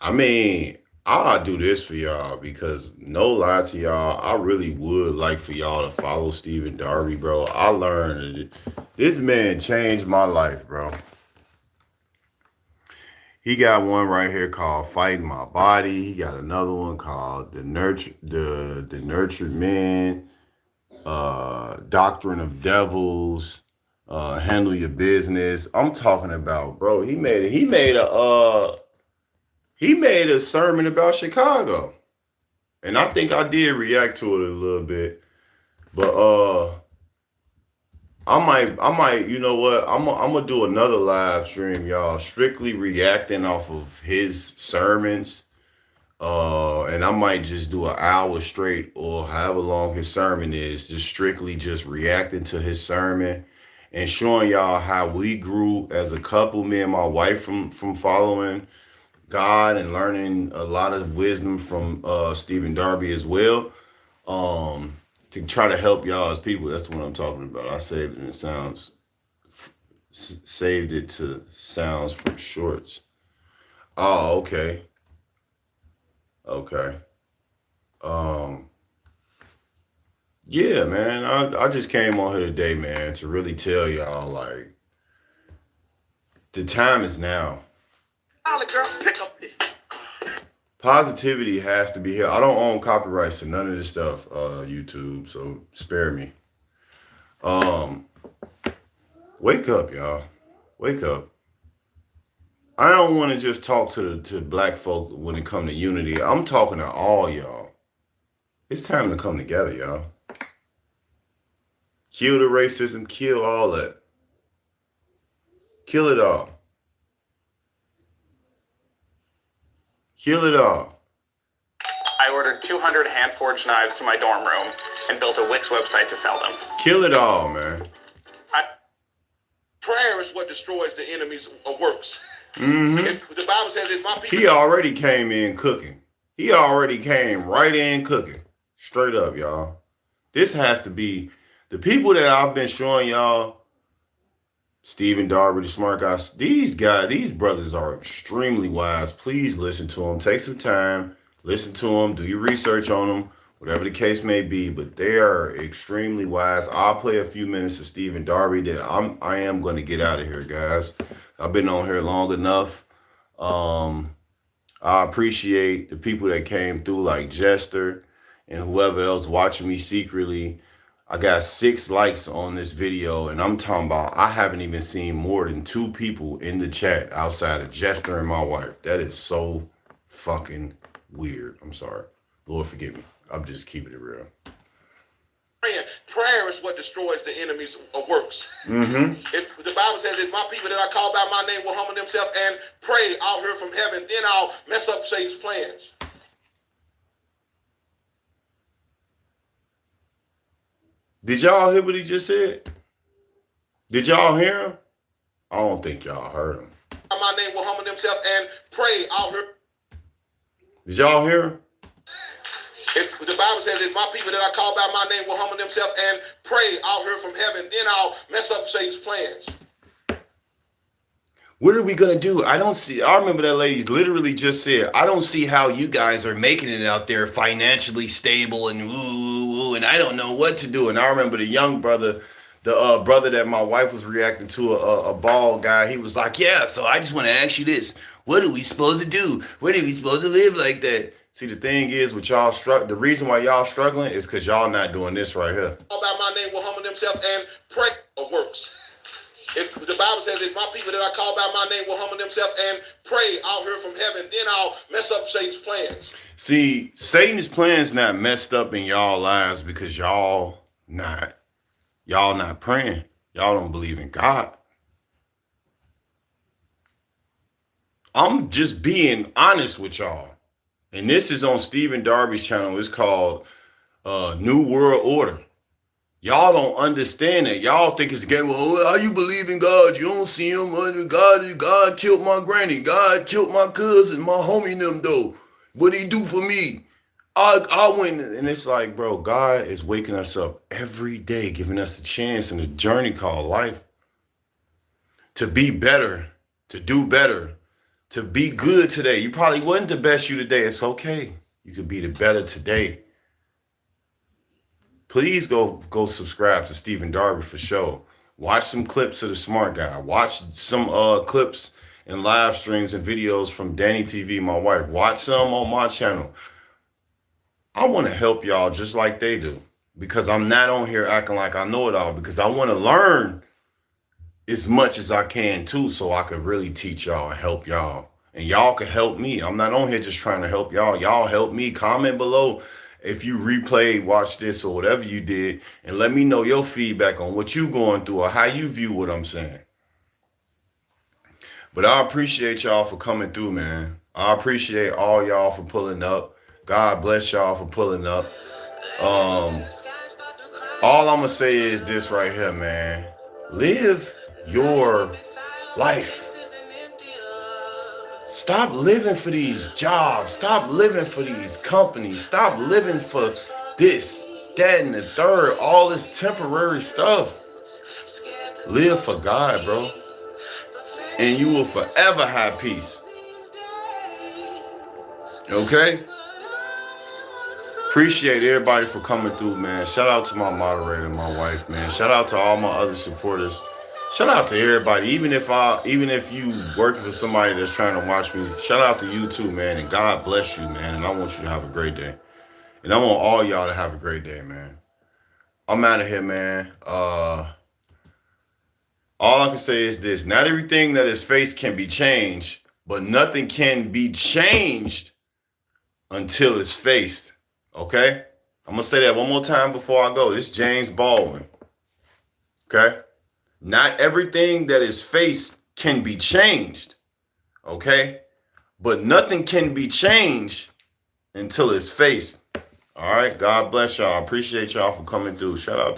I mean, I'll do this for y'all because no lie to y'all, I really would like for y'all to follow Stephen Darby, bro. I learned this man changed my life, bro. He got one right here called Fighting My Body. He got another one called The Nurtured Man, Doctrine of Devils, Handle Your Business. I'm talking about, bro, he made a sermon about Chicago. And I think I did react to it a little bit. But I might, you know what? I'm gonna do another live stream, y'all, strictly reacting off of his sermons. And I might just do an hour straight or however long his sermon is, just strictly just reacting to his sermon and showing y'all how we grew as a couple, me and my wife, from following God and learning a lot of wisdom from Stephen Darby as well. To try to help y'all as people. That's what I'm talking about. I saved it and it saved it to sounds from shorts. Oh, okay. Okay. Yeah, man. I just came on here today, man, to really tell y'all, like, the time is now. Pick up this. Positivity has to be here. I don't own copyrights to none of this stuff, YouTube, so spare me. Wake up, y'all. Wake up. I don't want to just talk to black folk when it comes to unity. I'm talking to all y'all. It's time to come together, y'all. Kill the racism, kill all that. Kill it all. Kill it all. I ordered 200 hand-forged knives to my dorm room and built a Wix website to sell them. Kill it all, man. Prayer is what destroys the enemy's works. Mm-hmm. The Bible says, "It's my people." He already came in cooking. He already came right in cooking. Straight up, y'all. This has to be the people that I've been showing y'all. Stephen Darby, the smart guys. These brothers are extremely wise. Please listen to them. Take some time. Listen to them. Do your research on them. Whatever the case may be. But they are extremely wise. I'll play a few minutes of Stephen Darby. Then I am going to get out of here, guys. I've been on here long enough. I appreciate the people that came through, like Jester and whoever else watching me secretly. I got 6 likes on this video, and I'm talking about I haven't even seen more than 2 people in the chat outside of Jester and my wife. That is so fucking weird. I'm sorry. Lord forgive me. I'm just keeping it real. Prayer is what destroys the enemy's works. Mm-hmm. The Bible says, "If my people that I call by my name will humble themselves and pray, I'll hear from heaven. Then I'll mess up Satan's plans." Did y'all hear what he just said? Did y'all hear him? I don't think y'all heard him. My name will humble themselves and pray, I'll hear. Did y'all hear him? The Bible says, "If my people that I call by my name will humble themselves and pray, I'll hear from heaven. Then I'll mess up Satan's plans." What are we going to do? I remember that lady literally just said, I don't see how you guys are making it out there financially stable and woo, and I don't know what to do. And I remember the young brother, the brother that my wife was reacting to, a bald guy. He was like, yeah, so I just want to ask you this. What are we supposed to do? When are we supposed to live like that? See, the thing is with y'all, the reason why y'all struggling is because y'all not doing this right here. All by my name will humble themselves and pray works. The Bible says, "If my people that I call by my name will humble themselves and pray, I'll hear from heaven. Then I'll mess up Satan's plans." See, Satan's plans not messed up in y'all lives because y'all not praying. Y'all don't believe in God. I'm just being honest with y'all. And this is on Stephen Darby's channel. It's called New World Order. Y'all don't understand it. Y'all think it's a game. Well, how you believe in God? You don't see him. God killed my granny. God killed my cousin, my homie them though. What'd he do for me? I went, and it's like, bro, God is waking us up every day, giving us the chance in the journey called life to be better, to do better, to be good today. You probably wasn't the best you today. It's okay. You could be the better today. Please go subscribe to Stephen Darby for sure. Watch some clips of the Smart Guy. Watch some clips and live streams and videos from Danny TV, my wife. Watch some on my channel. I want to help y'all just like they do, because I'm not on here acting like I know it all, because I want to learn as much as I can too, so I could really teach y'all and help y'all. And y'all can help me. I'm not on here just trying to help y'all. Y'all help me. Comment below if you replayed, watch this, or whatever you did, and let me know your feedback on what you going through or how you view what I'm saying. But I appreciate y'all for coming through, man. I appreciate all y'all for pulling up. God bless y'all for pulling up. All I'm going to say is this right here, man. Live your life. Stop living for these jobs. Stop living for these companies. Stop living for this, that, and the third. All this temporary stuff. Live for God, bro. And you will forever have peace. Okay? Appreciate everybody for coming through, man. Shout out to my moderator, my wife, man. Shout out to all my other supporters. Shout out to everybody. Even if you working for somebody that's trying to watch me, shout out to you too, man. And God bless you, man. And I want you to have a great day. And I want all y'all to have a great day, man. I'm out of here, man. All I can say is this. Not everything that is faced can be changed, but nothing can be changed until it's faced. Okay? I'm going to say that one more time before I go. This is James Baldwin. Okay? Not everything that is faced can be changed. Okay? But nothing can be changed until it's faced. All right? God bless y'all. I appreciate y'all for coming through. Shout out to